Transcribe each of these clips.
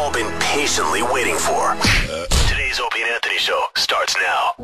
all been patiently waiting for. Today's Opie and Anthony Show starts now.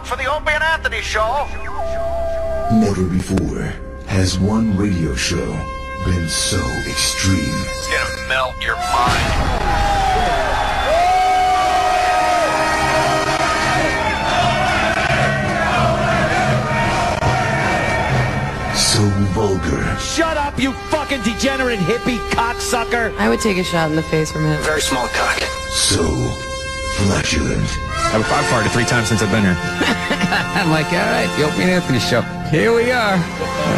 For the Opie and Anthony Show. Never before has one radio show been so extreme. It's gonna melt your mind. So vulgar. Shut up, you fucking degenerate hippie cocksucker! I would take a shot in the face from him. Very small cock. So flatulent. I've farted 3 times since I've been here. I'm like, all right, the Opie and Anthony Show. Here we are.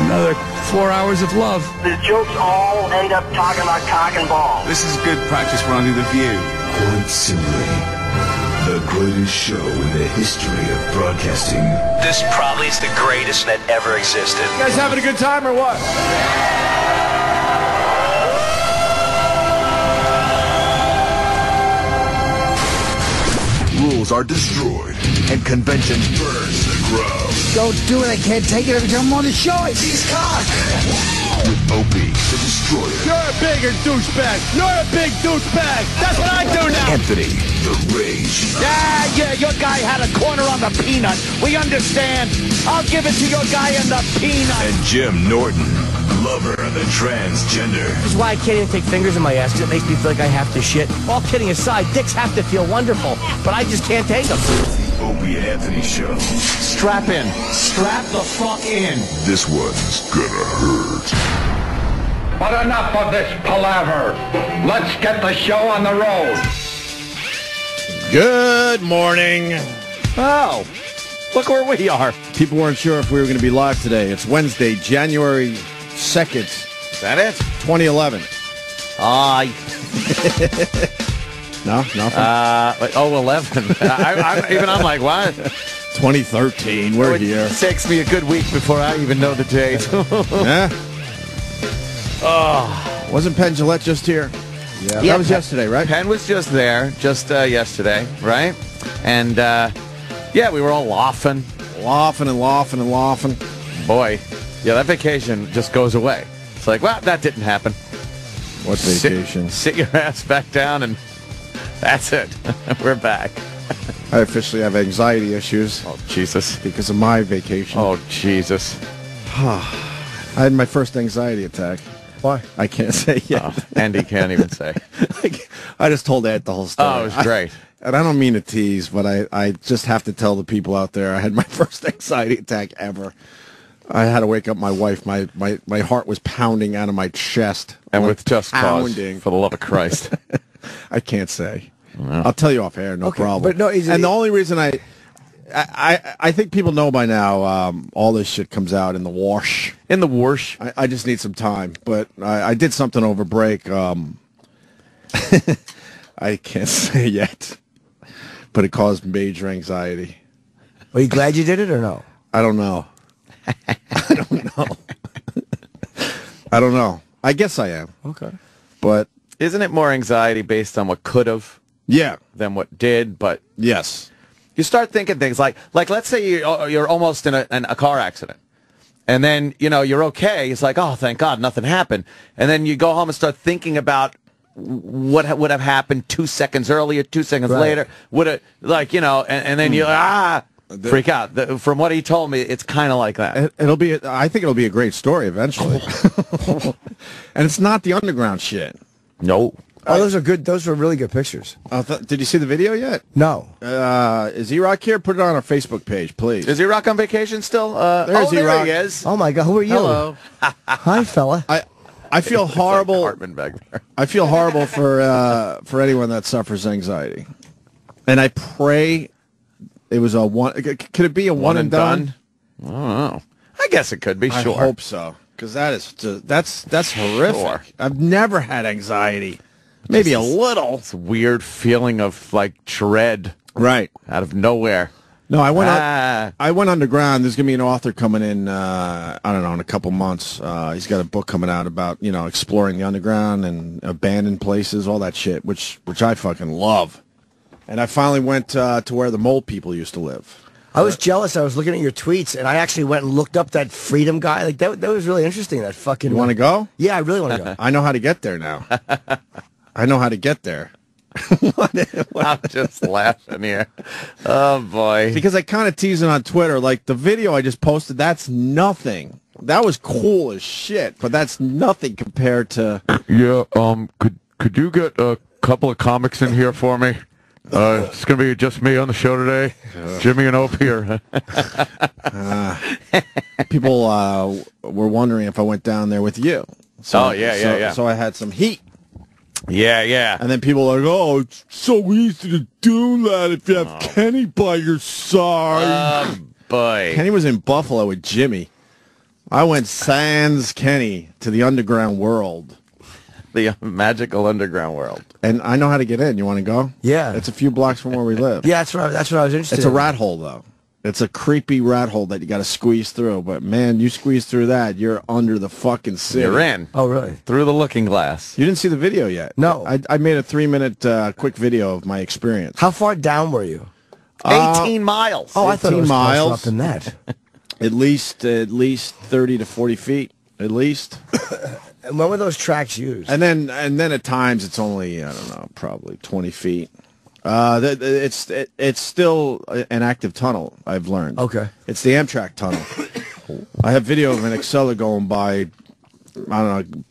Another 4 hours of love. The jokes all end up talking about cock and ball. This is good practice for Under the View. Quite simply, the greatest show in the history of broadcasting. This probably is the greatest that ever existed. You guys having a good time or what? Rules are destroyed, and conventions burn to the ground. Don't do it, I can't take it every time I'm on the show. He's cock! With Opie, the Destroyer. You're a bigger douchebag. You're a big douchebag. That's what I do now. Anthony, the Rage. Yeah, your guy had a corner on the peanut. We understand. I'll give it to your guy in the peanut. And Jim Norton, lover of the transgender. This is why I can't even take fingers in my ass, because it makes me feel like I have to shit. All kidding aside, dicks have to feel wonderful, but I just can't take them. Opie and Anthony Show. Strap in. Strap the fuck in. This one's gonna hurt. But enough of this palaver. Let's get the show on the road. Good morning. Oh, look where we are. People weren't sure if we were going to be live today. It's Wednesday, January 2nd. Is that it? 2011. No, nothing. 11. I'm like, what? 2013. We're here. It takes me a good week before I even know the date. Yeah. Wasn't Penn Jillette just here? Yeah, that was yesterday, right? Penn was just there, yesterday, right? And, we were all laughing. Laughing. Boy, yeah, that vacation just goes away. It's like, well, that didn't happen. What vacation? Sit your ass back down, and that's it. We're back. I officially have anxiety issues. Oh, Jesus. Because of my vacation. Oh, Jesus. I had my first anxiety attack. Why? I can't say yet. Oh, Andy can't even say. I just told Ed the whole story. Oh, it was great. And I don't mean to tease, but I just have to tell the people out there I had my first anxiety attack ever. I had to wake up my wife. My heart was pounding out of my chest. And with just pounding. cause, for the love of Christ. I can't say. I'll tell you off air, no problem. But no, and the only reason I think people know by now all this shit comes out in the wash. In the wash. I just need some time. But I did something over break. I can't say yet. But it caused major anxiety. Are you glad you did it or no? I don't know. I don't know. I guess I am. Okay. But isn't it more anxiety based on what could have? Yeah. Than what did? But yes. You start thinking things like let's say you're almost in a car accident. And then, you're okay. It's like, oh, thank God, nothing happened. And then you go home and start thinking about what would have happened 2 seconds earlier, 2 seconds later. Would it, and then you freak out. From what he told me, it's kind of like that. I think it'll be a great story eventually. And it's not the underground shit. No. Oh, those are good. Those were really good pictures. Did you see the video yet? No. Is E-Rock here? Put it on our Facebook page, please. Is E-Rock on vacation still? There's E-Rock. There he is. Oh, my God. Who are you? Hello. Hi, fella. I feel horrible. Cartman back there. I feel horrible for anyone that suffers anxiety. And I pray it was a one. Could it be a one and done? I don't know. I guess it could be. Sure. I hope so. Because that's horrific. Sure. I've never had anxiety. Maybe a little. It's a weird feeling of dread. Right. Out of nowhere. No, I went underground. There's going to be an author coming in, I don't know, in a couple months. He's got a book coming out about, exploring the underground and abandoned places, all that shit, which I fucking love. And I finally went to where the mole people used to live. I was jealous. I was looking at your tweets, and I actually went and looked up that Freedom guy. That was really interesting, that fucking... You want to go? Yeah, I really want to go. I know how to get there now. I know how to get there. I'm just laughing here. Oh, boy. Because I kind of teasing on Twitter, the video I just posted, that's nothing. That was cool as shit, but that's nothing compared to... Yeah, could you get a couple of comics in here for me? It's going to be just me on the show today. Jimmy and Opie are... People were wondering if I went down there with you. So, yeah. So I had some heat. Yeah. And then people are like, oh, it's so easy to do that if you have Kenny by your side. Boy. Kenny was in Buffalo with Jimmy. I went sans Kenny to the underground world. The magical underground world. And I know how to get in. You want to go? Yeah. It's a few blocks from where we live. Yeah, that's what I was interested in. It's a rat hole, though. It's a creepy rat hole that you got to squeeze through. But, man, you squeeze through that, you're under the fucking city. You're in. Oh, really? Through the looking glass. You didn't see the video yet? No. I made a 3-minute quick video of my experience. How far down were you? 18 miles. Oh, I thought it was miles. closer up than that. At least 30 to 40 feet, at least. And when were those tracks used? And then at times it's only, I don't know, probably 20 feet. It's still an active tunnel, I've learned. Okay. It's the Amtrak tunnel. I have video of an Excella going by,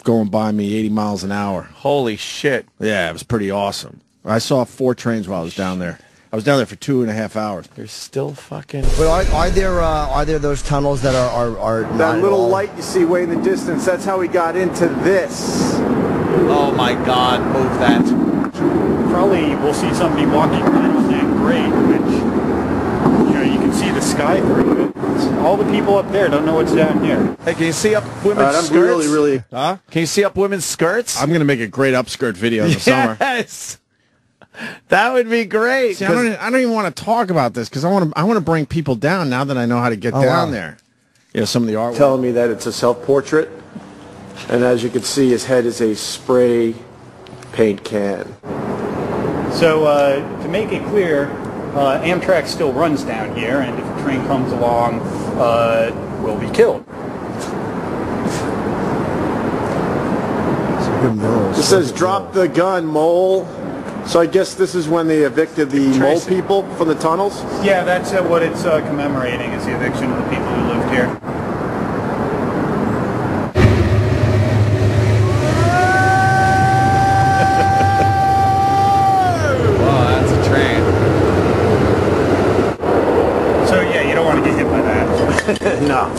going by me 80 miles an hour. Holy shit. Yeah, it was pretty awesome. I saw 4 trains while I was down there. I was down there for 2.5 hours. You're still fucking... But are there those tunnels that are That not little at all? light you see way in the distance, that's how we got into this. Oh my God, move that. Probably we'll see somebody walking right on that grate, which, you know, you can see the sky through it. All the people up there don't know what's down here. Hey, can you see up women's skirts? really... Huh? Can you see up women's skirts? I'm going to make a great upskirt video in the summer. Yes! That would be great. See, I don't even want to talk about this because I want to bring people down now that I know how to get down there. Yeah, some of the artwork. Telling me that it's a self-portrait, and as you can see, his head is a spray paint can. So to make it clear, Amtrak still runs down here, and if a train comes along, we'll be killed. It says, "Drop the gun, mole." So I guess this is when they evicted the mole people from the tunnels? Yeah, that's what it's commemorating, is the eviction of the people who lived here. Oh, that's a train. So yeah, you don't want to get hit by that. No.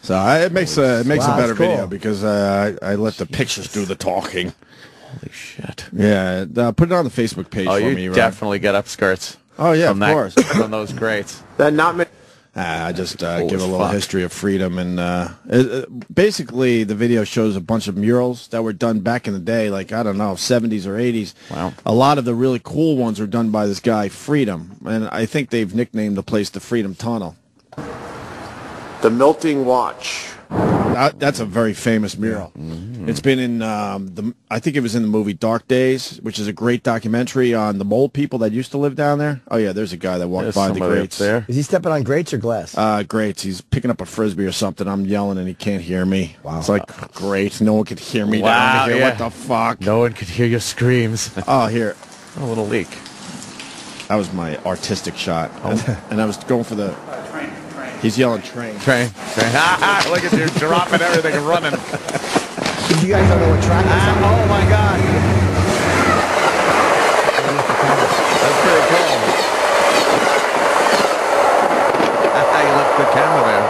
So it makes a better cool. video because I let the pictures do the talking. Holy shit. Yeah, put it on the Facebook page for you me, Ron. definitely get upskirts. Oh, yeah, from of course. From those grates. That not many. I just give a as little fuck. history of freedom. And basically, the video shows a bunch of murals that were done back in the day, like, I don't know, 70s or 80s. Wow. A lot of the really cool ones are done by this guy, Freedom. And I think they've nicknamed the place the Freedom Tunnel. The Melting Watch. That's a very famous mural. It's been in I think it was in the movie Dark Days, which is a great documentary on the mole people that used to live down there. Oh yeah, there's a guy that walked by the grates there. Is he stepping on grates or glass? Grates. He's picking up a frisbee or something. I'm yelling and he can't hear me. Wow. It's like great. No one could hear me down here. Yeah. What the fuck? No one could hear your screams. Oh, here. A little leak. That was my artistic shot. And I was going for the... He's yelling train. Train. Look at you dropping everything and running. You guys don't know what track is on? Oh my God. That's pretty cool. You left the camera there.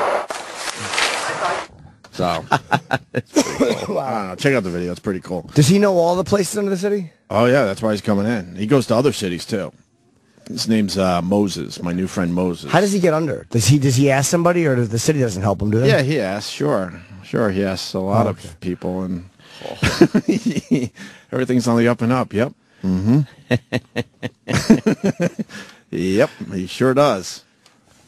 So, I don't know. Check out the video. It's pretty cool. Does he know all the places under the city? Oh, yeah. That's why he's coming in. He goes to other cities, too. His name's Moses, my new friend Moses. How does he get under? Does he ask somebody, or does the city doesn't help him, do they? Yeah, he asks. Sure, he asks a lot of people, and everything's on the up and up. Yep. Yep, he sure does.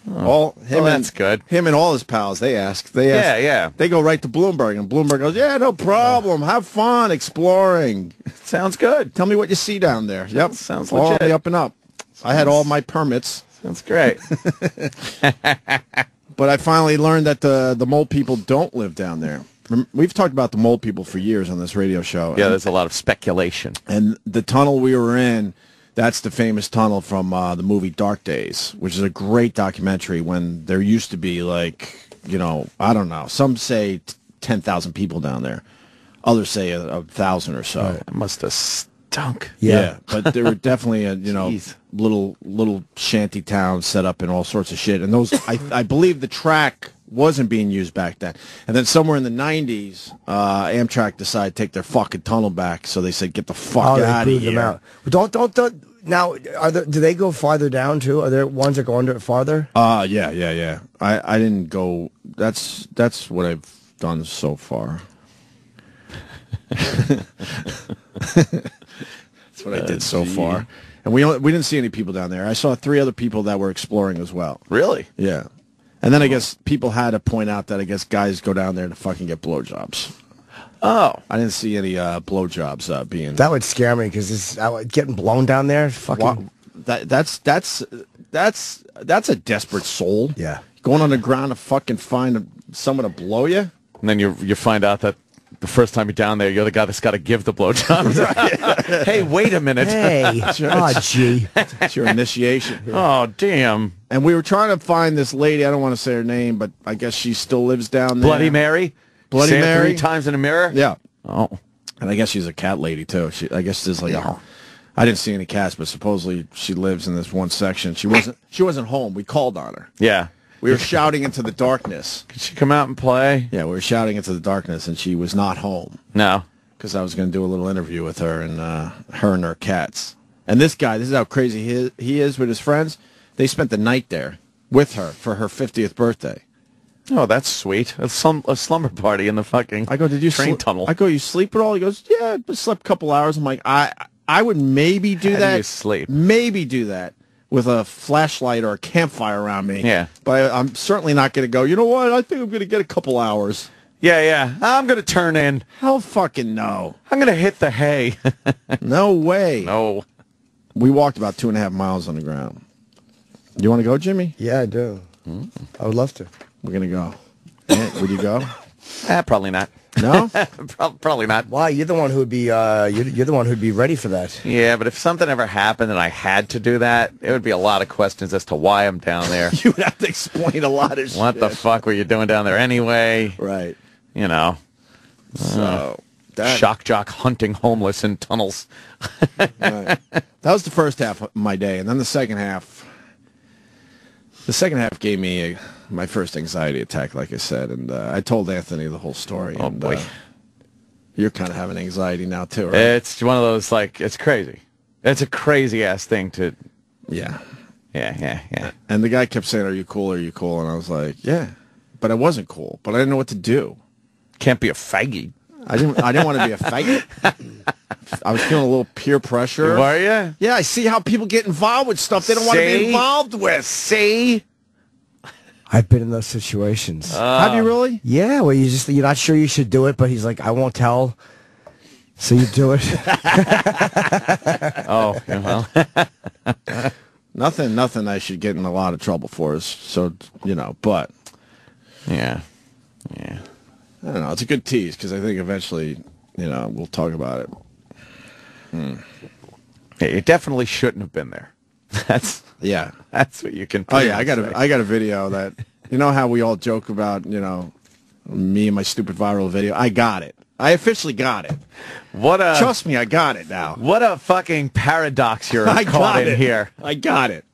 That's good. Him and all his pals, they ask. Yeah. They go right to Bloomberg, and Bloomberg goes, "Yeah, no problem. Have fun exploring. Sounds good. Tell me what you see down there." Yep, Sounds all legit. on the up and up. I had all my permits. That's great. But I finally learned that the mole people don't live down there. We've talked about the mole people for years on this radio show. Yeah, there's a lot of speculation. And the tunnel we were in, that's the famous tunnel from the movie Dark Days, which is a great documentary when there used to be, like, you know, I don't know. Some say 10,000 people down there. Others say 1,000 or so. It must have stunk. Yeah, but there were definitely Jeez. little shanty towns set up and all sorts of shit. And those, I believe, the track wasn't being used back then. And then somewhere in the 90s, Amtrak decided to take their fucking tunnel back. So they said, "Get the fuck out of here." Out. Don't now. Do they go farther down too? Are there ones that go under it farther? Yeah. I didn't go. That's what I've done so far. That's what I did so far. And we didn't see any people down there. I saw 3 other people that were exploring as well. Really? Yeah. And then I guess people had to point out that I guess guys go down there to fucking get blowjobs. Oh. I didn't see any blowjobs being... That would scare me because getting blown down there. Fucking. Wow. That's a desperate soul. Yeah. Going underground to fucking find someone to blow you. And then you find out that the first time you're down there, you're the guy that's got to give the blowjob. Hey, wait a minute. Hey. Oh, gee. It's your initiation. Oh, damn. And we were trying to find this lady. I don't want to say her name, but I guess she still lives down there. Bloody Mary? Bloody Say it Mary? 3 times in a mirror? Yeah. Oh. And I guess she's a cat lady, too. I guess there's like I didn't see any cats, but supposedly she lives in this one section. She wasn't home. We called on her. Yeah. We were shouting into the darkness. Could she come out and play? Yeah, we were shouting into the darkness, and she was not home. No. Because I was going to do a little interview with her and her cats. And this guy, this is how crazy he is with his friends. They spent the night there with her for her 50th birthday. Oh, that's sweet. A slumber party in the fucking train tunnel. I go, you sleep at all? He goes, yeah, I slept a couple hours. I'm like, I would maybe do that. How do you sleep? Maybe do that with a flashlight or a campfire around me. Yeah. But I'm certainly not going to go, you know what? I think I'm going to get a couple hours. Yeah. I'm going to turn in. Hell fucking no. I'm going to hit the hay. No way. No. We walked about 2.5 miles on the ground. You want to go, Jimmy? Yeah, I do. I would love to. We're going to go. Would you go? Probably not. No? Probably not. Why? You're the one who would be. You're the one who'd be ready for that. Yeah, but if something ever happened and I had to do that, it would be a lot of questions as to why I'm down there. You would have to explain a lot of shit. What the fuck were you doing down there anyway? Right. You know. So shock jock hunting homeless in tunnels. Right. That was the first half of my day, and then the second half. The second half gave me my first anxiety attack, like I said, and I told Anthony the whole story. Oh, and, boy. You're kind of having anxiety now, too, right? It's one of those, like, it's crazy. It's a crazy-ass thing to... Yeah. Yeah. And the guy kept saying, are you cool, are you cool? And I was like, yeah. But I wasn't cool, but I didn't know what to do. Can't be a faggy. I didn't want to be a faggot. I was feeling a little peer pressure. Were you? Yeah, I see how people get involved with stuff they don't want to be involved with. See? I've been in those situations. Have you really? Yeah, where you're not sure you should do it, but he's like, I won't tell. So you do it. Oh, well. Nothing I should get in a lot of trouble for is, so, but. Yeah. I don't know. It's a good tease because I think eventually, we'll talk about it. Yeah, you definitely shouldn't have been there. That's what you can. Oh yeah, I got a video that how we all joke about me and my stupid viral video. I got it. I officially got it. Trust me, I got it now. What a fucking paradox you're caught in here. I got it.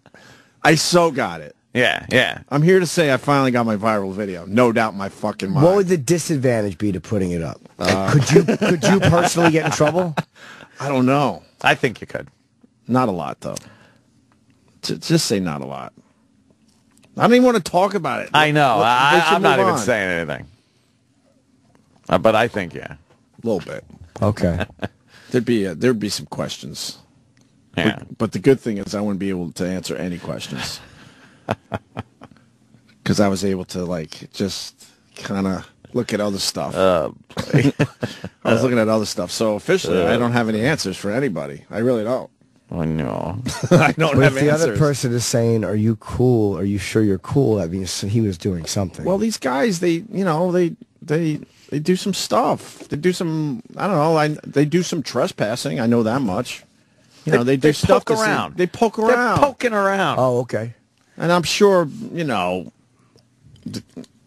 I so got it. Yeah. I'm here to say I finally got my viral video. No doubt in my fucking mind. What would the disadvantage be to putting it up? Could you personally get in trouble? I don't know. I think you could. Not a lot, though. Just say not a lot. I don't even want to talk about it. I know. I'm not even saying anything. But I think, yeah. A little bit. Okay. There'd be some questions. Yeah. But the good thing is I wouldn't be able to answer any questions. Because I was able to, just kind of look at other stuff. I was looking at other stuff. So officially, I don't have any answers for anybody. I really don't. Oh, no. I don't but have if the answers. other person is saying, are you cool? Are you sure you're cool? That means he was doing something. Well, these guys, they do some stuff. They do some, I don't know, they do some trespassing. I know that much. They do stuff poke around. They poke around. They're poking around. Oh, okay. And I'm sure, the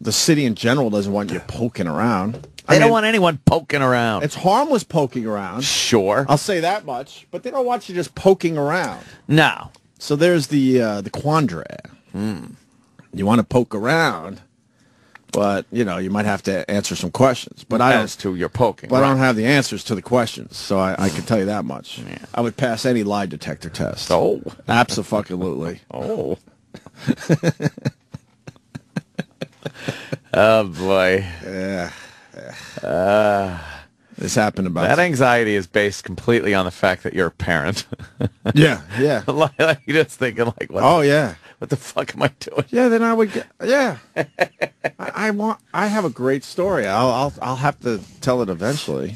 city in general doesn't want you poking around. They don't want anyone poking around. It's harmless poking around. Sure. I'll say that much. But they don't want you just poking around. No. So there's the quandary. You want to poke around, but, you might have to answer some questions. But As to your poking. But I don't have the answers to the questions, so I can tell you that much. Yeah. I would pass any lie detector test. Oh. Abso-fucking-lutely. Oh. Oh, boy. Yeah. This happened about... That anxiety is based completely on the fact that you're a parent. Yeah. Like, you're just thinking, what the fuck am I doing? Yeah, then I would get... Yeah. I have a great story. I'll have to tell it eventually.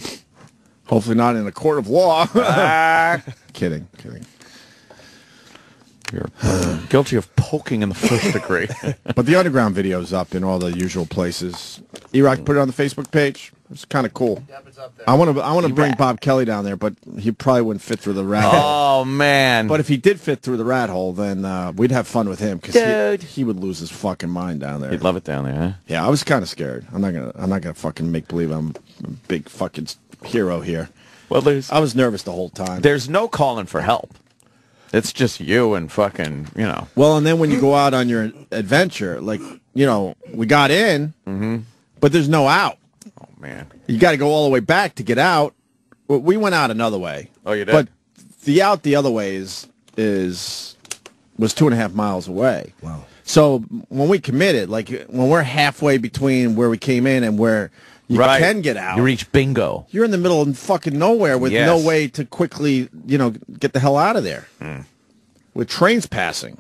Hopefully not in a court of law. Kidding. You're guilty of poking in the first degree. But the underground video's up in all the usual places. E-Rock put it on the Facebook page. It's kind of cool. Yep, it's up there. I want to bring Bob Kelly down there, but he probably wouldn't fit through the rat hole. Oh, man. But if he did fit through the rat hole, then we'd have fun with him because he would lose his fucking mind down there. He'd love it down there, huh? Yeah, I was kind of scared. I'm not gonna fucking make believe I'm a big fucking hero here. Well, I was nervous the whole time. There's no calling for help. It's just you and fucking, you know. Well, and then when you go out on your adventure, like, you know, we got in, but there's no out. Oh, man. You got to go all the way back to get out. Well, we went out another way. Oh, you did? But the out the other way was 2.5 miles away. Wow. So when we committed, like when we're halfway between where we came in and where you can get out, you reach bingo. You're in the middle of fucking nowhere with no way to quickly, you know, get the hell out of there. With trains passing.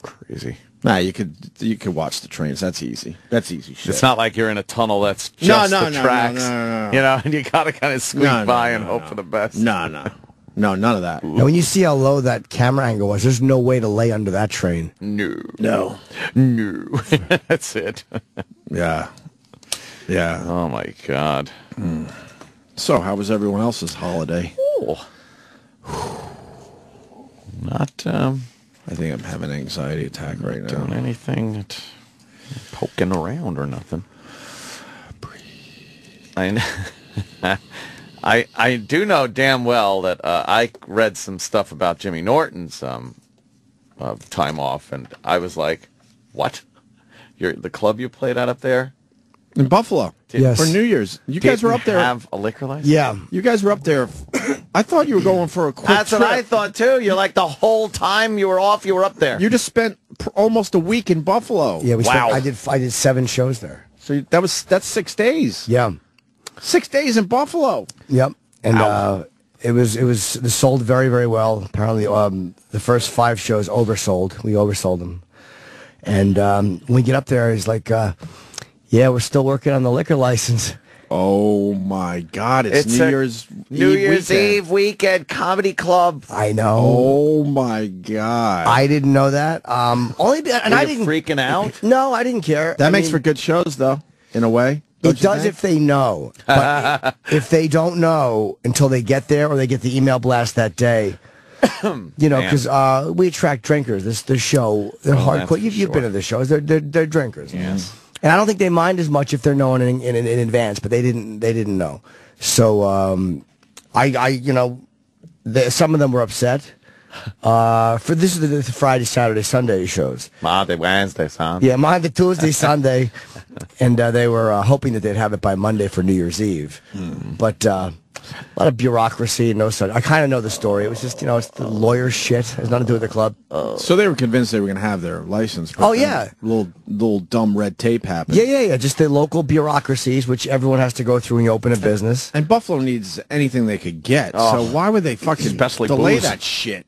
Crazy. Nah, you could watch the trains. That's easy. That's easy shit. It's not like you're in a tunnel that's just the tracks. No. You know, and you got to kind of squeak by and hope for the best. No, none of that. Now, when you see how low that camera angle was, there's no way to lay under that train. No. That's it. Yeah. Oh, my God. So, how was everyone else's holiday? Not, I think I'm having an anxiety attack right now. Doing anything, poking around or nothing. I do know damn well that I read some stuff about Jimmy Norton's time off, and I was like, "What? The club you played at up there in Buffalo? Yes. For New Year's. You guys were up there. Have a liquor license? Yeah, you guys were up there. I thought you were going for a quick That's trip. what I thought too. You're like the whole time you were off, you were up there. You just spent almost a week in Buffalo. Yeah, I did 7 shows there. So that's 6 days. Yeah. 6 days in Buffalo. Yep. And it sold very, very well. Apparently, the first 5 shows oversold. We oversold them. And when we get up there, he's like, "Yeah, we're still working on the liquor license." Oh my God! It's New Year's Eve weekend comedy club. I know. Oh my God! I didn't know that. I didn't freaking out. No, I didn't care. That makes for good shows, though, in a way. It does if they know. But if they don't know until they get there or they get the email blast that day, you know, because we attract drinkers. This show, they're hardcore. You've been to the shows. They're drinkers. Yes. And I don't think they mind as much if they're knowing in advance, but they didn't know. So some of them were upset. For this is the Friday, Saturday, Sunday shows. Monday, Wednesday, Sunday. Yeah, Monday, Tuesday, Sunday, and they were hoping that they'd have it by Monday for New Year's Eve. But a lot of bureaucracy and no such. I kind of know the story. It was just it's the lawyer shit. It has nothing to do with the club. So they were convinced they were going to have their license. But little dumb red tape happened. Yeah. Just the local bureaucracies, which everyone has to go through when you open a business. And Buffalo needs anything they could get. So why would they fucking delay that shit?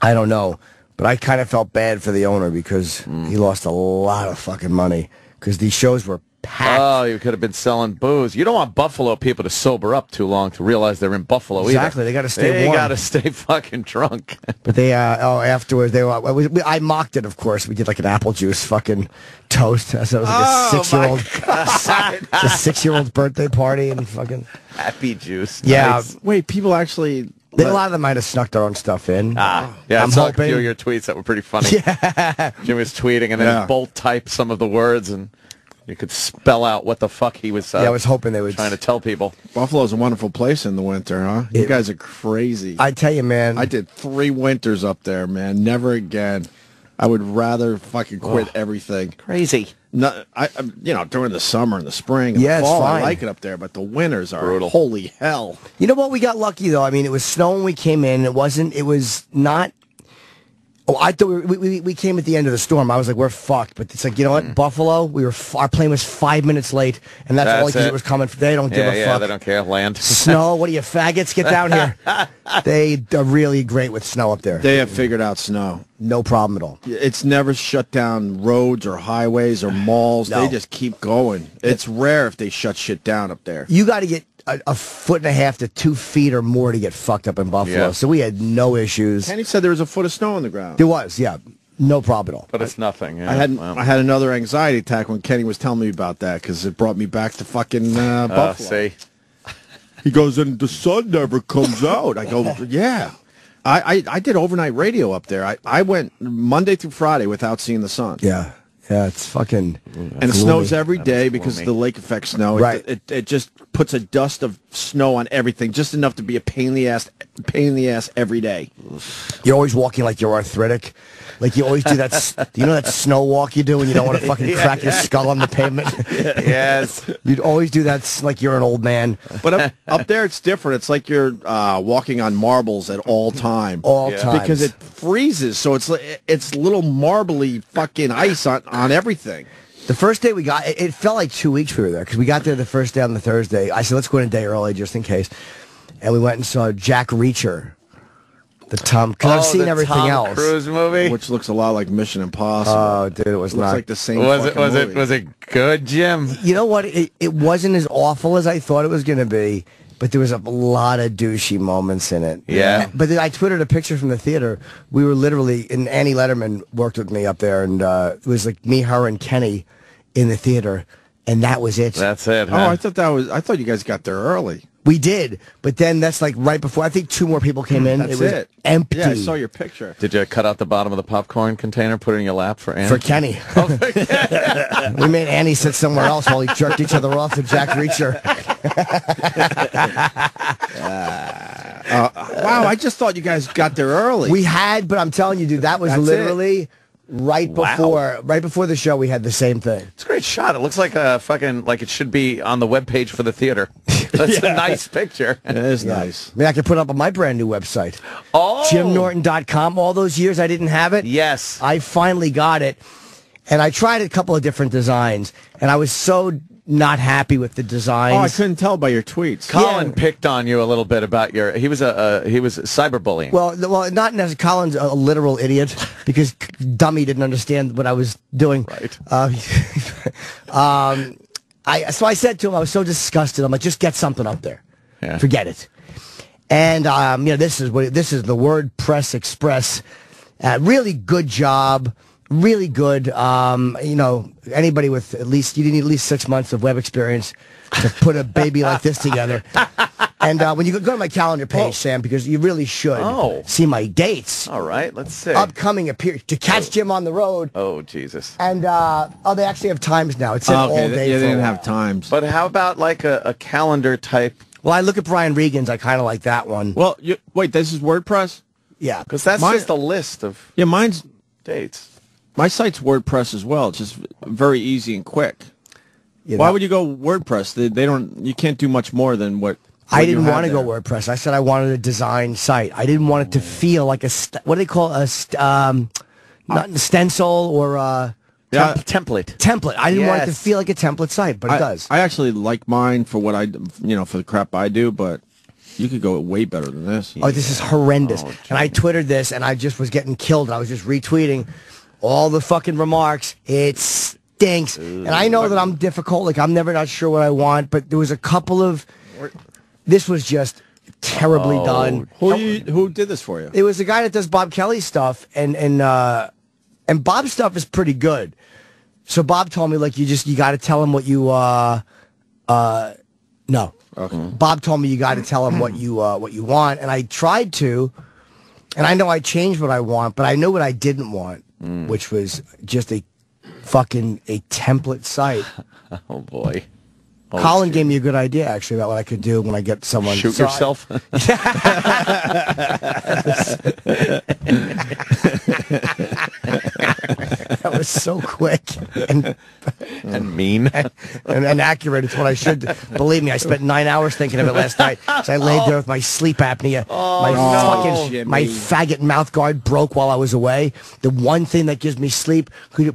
I don't know, but I kind of felt bad for the owner because he lost a lot of fucking money because these shows were packed. Oh, you could have been selling booze. You don't want Buffalo people to sober up too long to realize they're in Buffalo Exactly, either. they got to stay warm. They got to stay fucking drunk. But they, afterwards, I mocked it, of course. We did like an apple juice fucking toast. So it was like a 6-year-old, a 6-year-old's birthday party and fucking happy juice. Yeah. Nice. Wait, people actually... A lot of them might have snuck their own stuff in. Yeah, I saw a few of your tweets that were pretty funny. Yeah. Jim was tweeting and then bold type some of the words and you could spell out what the fuck he was I was hoping they would trying to tell people. Buffalo's a wonderful place in the winter, huh? You guys are crazy. I tell you, man. I did 3 winters up there, man. Never again. I would rather fucking quit everything. Crazy. No, during the summer and the spring and the it's fall, fine. I like it up there, but the winters are brutal. Holy hell. You know what? We got lucky, though. I mean, it was snow when we came in. It was not... Oh, I thought we came at the end of the storm. I was like, we're fucked. But it's like, you know what? Buffalo, our plane was 5 minutes late, and that's all because it was coming. They don't give a fuck. Yeah, they don't care. Land. Snow, what are you, faggots? Get down here. They are really great with snow up there. They have figured out snow. No problem at all. It's never shut down roads or highways or malls. No. They just keep going. It's rare if they shut shit down up there. You got to get a 1.5 to 2 feet or more to get fucked up in Buffalo. Yeah. So we had no issues. Kenny said there was a foot of snow on the ground. There was, yeah. No problem at all. But it's nothing. Yeah. I had another anxiety attack when Kenny was telling me about that because it brought me back to fucking Buffalo. See? He goes, and the sun never comes out. I go, yeah. I did overnight radio up there. I went Monday through Friday without seeing the sun. Yeah. Yeah, it's fucking. And it snows every day because of the lake effect snow. Right. It just puts a dust of snow on everything, just enough to be a pain in the ass every day. You're always walking like you're arthritic. Like you always do that. You know that snow walk you do when you don't want to fucking crack your skull on the pavement? Yes. You'd always do that like you're an old man. But up there, it's different. It's like you're walking on marbles at all time. All times. Because it freezes, so it's little marbly fucking ice on everything. The first day we got, it felt like 2 weeks we were there, because we got there the first day on the Thursday. I said, let's go in a day early just in case. And we went and saw Jack Reacher. Because I've seen everything else. Tom Cruise movie, which looks a lot like Mission Impossible. Oh, dude, it was looks like the same. Was it good, Jim? You know what? It wasn't as awful as I thought it was going to be, but there was a lot of douchey moments in it. Yeah. But then I twittered a picture from the theater. We were literally, and Annie Letterman worked with me up there, and it was like me, her, and Kenny in the theater, and that was it. That's it. Huh? Oh, I thought you guys got there early. We did, but then that's like right before. I think 2 more people came in. That's it was empty. Yeah, I saw your picture. Did you cut out the bottom of the popcorn container, put it in your lap for Annie? For Kenny. We made Annie sit somewhere else while we jerked each other off with Jack Reacher. Wow, I just thought you guys got there early. We had, but I'm telling you, dude, that was literally right before the show. We had the same thing. It's a great shot. It looks like a fucking like it should be on the webpage for the theater. That's a nice picture. It is nice. I mean, I could put up on my brand new website. Oh, JimNorton.com. All those years I didn't have it. Yes, I finally got it, and I tried a couple of different designs, and I was so not happy with the designs. Oh, I couldn't tell by your tweets. Colin picked on you a little bit about your. He was cyberbullying. Well, not necessarily. Colin's a literal idiot because dummy didn't understand what I was doing. Right. So I said to him, I was so disgusted. I'm like, just get something up there. Yeah. Forget it. And this is the WordPress Express. Really good job. Really good. Anybody with you need at least 6 months of web experience to put a baby like this together. And when you go to my calendar page, Sam, because you really should see my dates. All right, let's see. Upcoming to catch Jim on the road. Oh, Jesus. And they actually have times now. It said all day. Yeah, they didn't have times. But how about like a calendar type? Well, I look at Brian Regan's. I kind of like that one. Well, wait, this is WordPress? Yeah. Because that's just a list of mine's dates. My site's WordPress as well. It's just very easy and quick. Yeah, Why would you go WordPress? They don't. You can't do much more than what. I didn't want to go WordPress. I said I wanted a design site. I didn't want it to feel like what do they call a not a stencil or a template. Template. I didn't want it to feel like a template site, but it does. I actually like mine for what for the crap I do, but you could go way better than this. Oh, this is horrendous. And I twittered this, and I just was getting killed. I was just retweeting all the fucking remarks. It stinks. And I know that I'm difficult. Like, I'm never not sure what I want, but there was a couple of... This was just terribly done. Who did this for you? It was the guy that does Bob Kelly's stuff, and Bob's stuff is pretty good. So Bob told me, like, you got to tell him what you no. Okay. Bob told me you got to tell him what you want, and I tried to, and I know I changed what I want, but I knew what I didn't want, which was just a template site. Oh boy. Colin gave me a good idea, actually, about what I could do when I get someone... Shoot yourself? That was so quick and mean and accurate. It's what I should. Believe me, I spent 9 hours thinking of it last night. So I laid there with my sleep apnea. My faggot mouth guard broke while I was away. The one thing that gives me sleep,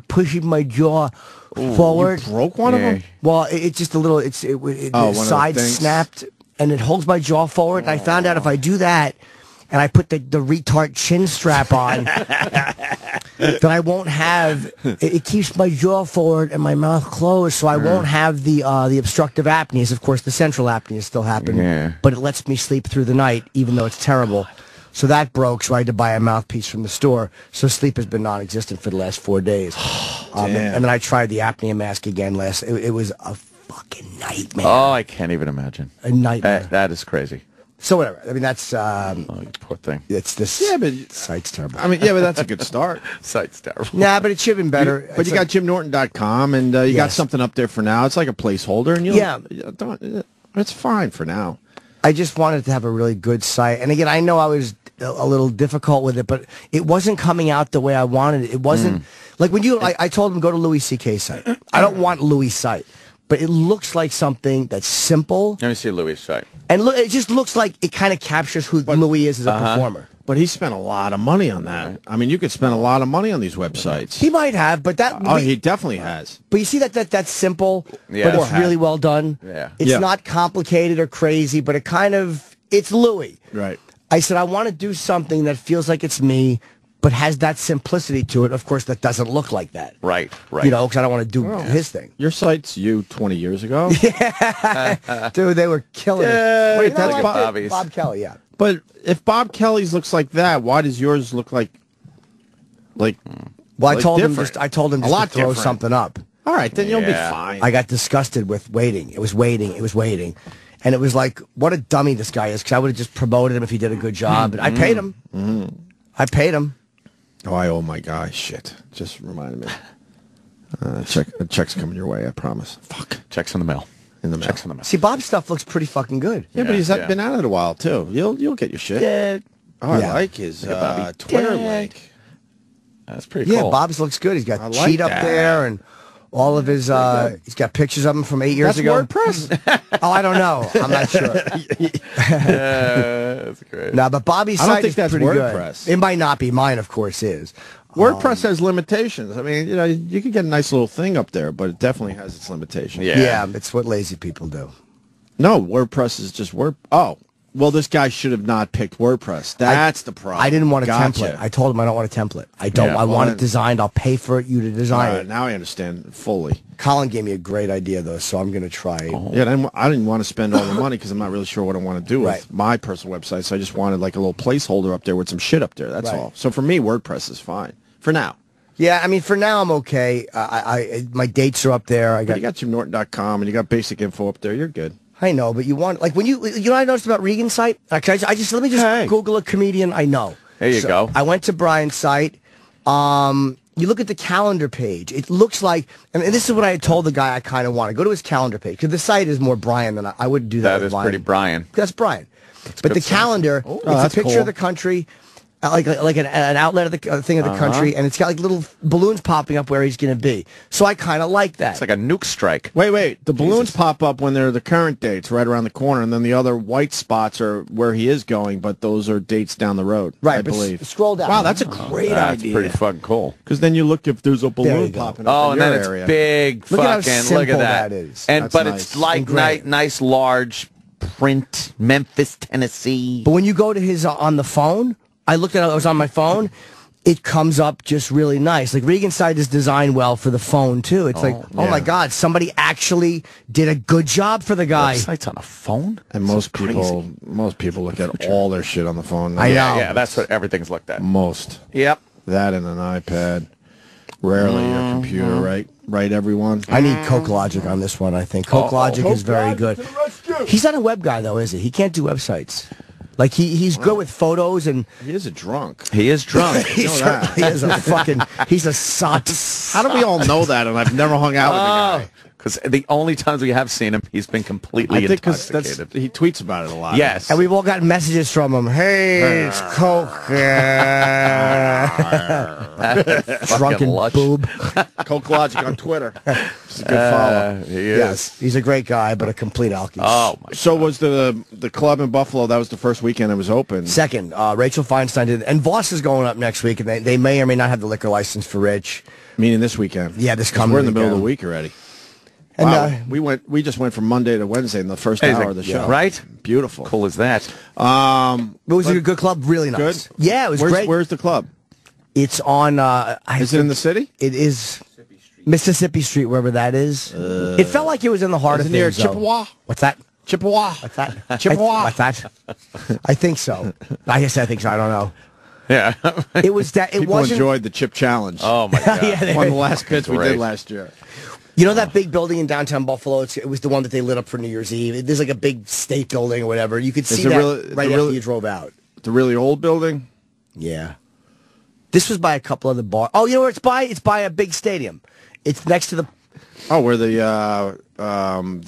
pushing my jaw forward. You broke one of them? Well, it's just a little. The side snapped, and it holds my jaw forward. And I found out if I do that, and I put the retard chin strap on, that I won't have. It keeps my jaw forward and my mouth closed, so I won't have the obstructive apneas. Of course, the central apneas still happen, but it lets me sleep through the night, even though it's terrible. So that broke, so I had to buy a mouthpiece from the store. So sleep has been non-existent for the last 4 days. And then I tried the apnea mask again it was a fucking nightmare. Oh, I can't even imagine. A nightmare. That is crazy. So whatever. I mean, that's Oh, you poor thing. it's this. Yeah, but site's terrible. I mean, yeah, but that's a good start. Site's terrible. Nah, but it should have been better. But you got JimNorton.com, and you got something up there for now. It's like a placeholder, and it's fine for now. I just wanted to have a really good site, and again, I know I was a little difficult with it, but it wasn't coming out the way I wanted it. It wasn't like when I told him go to Louis C.K.'s site. I don't want Louis' site, but it looks like something that's simple. Let me see Louis' site. And it just looks like it kind of captures who Louis is as a performer. But he spent a lot of money on that. I mean, you could spend a lot of money on these websites. He might have, but that... he definitely has. But you see that's simple, Yeah. but it's really well done. Yeah. It's not complicated or crazy, but it's Louis. Right. I said, I want to do something that feels like it's me, but has that simplicity to it. Of course, that doesn't look like that. Right. You know, because I don't want to do his thing. Your site's you 20 years ago? Dude, they were killing it. Wait, that's Bob Kelly, yeah. But if Bob Kelly's looks like that, why does yours look like Well, like I told him different? I told him just to throw different. something up. All right, then you'll be fine. I got disgusted with waiting. It was waiting. And it was like, what a dummy this guy is, because I would have just promoted him if he did a good job. And I paid him. I paid him. Oh, I owe my guy. Shit. Just reminded me. Check's coming your way, I promise. Fuck. Checks in the mail. Checks in the mail. See, Bob's stuff looks pretty fucking good. Yeah, but he's been at it a while, too. You'll get your shit. Yeah. I like his Twitter link. That's pretty cool. Yeah, Bob's looks good. He's got I like cheat up that. there and all of his, he's got pictures of him from 8 years ago. WordPress? Oh, I don't know. I'm not sure. That's great. No, but Bobby's I don't site think is that's pretty WordPress. good. It might not be. Mine, of course, is. WordPress has limitations. I mean, you can get a nice little thing up there, but it definitely has its limitations. Yeah, it's what lazy people do. No, WordPress is just Oh, well, this guy should have not picked WordPress. That's the problem. I didn't want a Gotcha. template. I told him I don't want a template. I don't. I want it designed. I'll pay for it. You to design All it. right, now I understand fully. Colin gave me a great idea though, so I'm going to try it. Yeah, I didn't want to spend all the money because I'm not really sure what I want to do with Right. my personal website. So I just wanted like a little placeholder up there with some shit up there. That's Right. all. So for me, WordPress is fine for now. Yeah, I mean, for now I'm okay. My dates are up there. But you got JimNorton.com and you got basic info up there. You're good. I know, but you want like when you know what I noticed about Regan's site. Let me just Google a comedian I know. There you go. I went to Brian's site. You look at the calendar page. It looks like, and this is what I had told the guy I kind of want to go to his calendar page because the site is more Brian than I wouldn't do that. That with is Brian. pretty Brian. That's Brian. But the calendar, it's a picture of the country. Like an outlet of the thing of the country, and it's got like little balloons popping up where he's going to be. So I kind of like that. It's like a nuke strike. Wait. The balloons pop up when they're the current dates right around the corner, and then the other white spots are where he is going, but those are dates down the road, right, I believe. Scroll down. Wow, that's a great That's idea. pretty fucking cool. Because then you look if there's a balloon popping up Oh, in and your then it's area. big. Look at how fucking simple look at that. that is. And That's but nice. it's like Engraved. nice large print. Memphis, Tennessee. But when you go to his on the phone, I looked at it. I was on my phone. It comes up just really nice. Like Regan's site is designed well for the phone too. It's oh my God, somebody actually did a good job for the guy. Website's on a phone, and most people look at all their shit on the phone. I know. Yeah, that's what everything's looked at. Most. Yep. That and an iPad. Rarely your computer, right? Right, everyone? I need Coke Logic on this one, I think. Coke Logic is very good. He's not a web guy, though, is he? He can't do websites. Like, he's good with photos and... He is a drunk. He is drunk. You know that. He is a fucking... He's a sot. How do we all know that and I've never hung out with the guy? Because the only times we have seen him, he's been completely I think because intoxicated. he tweets about it a lot. Yes. And we've all gotten messages from him. Hey, it's Coke. Drunken lush. boob. Coke Logic on Twitter. He's a good follow. He is. Yes, he's a great guy, but a complete alky. Oh, my So was the club in Buffalo, that was the first weekend it was open. Second, Rachel Feinstein did, and Voss is going up next week, and they may or may not have the liquor license for Rich. Meaning this weekend. Yeah, this coming We're in the middle of the weekend. week already. And, Wow. We just went from Monday to Wednesday in the first hour of the show. Right? Beautiful. Cool as that. It was a good club, really nice. Good? Yeah, it was great. Where's the club? It's on... Is it in the city? It is Mississippi Street, wherever that is. It felt like it was in the heart Is of it near things, though. Chippewa? What's that? Chippewa. What's that? Chippewa. What's that? I think so. I guess I think so. I don't know. Yeah. It was that. It People wasn't. enjoyed the chip challenge. Oh, my God. Yeah, One of the last bits we Great. did last year. You know that big building in downtown Buffalo? It was the one that they lit up for New Year's Eve. There's like a big state building or whatever. You could see that right after you drove out. The really old building? Yeah. This was by a couple of the bars. Oh, you know where it's by? It's by a big stadium. It's next to the... Oh, where the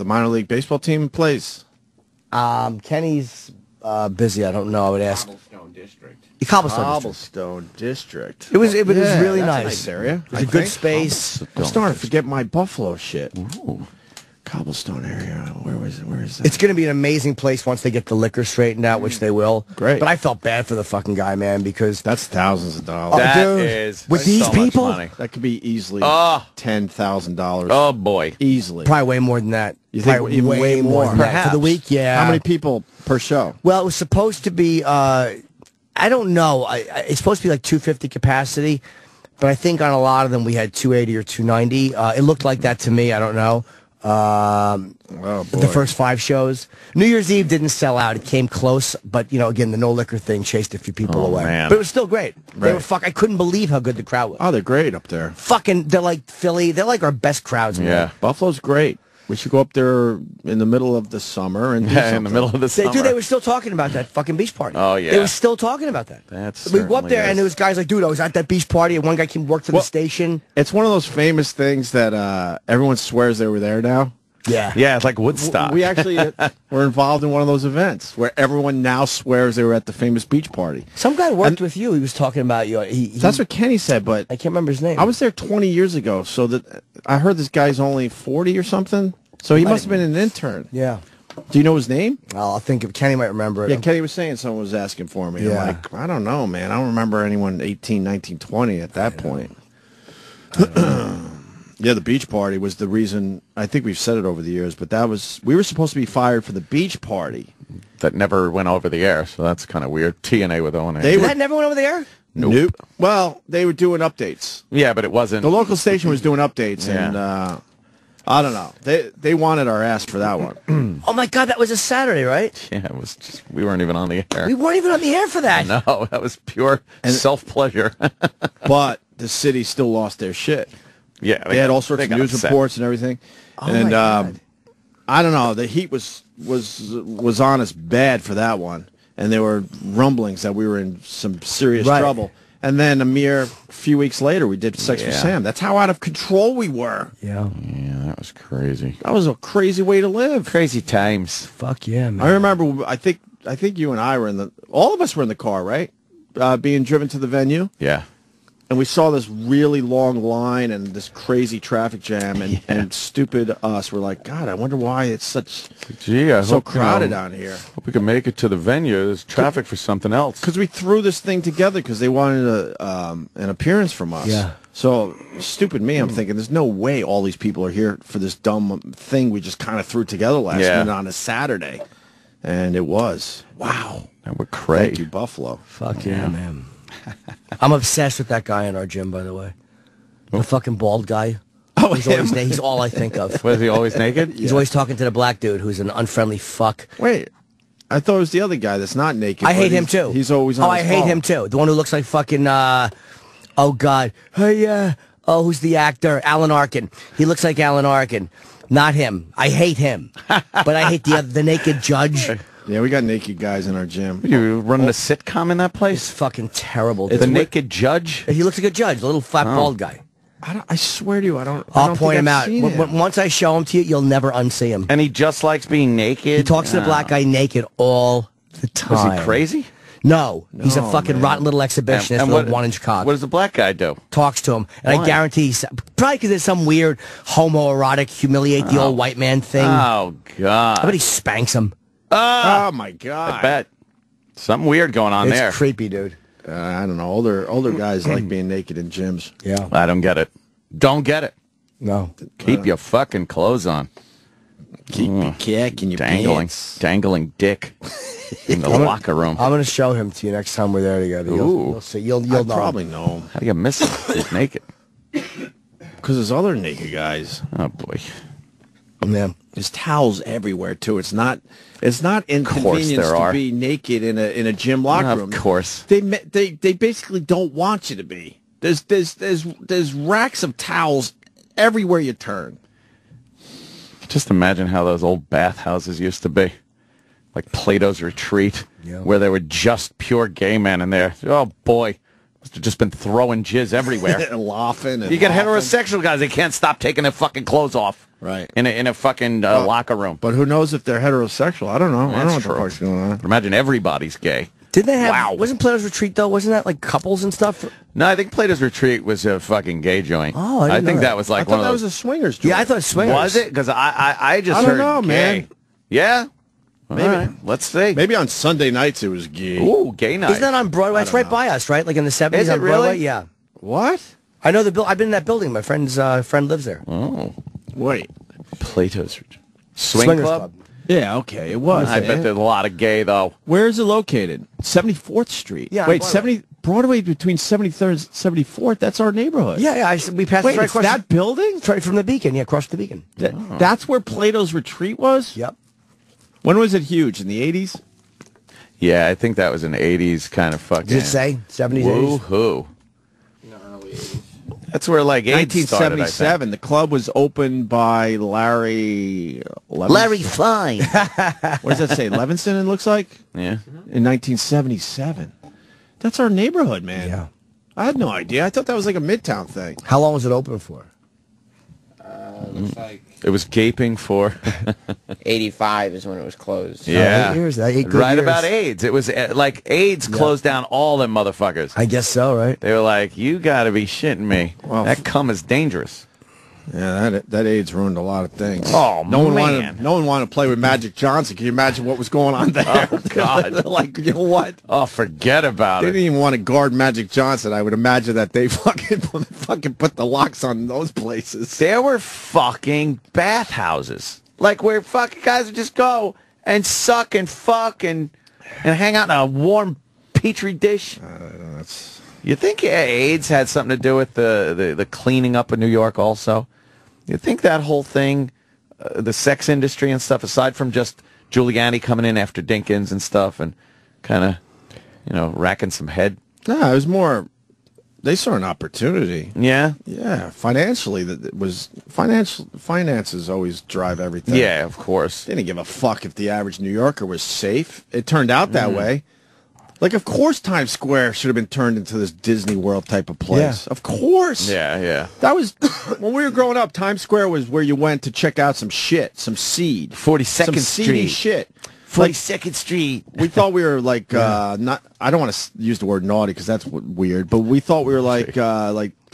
minor league baseball team plays? Kenny's busy. I don't know. I would ask. Cobblestone District. Cobblestone District. It was really that's nice. A nice area. It was a good space. I'm starting to forget my Buffalo shit. Ooh. Cobblestone area. Where is that? It's going to be an amazing place once they get the liquor straightened out, which they will. Great. But I felt bad for the fucking guy, man, because... That's thousands of dollars. That dude, is with these so people? much money. That could be easily $10,000. Oh, boy. Easily. Probably way more than that. You think Probably even way more? than that. For the week, yeah. How many people per show? Well, it was supposed to be... I don't know. It's supposed to be like 250 capacity, but I think on a lot of them we had 280 or 290. It looked like that to me. I don't know. The first 5 shows. New Year's Eve didn't sell out. It came close, but you know, again, the no liquor thing chased a few people away. Man. But it was still great. They Right. were I couldn't believe how good the crowd was. Oh, they're great up there. Fucking, they're like Philly. They're like our best crowds. Yeah. Buffalo's great. We should go up there in the middle of the summer and do Yeah, in the something. middle of the summer. They were still talking about that fucking beach party. Oh, yeah. They were still talking about that. That's We go up certainly there, is. and there was guys like, dude, I was at that beach party, and one guy came work for the station. It's one of those famous things that everyone swears they were there now. Yeah. Yeah, it's like Woodstock. We actually were involved in one of those events where everyone now swears they were at the famous beach party. Some guy worked with you. He was talking about you. That's what Kenny said, but I can't remember his name. I was there 20 years ago, so that I heard this guy's only 40 or something. So he must have been an intern. Yeah. Do you know his name? I'll think of Kenny might remember it. Yeah, Kenny was saying someone was asking for me. Yeah. I'm like, I don't know, man. I don't remember anyone 18, 19, 20 at that point. Yeah, the beach party was the reason. I think we've said it over the years, but we were supposed to be fired for the beach party. That never went over the air, so that's kind of weird. TNA with O&A. That never went over the air? Nope. Well, they were doing updates. Yeah, but it wasn't. The local station was doing updates, Yeah. and I don't know. They wanted our ass for that one. Oh, my God, that was a Saturday, right? Yeah, it was just, we weren't even on the air. We weren't even on the air for that. No, that was pure self-pleasure. But the city still lost their shit. Yeah, They had all sorts of news reports and everything. Oh, and my God. I don't know. The heat was on us bad for that one, and there were rumblings that we were in some serious trouble. And then a mere few weeks later, we did Sex with Sam. That's how out of control we were. Yeah. Yeah, that was crazy. That was a crazy way to live. Crazy times. Fuck yeah, man. I remember. I think you and I were all of us were in the car, right? Being driven to the venue. Yeah. And we saw this really long line and this crazy traffic jam, and stupid us were like, God, I wonder why it's Gee, I so hope, crowded down here. Hope we can make it to the venue. There's traffic for something else. Because we threw this thing together because they wanted an appearance from us. Yeah. So, stupid me, I'm thinking, there's no way all these people are here for this dumb thing we just kind of threw together last minute on a Saturday. And it was. Wow. And we're crazy. Thank you, Buffalo. Fuck yeah, man. I'm obsessed with that guy in our gym, by the way. The fucking bald guy. Oh, he's all I think of. Was he always naked? He's always talking to the black dude who's an unfriendly fuck. Wait. I thought it was the other guy that's not naked. I but hate him too. He's always on I hate him too. The one who looks like fucking, oh God. Hey, who's the actor? Alan Arkin. He looks like Alan Arkin. Not him. I hate him. But I hate the naked judge. Yeah, we got naked guys in our gym. You running a sitcom in that place? It's fucking terrible. The naked judge? He looks like a judge, a little fat bald guy. I swear to you, I don't I'll point think him I've out. seen him. Once I show him to you, you'll never unsee him. And he just likes being naked? He talks to the black guy naked all the time. Is he crazy? No, he's a fucking rotten little exhibitionist with a 1-inch cock. What does the black guy do? Talks to him, and Why? I guarantee, probably because there's some weird homoerotic, humiliate the old white man thing. Oh, God. I bet he spanks him. Oh, my God. I bet. Something weird going on there. It's creepy, dude. I don't know. Older guys like being naked in gyms. Yeah. I don't get it. Don't get it. No. Keep your fucking clothes on. Keep your kick in your Dangling dick in the locker room. I'm going to show him to you next time we're there together. You'll see. You'll know. Probably know him. How do you miss him? He's naked. Because there's other naked guys. Oh, boy. Yeah. There's towels everywhere too. It's not inconvenience to be naked in a gym locker room. Of course. They basically don't want you to be. There's racks of towels everywhere you turn. Just imagine how those old bathhouses used to be. Like Plato's Retreat, where there were just pure gay men in there. Oh, boy. Must have just been throwing jizz everywhere. Laughing. You get heterosexual guys, they can't stop taking their fucking clothes off. Right. In a fucking locker room. But who knows if they're heterosexual? I don't know. I don't know what true. the fuck's going on. Imagine everybody's gay. Did they have? Wasn't Plato's Retreat though? Wasn't that like couples and stuff? No, I think Plato's Retreat was a fucking gay joint. Oh, I didn't think know that was like I one thought of that those. was a swingers joint. Yeah, I thought swingers. Was it? Because I just don't heard know, gay. man. Yeah. Maybe. All right, let's see. Maybe on Sunday nights it was gay. Ooh, gay night. Isn't that on Broadway? It's right by us, right? Like in the 70s Is it on Broadway? really? Yeah. What? I know the I've been in that building. My friend's friend lives there. Oh, wait. Plato's Retreat. Swing Swingers club? Yeah, okay, it was. I bet there's a lot of gay though. Where is it located? 74th Street. Yeah, Wait, Broadway. Broadway between 73rd and 74th. That's our neighborhood. Yeah. We passed Wait, right it's across that building? It's right from the Beacon. Yeah, across the Beacon. That's where Plato's Retreat was? Yep. When was it huge? In the 80s? Yeah, I think that was an 80s kind of fucking. Did it say 70s, 80s? Woohoo. That's where like AIDS started, I think. 1977. The club was opened by Larry. Larry Fine. What does that say? Levinson, it looks like? Yeah. In 1977. That's our neighborhood, man. Yeah. I had no idea. I thought that was like a Midtown thing. How long was it open for? Looks like It was gaping for 85 is when it was closed. yeah, 8 years. 8 good right years. about AIDS. It was like AIDS closed down all them motherfuckers. I guess so, right? They were like, "You got to be shitting me. Well, that cum is dangerous." Yeah, that AIDS ruined a lot of things. Oh, no one man. wanted to play with Magic Johnson. Can you imagine what was going on there? Oh, God. Like, you know what? Oh, forget about They it. didn't even want to guard Magic Johnson. I would imagine that they fucking put the locks on those places. There were fucking bathhouses, like where fucking guys would just go and suck and fuck and hang out in a warm petri dish. You think AIDS had something to do with the cleaning up of New York also? You think that whole thing, the sex industry and stuff, aside from just Giuliani coming in after Dinkins and stuff and kind of, racking some head? No, it was more, they saw an opportunity. Yeah? Yeah, financially, that was finances always drive everything. Yeah, of course. They didn't give a fuck if the average New Yorker was safe. It turned out that way. Like, of course Times Square should have been turned into this Disney World type of place. Yeah. Of course. Yeah. That was, when we were growing up, Times Square was where you went to check out some shit, some seed. 42nd some seedy Street. shit. 42nd Street. We thought we were like, not, I don't want to use the word naughty because that's weird, but we thought we were like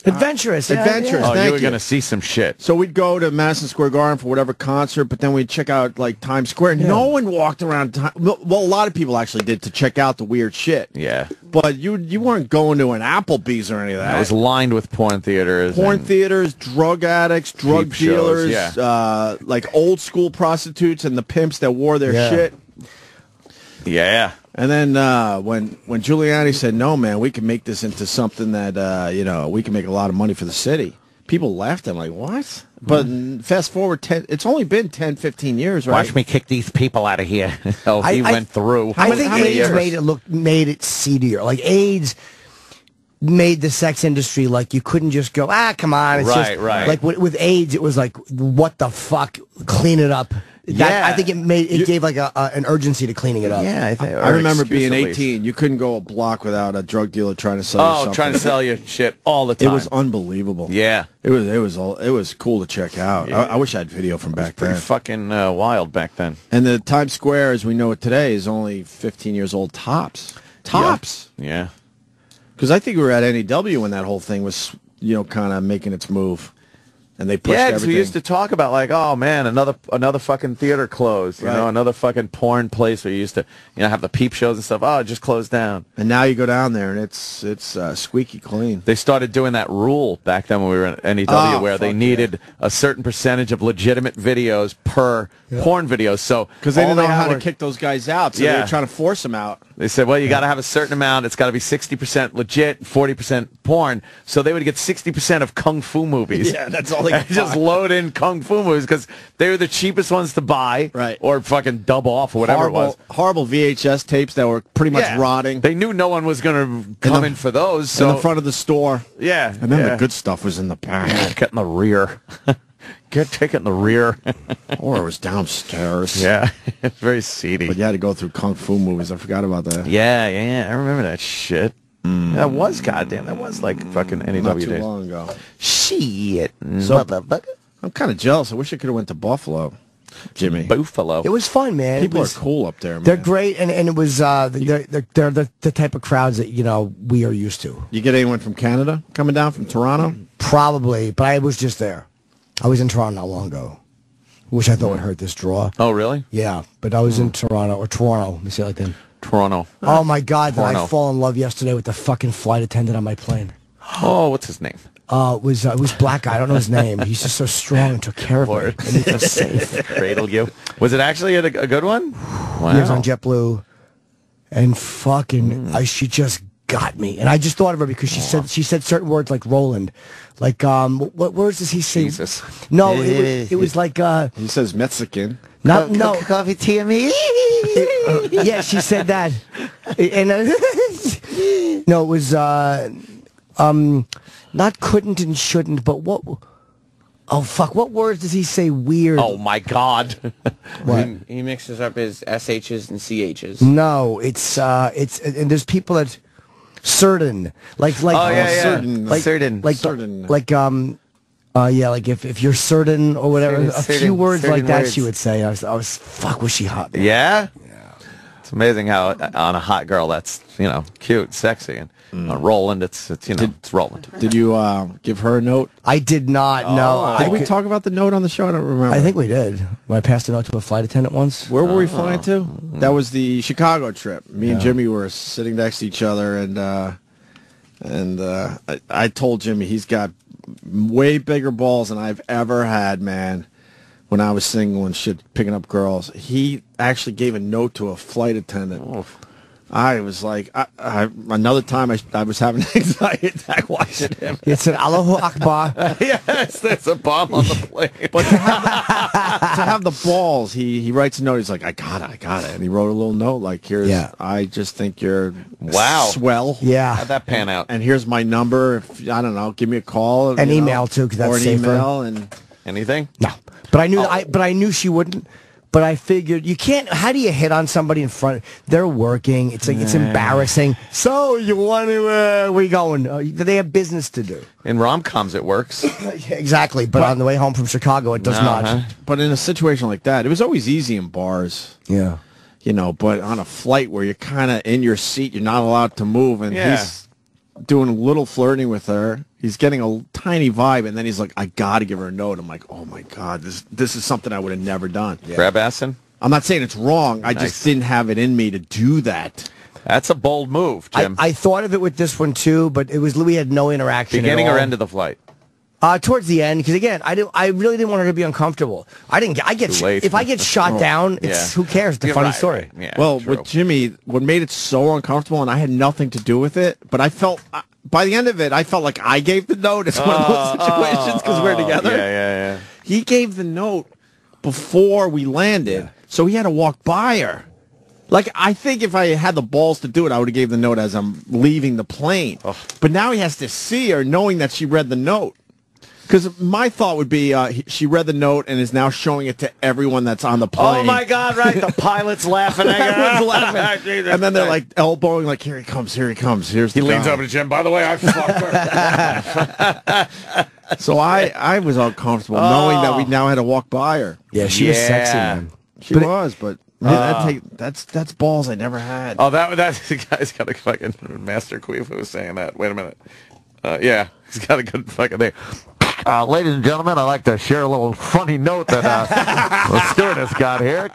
Adventurous. adventurous. Oh, Thank you were going to see some shit. So we'd go to Madison Square Garden for whatever concert, but then we'd check out like Times Square. Yeah. No one walked around. Well, a lot of people actually did to check out the weird shit. Yeah. But you weren't going to an Applebee's or any of that. It was lined with porn theaters. Porn and theaters, drug addicts, drug peep shows, dealers, like old school prostitutes and the pimps that wore their shit. Yeah. And then when Giuliani said, no, man, we can make this into something that, we can make a lot of money for the city, people laughed at him like, what? But fast forward, it's only been 10, 15 years, right? Watch me kick these people out of here. He went through. I think how many AIDS years? made it seedier. Like AIDS made the sex industry like you couldn't just go, come on. It's Right, just, right. Like with AIDS, it was like, what the fuck? Clean it up. Yeah. I think it gave like an urgency to cleaning it up. Yeah, I remember being excuse at least. 18. You couldn't go a block without a drug dealer trying to sell you something. trying to sell you shit all the time. It was unbelievable. Yeah. It was cool to check out. Yeah. I wish I had video from back pretty then. fucking wild back then. And the Times Square, as we know it today, is only 15 years old tops. Tops. Yeah. Because I think we were at NEW when that whole thing was, kind of making its move. And they pushed Yeah, because everything. we used to talk about like, oh man, another fucking theater closed, you know, another fucking porn place where you used to, have the peep shows and stuff. Oh, it just closed down. And now you go down there and it's squeaky clean. They started doing that rule back then when we were at NEW where they needed a certain percentage of legitimate videos per porn videos. So because they all didn't know how had to kick those guys out, so they were trying to force them out. They said, well, you got to have a certain amount. It's got to be 60% legit, 40% porn. So they would get 60% of kung fu movies. Yeah, that's all they could just buy. load in kung fu movies because they were the cheapest ones to buy, right? Or fucking dub off or whatever it was. Horrible VHS tapes that were pretty much rotting. They knew no one was going to come in for those. So in the front of the store. Yeah. And then the good stuff was in the back. Cut in the rear. Take it in the rear. Or it was downstairs. Yeah, it's very seedy. But you had to go through kung fu movies. I forgot about that. Yeah. I remember that shit. That was goddamn. That was like fucking NEW Not too days. long ago. Shit, So, motherfucker. I'm kind of jealous. I wish I could have went to Buffalo, Jimmy. Buffalo. It was fun, man. People It was, are cool up there, man. They're great, and it was they're the type of crowds that we are used to. You get anyone from Canada coming down from Toronto? Probably, but I was just there. I was in Toronto not long ago, which I thought would hurt this draw. Oh, really? Yeah, but I was in Toronto. Let me say it like that. Toronto. Oh my God, did I Toronto. fall in love yesterday with the fucking flight attendant on my plane. Oh, what's his name? It was black guy. I don't know his name. He's just so strong and took care of me. And he felt safe. Cradled you. Was it actually a good one? Wow. He was on JetBlue, and fucking, she just got me. And I just thought of her because she said certain words like Roland, like what words does he say? Jesus. No, it was like He says Mexican. no coffee, tea, and me. yeah, she said that, and no, it was not couldn't and shouldn't, but what? Oh fuck! What words does he say? Weird. Oh my God. What? He mixes up his SHs and CHs. No, it's and there's people that certain like certain like if you're certain or whatever, Certain, a few words certain like that words. she would say. I was fuck, was she hot? Man. Yeah? It's amazing how on a hot girl that's, cute, sexy, and on Roland it's Roland. Did you give her a note? I did not. No, Did we talk about the note on the show? I don't remember. I think we did. When I passed a note to a flight attendant once. Where were we flying to? That was the Chicago trip. Me and Jimmy were sitting next to each other, and I told Jimmy he's got way bigger balls than I've ever had, man. When I was single and shit, picking up girls, he actually gave a note to a flight attendant. Oh. I was like, another time I was having an anxiety attack watching him. It said Allahu Akbar. Yes, there's a bomb on the plane. But to have the balls, he writes a note. He's like, I got it. And he wrote a little note like, I just think you're swell. Yeah. How'd that pan out? And here's my number. If, I don't know, give me a call. An email too, because that's or an safer. email and anything. No, but I knew but I knew she wouldn't. But I figured you can't. How do you hit on somebody in front? They're working. It's like it's embarrassing. So you want to? Where are you going? They have business to do. In rom-coms, it works. Exactly. But on the way home from Chicago, it does not. But in a situation like that, it was always easy in bars. Yeah. But on a flight where you're kind of in your seat, you're not allowed to move, and he's doing a little flirting with her. He's getting a tiny vibe, and then he's like, I got to give her a note. I'm like, oh, my God, this is something I would have never done. Yeah. Grab assing? I'm not saying it's wrong. I just didn't have it in me to do that. That's a bold move, Jim. I thought of it with this one, too, but we had no interaction Beginning at all. or end of the flight? Towards the end, because again, I really didn't want her to be uncomfortable. If I get shot down, who cares? It's a funny story. Yeah, well, with Jimmy, what made it so uncomfortable, and I had nothing to do with it, but I felt by the end of it, I felt like I gave the note. It's one of those situations because we're together. Yeah. He gave the note before we landed, so he had to walk by her. Like, I think if I had the balls to do it, I would have gave the note as I'm leaving the plane. Oh. But now he has to see her knowing that she read the note. Because my thought would be she read the note and is now showing it to everyone that's on the plane. Oh, my God, right. The pilot's laughing at Everyone's laughing. And then they're like elbowing, like, here he comes. He leans over to Jim. By the way, I fucked her. So I was uncomfortable knowing that we now had to walk by her. Yeah, she was sexy, man. She was, but that's balls I never had. Oh, that's the guy's got a fucking Master Queef who was saying that. Wait a minute. Yeah, he's got a good fucking thing. Ladies and gentlemen, I'd like to share a little funny note that the stewardess got here.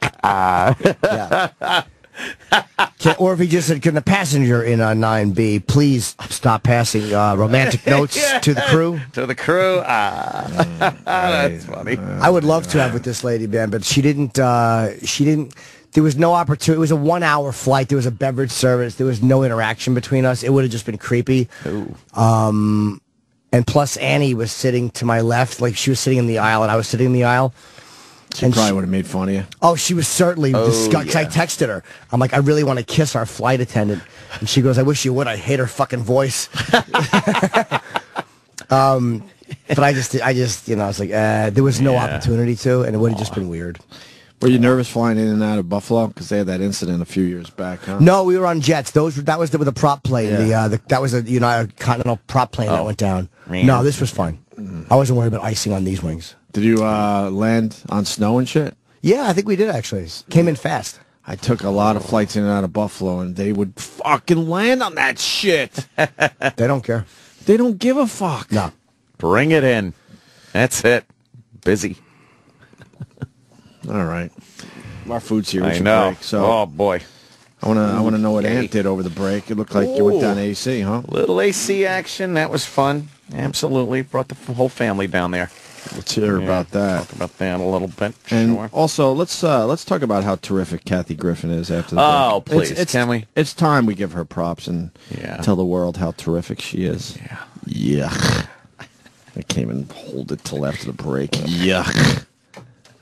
Or if he just said, can the passenger in 9B please stop passing romantic notes to the crew? To the crew? That's funny. I would love to have with this lady, man, but she didn't, there was no opportunity. It was a 1-hour flight. There was a beverage service. There was no interaction between us. It would have just been creepy. Ooh. And plus, Annie was sitting to my left. Like, she was sitting in the aisle, and I was sitting in the aisle. She probably would have made fun of you. Oh, she was certainly disgusted. I texted her. I'm like, I really want to kiss our flight attendant. And she goes, I wish you would. I hate her fucking voice. But I just, you know, I was like, there was no opportunity to, and it would have just been weird. Were you nervous flying in and out of Buffalo? Because they had that incident a few years back, huh? No, we were on jets. That was with a prop plane. Yeah. That was a United Continental prop plane that went down. Man. No, this was fine. I wasn't worried about icing on these wings. Did you land on snow and shit? Yeah, I think we did actually. Came in fast. I took a lot of flights in and out of Buffalo, and they would fucking land on that shit. They don't care. They don't give a fuck. No. Bring it in. That's it. Busy. All right. Our food's here. I know. Break, so oh, boy. I want to know what Ant did over the break. It looked like you went down AC, huh? Little AC action. That was fun. Absolutely. Brought the whole family down there. Let's hear about that. Talk about that a little bit. And sure. also, let's talk about how terrific Kathy Griffin is after the Oh, break. please, can we? It's time we give her props and tell the world how terrific she is. Yeah. Yuck. I can't even hold it till after the break. Yuck.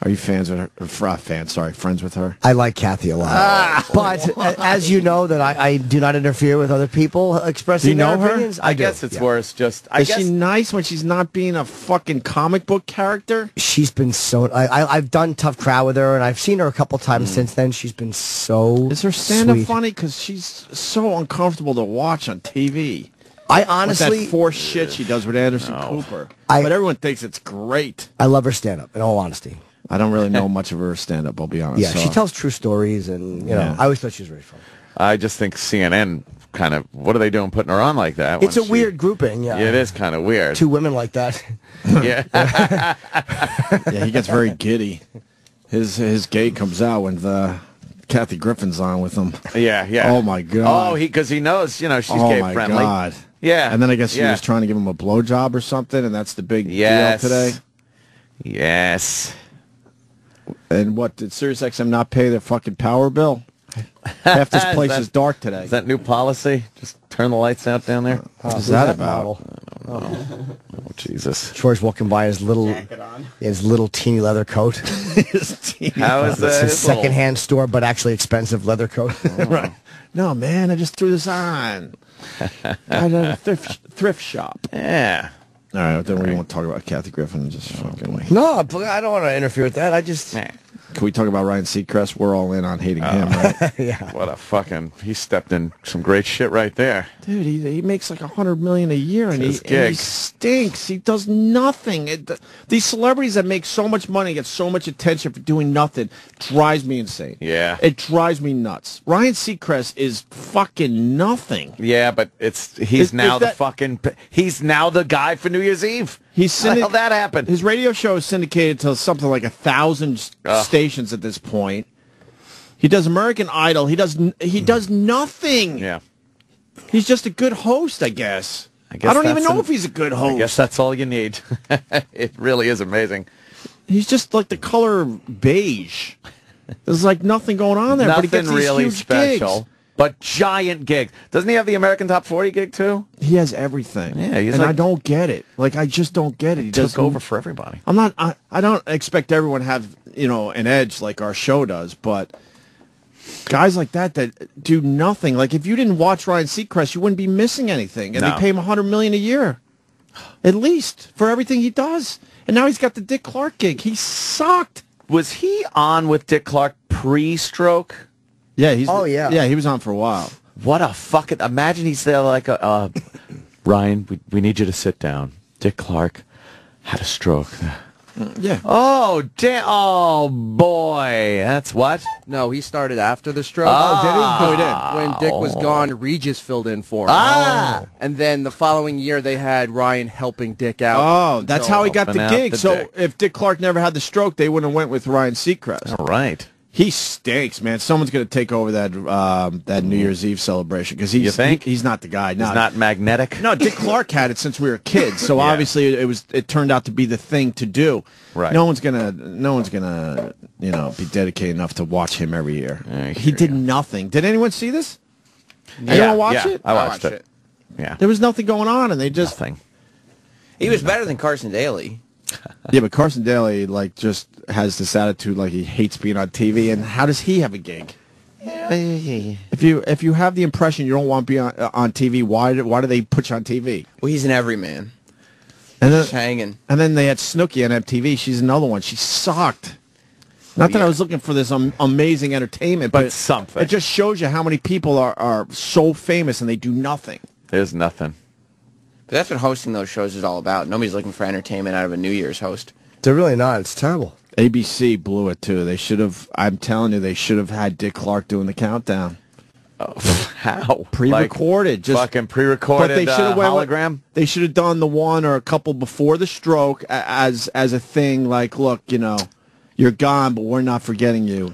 Are you friends with her? I like Kathy a lot. But as you know, that I do not interfere with other people expressing Do you know their her? opinions. I guess it's worse. Just Is she nice when she's not being a fucking comic book character? She's been so... I've done Tough Crowd with her, and I've seen her a couple times since then. She's been so Is her stand-up sweet. funny? Because she's so uncomfortable to watch on TV. I honestly... With that forced shit she does with Anderson Cooper. But everyone thinks it's great. I love her stand-up, in all honesty. I don't really know much of her stand-up, I'll be honest. Yeah, she tells true stories, and, you know, I always thought she was very funny. I just think CNN kind of, what are they doing putting her on like that? It's a weird grouping, yeah. It is kind of weird. Two women like that. Yeah. Yeah, he gets very giddy. His gay comes out when Kathy Griffin's on with him. Yeah. Oh, my God. Oh, because he knows, you know, she's oh gay my friendly. God. Yeah. And then I guess he was trying to give him a blowjob or something, and that's the big deal today. Yes. And what, did SiriusXM not pay their fucking power bill? Half this place is dark today. Is that new policy? Just turn the lights out down there? What is that about? Oh, Jesus. Troy's walking by his little teeny leather coat. How is that? It's his secondhand store, but actually expensive leather coat. Right. No, man, I just threw this on. I did a thrift shop. Yeah. All right, then we won't talk about Kathy Griffin. Just fucking. No, I don't want to interfere with that. I just. Can we talk about Ryan Seacrest? We're all in on hating him, right? Yeah. What a fucking... He stepped in some great shit right there. Dude, he makes like $100 million a year, and he gig. stinks. He does nothing. These celebrities that make so much money, get so much attention for doing nothing, drives me insane. Yeah. It drives me nuts. Ryan Seacrest is fucking nothing. Yeah, but he's now the guy for New Year's Eve. How the hell that happened? His radio show is syndicated to something like 1,000 stations at this point. He does American Idol. He does nothing. Yeah. He's just a good host, I guess. I don't even know if he's a good host. I guess that's all you need. It really is amazing. He's just like the color beige. There's like nothing going on there. Nothing but he gets these really huge special. gigs. But giant gigs. Doesn't he have the American Top 40 gig too? He has everything. Yeah, and I don't get it. Like, I just don't get it. He took over for everybody. I don't expect everyone to have, an edge like our show does, but guys like that do nothing. Like, if you didn't watch Ryan Seacrest, you wouldn't be missing anything. And they pay him $100 million a year. At least for everything he does. And now he's got the Dick Clark gig. He sucked. Was he on with Dick Clark pre-stroke? Yeah, yeah, he was on for a while. What a fucking... Imagine he's there like Ryan, we need you to sit down. Dick Clark had a stroke. Yeah. Oh, damn. Oh, boy. That's what? No, he started after the stroke. Oh, did he? No, he didn't. When Dick was gone, Regis filled in for him. And then the following year, they had Ryan helping Dick out. Oh, that's how he got the gig. So Dick. if Dick Clark never had the stroke, they wouldn't have went with Ryan Seacrest. All right. He stinks, man. Someone's going to take over that New Year's Eve celebration because You think? he's not the guy. He's not magnetic? No, Dick Clark had it since we were kids, so obviously it turned out to be the thing to do. Right. No one's gonna be dedicated enough to watch him every year. He did nothing. Did anyone see this? Anyone watch it? I watched it. Yeah. There was nothing going on, and they just Nothing. He was better than Carson Daly. Yeah, but Carson Daly just has this attitude like he hates being on TV, and how does he have a gig? If you have the impression you don't want to be on TV, why do they put you on TV? Well, he's an everyman. And then, Just hanging. And then they had Snooki on MTV. She's another one. She sucked. Not that I was looking for this amazing entertainment, but something. It just shows you how many people are so famous and they do nothing. There's nothing. But that's what hosting those shows is all about. Nobody's looking for entertainment out of a New Year's host. They're really not. It's terrible. ABC blew it, too. They should have, I'm telling you, they should have had Dick Clark doing the countdown. Oh, how? Pre-recorded. Like, just fucking pre-recorded but they hologram? They should have done the one or a couple before the stroke as a thing, like, look, you know, you're gone, but we're not forgetting you.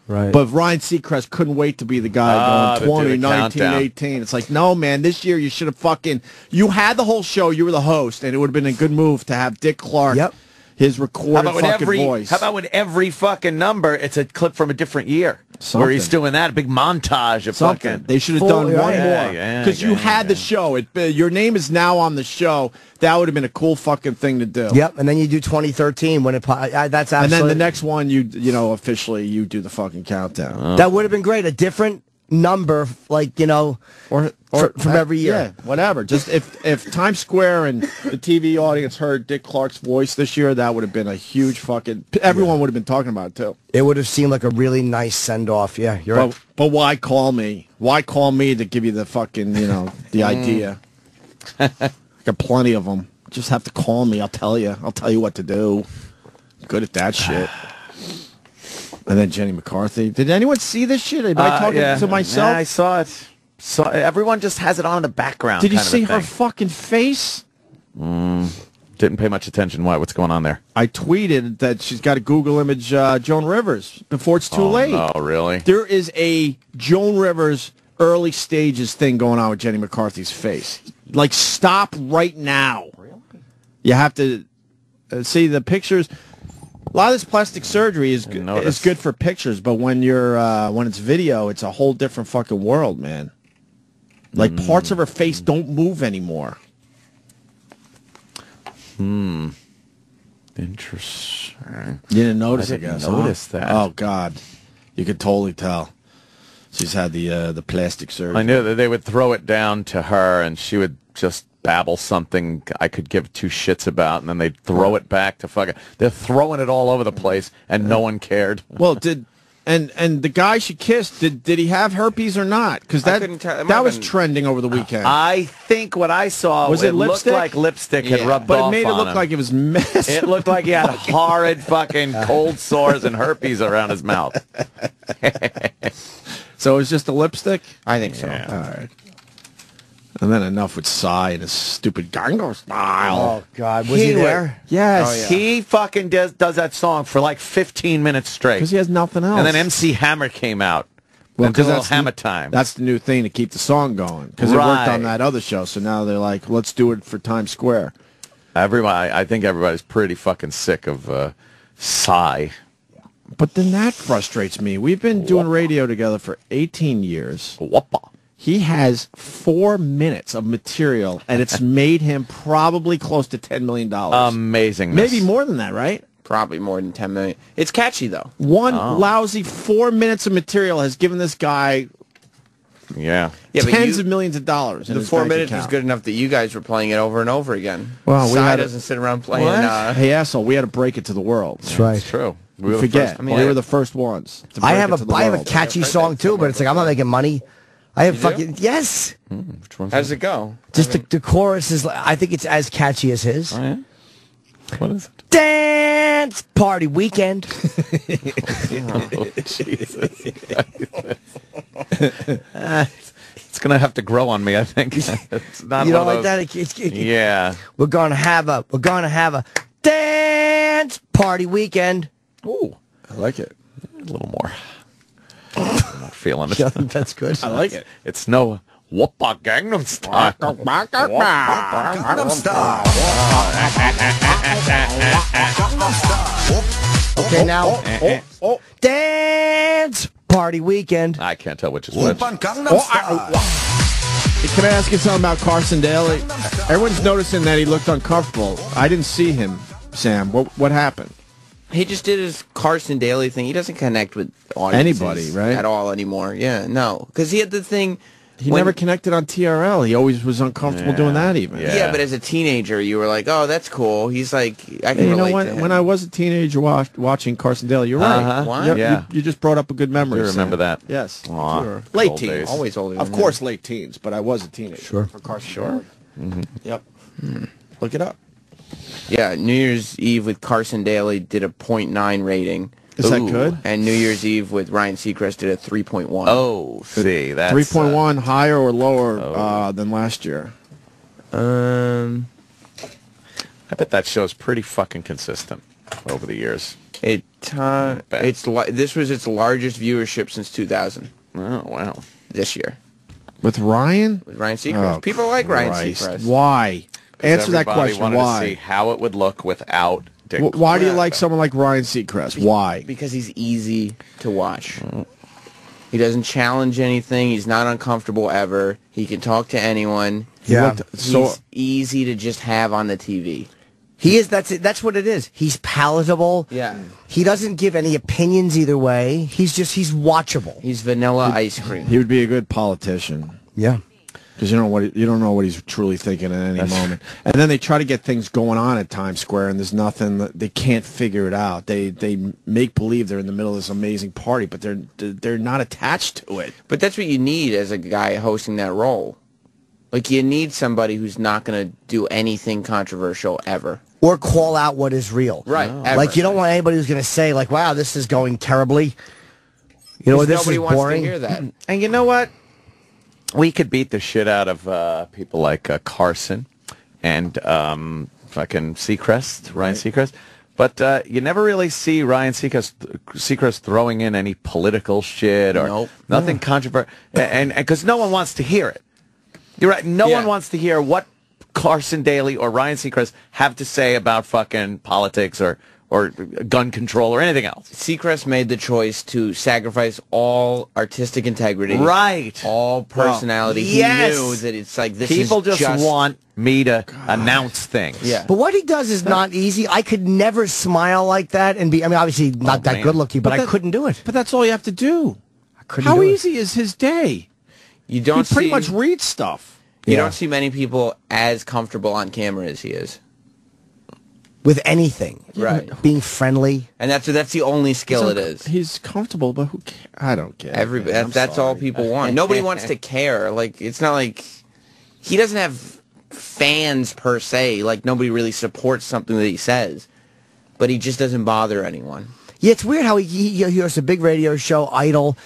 Right. But Ryan Seacrest couldn't wait to be the guy going 20, 19, countdown. 18. It's like, no, man, this year you should have fucking... You had the whole show, you were the host, and it would have been a good move to have Dick Clark... Yep. His recorded fucking voice. How about with every fucking number, it's a clip from a different year? Where he's doing that, a big montage of fucking... They should have done one more. Yeah, Because you had the show. Your name is now on the show. That would have been a cool fucking thing to do. Yep, and then you do 2013 when it... that's absolutely... And then the next one, you know, officially, you do the fucking countdown. That would have been great. A different number, like, you know, or from every year. Yeah, whatever. Just if Times Square and the TV audience heard Dick Clark's voice this year, that would have been a huge fucking... Everyone would have been talking about it, too. It would have seemed like a really nice send-off. Yeah, you're right. But why call me? Why call me to give you the fucking, you know, the idea? Got plenty of them. Just have to call me. I'll tell you. I'll tell you what to do. Good at that shit. And then Jenny McCarthy. Did anyone see this shit? Am I talking to myself? Yeah, I saw it. Everyone just has it on in the background. Did you see her fucking face? Didn't pay much attention. What's going on there? I tweeted that she's got a Google image Joan Rivers before it's too late. Oh, really? There is a Joan Rivers early stages thing going on with Jenny McCarthy's face. Like, stop right now. You have to see the pictures. A lot of this plastic surgery is good for pictures, but when when it's video, it's a whole different fucking world, man. Like, parts of her face don't move anymore. Interesting. You didn't notice, I guess. didn't notice that. Oh, God. You could totally tell. She's had the plastic surgery. I knew that they would throw it down to her, and she would just babble something I could give two shits about, and then they'd throw it back to fucking... They're throwing it all over the place, and no one cared. Well, and the guy she kissed, did he have herpes or not? Because that was trending over the weekend. I think what I saw was it looked like lipstick had rubbed but off it made it look him. like it was mess. It looked like he had horrid fucking cold sores and herpes around his mouth. So it was just a lipstick? I think so. Yeah. All right. And then enough with Psy and his stupid Gangnam Style. Oh, God. Was he there? Yes. Oh, yeah. He fucking does that song for like 15 minutes straight. Because he has nothing else. And then MC Hammer came out. Well, because that's Hammer time. That's the new thing to keep the song going. Because it worked on that other show. So now they're like, let's do it for Times Square. I think everybody's pretty fucking sick of Psy. But then that frustrates me. We've been doing radio together for 18 years. He has 4 minutes of material, and it's made him probably close to $10 million. Amazing. Maybe more than that, right? Probably more than 10 million. It's catchy, though. One lousy 4 minutes of material has given this guy tens of millions of dollars. The 4 minutes is good enough that you guys were playing it over and over again. Well, Psy doesn't sit around playing. Hey, asshole, we had to break it to the world. That's right. It's true. We forget. We were the first ones. I have a catchy song, too, but it's like, I'm not making money. I have fucking... Yes! How does it go? Just the chorus is... I think it's as catchy as his. Oh, yeah? What is it? Dance Party Weekend. Oh, Jesus. It's going to have to grow on me, I think. It's not you one don't of like those... that? Yeah. We're gonna have a dance party weekend. Ooh, I like it. A little more. I'm not feeling it. Yeah, that's good. I like it. It's no Whoppa Gangnam Style. Gangnam Style. Okay, now dance party weekend. I can't tell which is which. Gangnam Style. Can I ask you something about Carson Daly? Everyone's noticing that he looked uncomfortable. I didn't see him, Sam. What happened? He just did his Carson Daly thing. He doesn't connect with audiences Anybody, right? at all anymore. Yeah, no. Because he had the thing He never connected on TRL. He always was uncomfortable doing that even. Yeah, but as a teenager, you were like, oh, that's cool. He's like, I can relate to him. When I was a teenager watching Carson Daly, you're right. What? You just brought up a good memory. You remember that? Yes. Sure. Late teens. Always older. Of course, late teens, but I was a teenager. Sure. For Carson Daly. Yep. Look it up. Yeah, New Year's Eve with Carson Daly did a 0.9 rating. Is that good? And New Year's Eve with Ryan Seacrest did a 3.1. Oh, see, that's 3.1 higher or lower than last year. I bet that show's pretty fucking consistent over the years. This was its largest viewership since 2000. Oh wow! This year with Ryan? With Ryan Seacrest. People like Ryan Seacrest. Why? Answer that question. Why? To see how it would look without. Why do you like someone like Ryan Seacrest? Why? Because he's easy to watch. He doesn't challenge anything. He's not uncomfortable ever. He can talk to anyone. Yeah. He's easy to just have on the TV. He is. That's it. That's what it is. He's palatable. Yeah. He doesn't give any opinions either way. He's watchable. He's vanilla ice cream. He would be a good politician. Yeah. Because you don't know what he's truly thinking at any moment. And then they try to get things going on at Times Square, and there's nothing. They can't figure it out. They make believe they're in the middle of this amazing party, but they're not attached to it. But that's what you need as a guy hosting that role. Like, you need somebody who's not going to do anything controversial ever. Or call out what is real. Right. Like, you don't want anybody who's going to say, like, wow, this is going terribly. You know, this is boring. Nobody wants to hear that. And you know what? We could beat the shit out of people like Carson and fucking Seacrest, Ryan Seacrest. But you never really see Ryan Seacrest throwing in any political shit or nothing controversial. And because no one wants to hear it. You're right. No one wants to hear what Carson Daly or Ryan Seacrest have to say about fucking politics or gun control or anything else. Seacrest made the choice to sacrifice all artistic integrity. Right. All personality. He knew that it's like this People is just want me to announce things. Yeah. But what he does is not easy. I could never smile like that and be, I mean, obviously not that good looking, but I couldn't do it. But that's all you have to do. I couldn't How do it. easy is his day? You don't He pretty much reads stuff. You don't see many people as comfortable on camera as he is. With anything. Right. Being friendly. And that's the only skill it is. He's comfortable, but who cares? I don't care. That's all people want. Nobody wants to care. Like, it's not like he doesn't have fans per se. Like, nobody really supports something that he says. But he just doesn't bother anyone. Yeah, it's weird how he hosts a big radio show, Idol.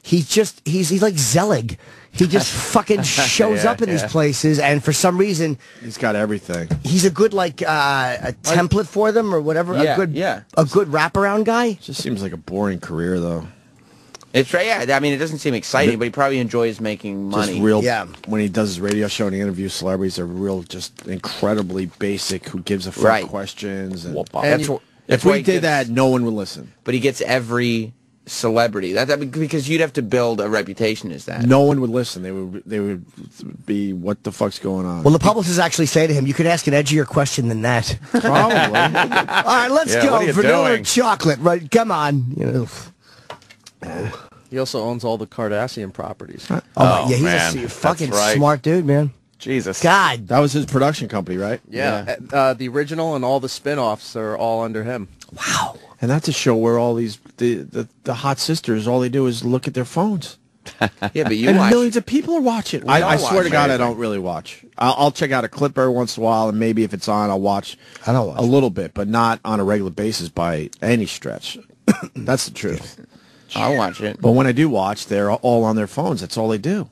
He's like Zelig. He just fucking shows up in these places, and for some reason, he's got everything. He's a good a template for them or whatever. A good wraparound guy. Just seems like a boring career, though. It's right. Yeah, I mean, it doesn't seem exciting, but he probably enjoys making money. Just real. Yeah. When he does his radio show and he interviews celebrities, they're real, just incredibly basic. Who gives a fuck questions? And if we did that, no one would listen. But he gets every celebrity. Because you'd have to build a reputation as that. No one would listen. They would be, what the fuck's going on? Well, the publicists actually say to him, you could ask an edgier question than that. Probably. All right, let's go. Vanilla or chocolate, right? Come on. You know. He also owns all the Kardashian properties. He's a fucking smart dude, man. Jesus. God. That was his production company, right? Yeah. The original and all the spin-offs are all under him. Wow. And that's a show where all these the hot sisters, all they do is look at their phones. Yeah, but and millions of people are watching. I swear to God, I don't really watch. I'll check out a clip every once in a while, and maybe if it's on, I'll watch. I don't watch a little bit, but not on a regular basis by any stretch. That's the truth. I'll watch it. But when I do watch, they're all on their phones. That's all they do.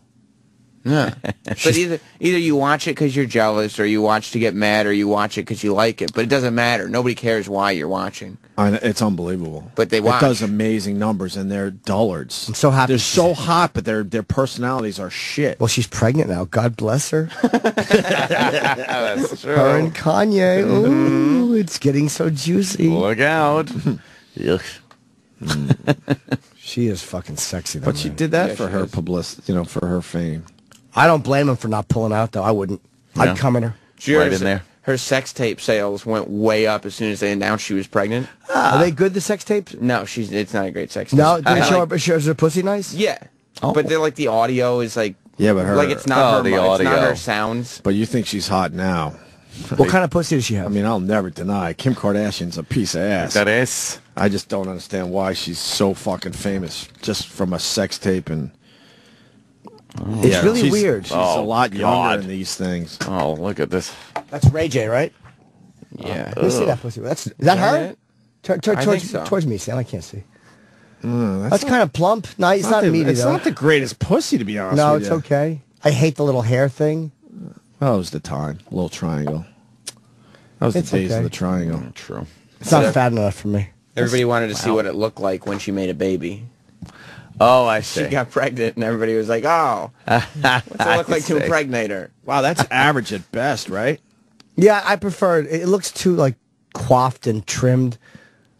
Yeah. But either you watch it because you're jealous, or you watch to get mad, or you watch it because you like it. But it doesn't matter. Nobody cares why you're watching. It's unbelievable. But they watch. It does amazing numbers, and they're dullards. I'm so happy. They're so hot, but their personalities are shit. Well, she's pregnant now. God bless her. That's true. Her and Kanye. Ooh, it's getting so juicy. Look out. She is fucking sexy, though. But she did that for her publicity, for her fame. I don't blame him for not pulling out, though. I wouldn't. I'd come in her. Right in there. Her sex tape sales went way up as soon as they announced she was pregnant. Are they good, the sex tapes? No, it's not a great sex tape. No? Did it show her pussy nice? Yeah. But they're like, the audio is like Yeah, but her... Like, it's not her, the it's not audio. her sounds. But you think she's hot now. What kind of pussy does she have? I mean, I'll never deny Kim Kardashian's a piece of ass. That is. I just don't understand why she's so fucking famous just from a sex tape and... It's really weird. She's a lot younger God. in these things. Oh, look at this. That's Ray J, right? Yeah. Let me see that pussy. Is that her? I think so. Towards me, Sam. I can't see. That's kind of plump. No, it's not meaty, It's though. not the greatest pussy, to be honest No, with it's you. okay. I hate the little hair thing. That was the time. A little triangle. That was the It's days okay. of the triangle. True. It's not fat enough for me. Everybody wanted to see what it looked like when she made a baby. Oh, I see. She got pregnant, and everybody was like, oh, what's it look like to impregnate her? Wow, that's average at best, right? Yeah, I prefer it. It looks too, like, coiffed and trimmed.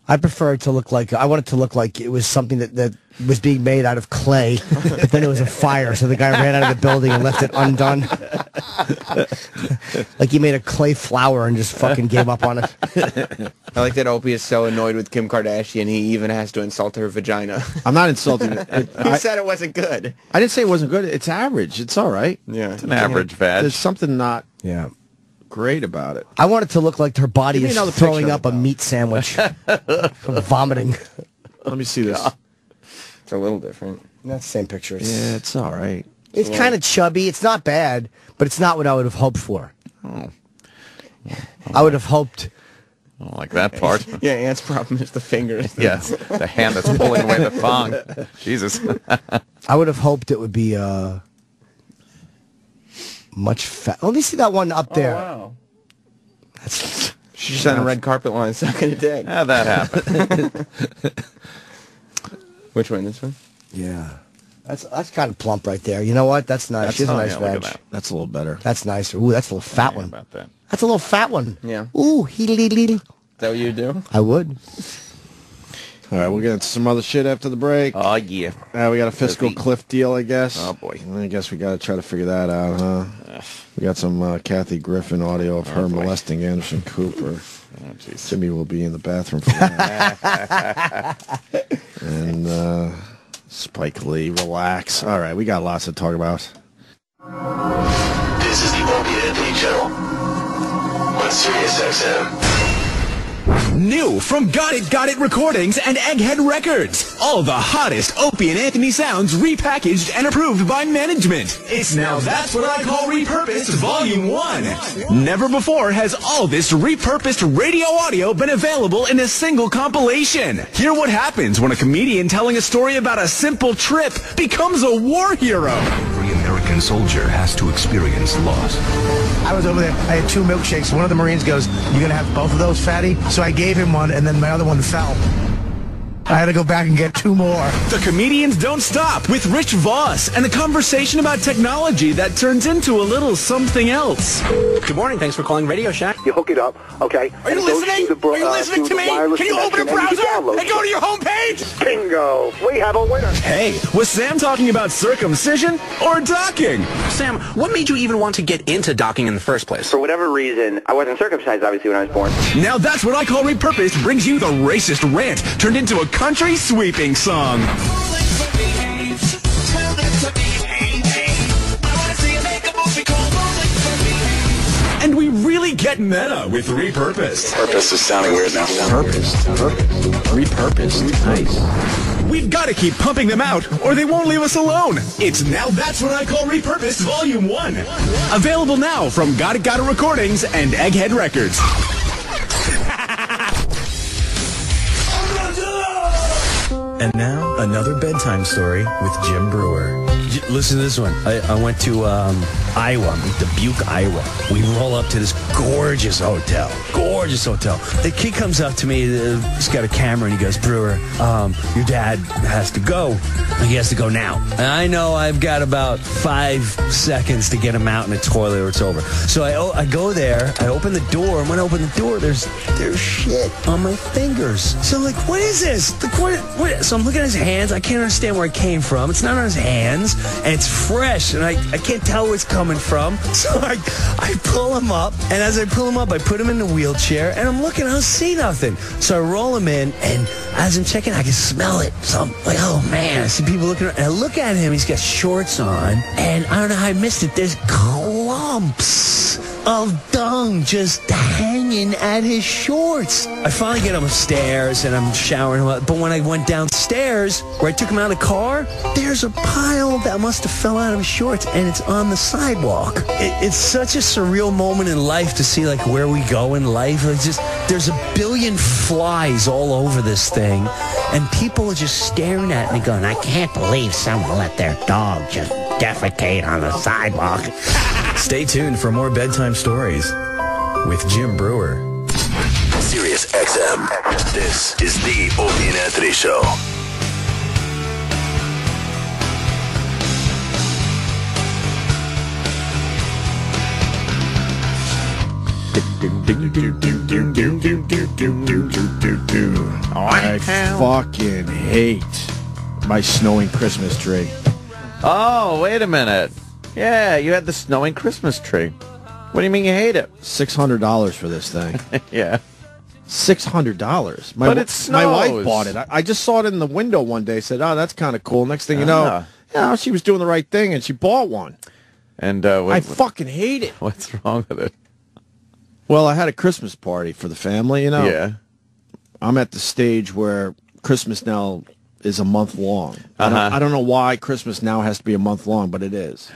I prefer it to look like, I want it to look like it was something that was being made out of clay, but then it was a fire, so the guy ran out of the building and left it undone. Like he made a clay flower and just fucking gave up on it. I like that Opie is so annoyed with Kim Kardashian, he even has to insult her vagina. I'm not insulting it. He said it wasn't good. I didn't say it wasn't good. It's average. It's all right. Yeah. It's an average veg. There's something not Yeah. great about it. I want it to look like her body Give me is another throwing picture up of a it, meat sandwich from vomiting. Let me see this. It's a little different. That's the same picture. Yeah, it's all right. It's kind of chubby. It's not bad, but it's not what I would have hoped for. Oh. I would have hoped. I don't like that part. Yeah, Ant's problem is the fingers. Yeah, the hand that's pulling away the thong. Jesus. I would have hoped it would be much fat. Let me see that one up there. Wow. That's, She's on a red carpet line sucking a dick. How'd that happen? Which one? This one? yeah. That's kind of plump right there. You know what? That's nice. She's a nice look at veg. that. That's a little better. That's nicer. Ooh, that's a little fat How one. about that? That's a little fat one. Yeah. Ooh, Is that what you do? I would. All right, we'll get into some other shit after the break. Oh, yeah. We got a fiscal cliff deal, I guess. Oh, boy. I guess we got to try to figure that out, huh? We got some Kathy Griffin audio of her molesting Anderson Cooper. Oh, jeez. Jimmy will be in the bathroom for that. And Spike Lee, relax. All right, we got lots to talk about. This is the Opie and Anthony Show on Sirius XM. New from Got It Recordings and Egghead Records. All the hottest Opie and Anthony sounds repackaged and approved by management. It's Now That's What I Call Repurposed Volume 1. Never before has all this repurposed radio audio been available in a single compilation. Hear what happens when a comedian telling a story about a simple trip becomes a war hero. Every American soldier has to experience loss. I was over there. I had 2 milkshakes. One of the Marines goes, "You gonna have both of those, fatty?" So I gave him one, and then my other one fell. I had to go back and get 2 more. The Comedians Don't Stop with Rich Voss and a conversation about technology that turns into a little something else. Good morning. Thanks for calling Radio Shack. You hook it up, okay? Are you listening? Are you listening to me? Can you open a browser and go to your homepage? Bingo! We have a winner. Hey, was Sam talking about circumcision or docking? Sam, what made you even want to get into docking in the first place? For whatever reason, I wasn't circumcised, obviously, when I was born. Now That's What I Call Repurposed brings you the racist rant turned into a country sweeping song. And we really get meta with Repurposed. Purpose is sounding weird now. Repurposed. Nice. We've got to keep pumping them out, or they won't leave us alone. It's Now That's What I Call Repurposed Volume 1. Available now from Got It Recordings and Egghead Records. And now, another bedtime story with Jim Brewer. Listen to this one. I went to Iowa, Dubuque, Iowa. We roll up to this gorgeous hotel. Gorgeous hotel. The kid comes up to me. He's got a camera, and he goes, "Brewer, your dad has to go. He has to go now." And I know I've got about 5 seconds to get him out in the toilet or it's over. So I go there. I open the door. And when I open the door, there's shit on my fingers. So I'm like, what is this? Like, what? So I'm looking at his hands. I can't understand where it came from. It's not on his hands. And it's fresh. And I can't tell where it's coming from. So I pull him up. And as I pull him up, I put him in the wheelchair. chair, and I'm looking, I don't see nothing. So I roll him in, and as I'm checking, I can smell it. So I'm like, oh man, I see people looking around, and I look at him, he's got shorts on, and I don't know how I missed it. There's clumps of dung just hanging at his shorts. I finally get him upstairs and I'm showering him up. But when I went downstairs, where I took him out of the car, there's a pile that must have fell out of his shorts, and it's on the sidewalk. It's such a surreal moment in life to see like where we go in life. It's just, there's a billion flies all over this thing, and people are just staring at me going, I can't believe someone let their dog just defecate on the sidewalk. Stay tuned for more bedtime stories with Jim Brewer. Sirius XM. This is the Opie and Anthony Show. I fucking hate my snowing Christmas tree. Oh, wait a minute. Yeah, you had the snowing Christmas tree. What do you mean you hate it? $600 for this thing. Yeah. $600. But it snows. My wife bought it. I just saw it in the window one day. Said, "Oh, that's kind of cool." Next thing you know, she was doing the right thing and she bought one. And I fucking hate it. What's wrong with it? Well, I had a Christmas party for the family. You know. Yeah. I'm at the stage where Christmas now is a month long. I don't know why Christmas now has to be a month long, but it is.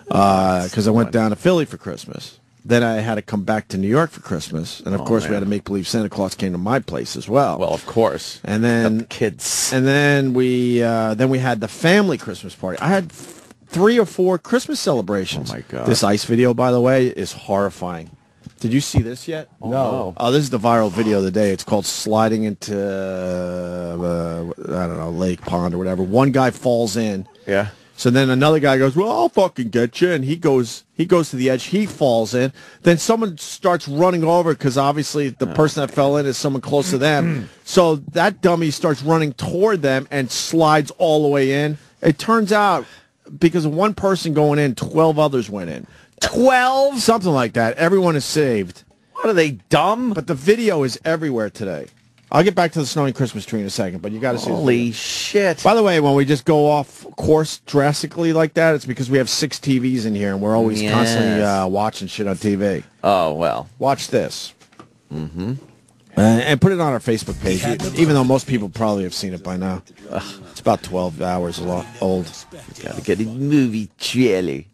Because I went down to Philly for Christmas. Then I had to come back to New York for Christmas, and of course we had to make believe Santa Claus came to my place as well. Well, of course. And then the kids. And then we had the family Christmas party. I had 3 or 4 Christmas celebrations. Oh my God! This ice video, by the way, is horrifying. Did you see this yet? No. Oh, this is the viral video of the day. It's called sliding into I don't know, lake, pond, or whatever. One guy falls in. Yeah. So then another guy goes, well, I'll fucking get you. And he goes to the edge. He falls in. Then someone starts running over because obviously the person that fell in is someone close to them. So that dummy starts running toward them and slides all the way in. It turns out because of one person going in, 12 others went in. 12? Something like that. Everyone is saved. What, are they dumb? But the video is everywhere today. I'll get back to the snowing Christmas tree in a second, but you got to see. Holy shit! By the way, when we just go off course drastically like that, it's because we have 6 TVs in here, and we're always constantly watching shit on TV. Oh well, watch this. And put it on our Facebook page, even though most people probably have seen it by now. It's about 12 hours old. Got to get a movie trailer.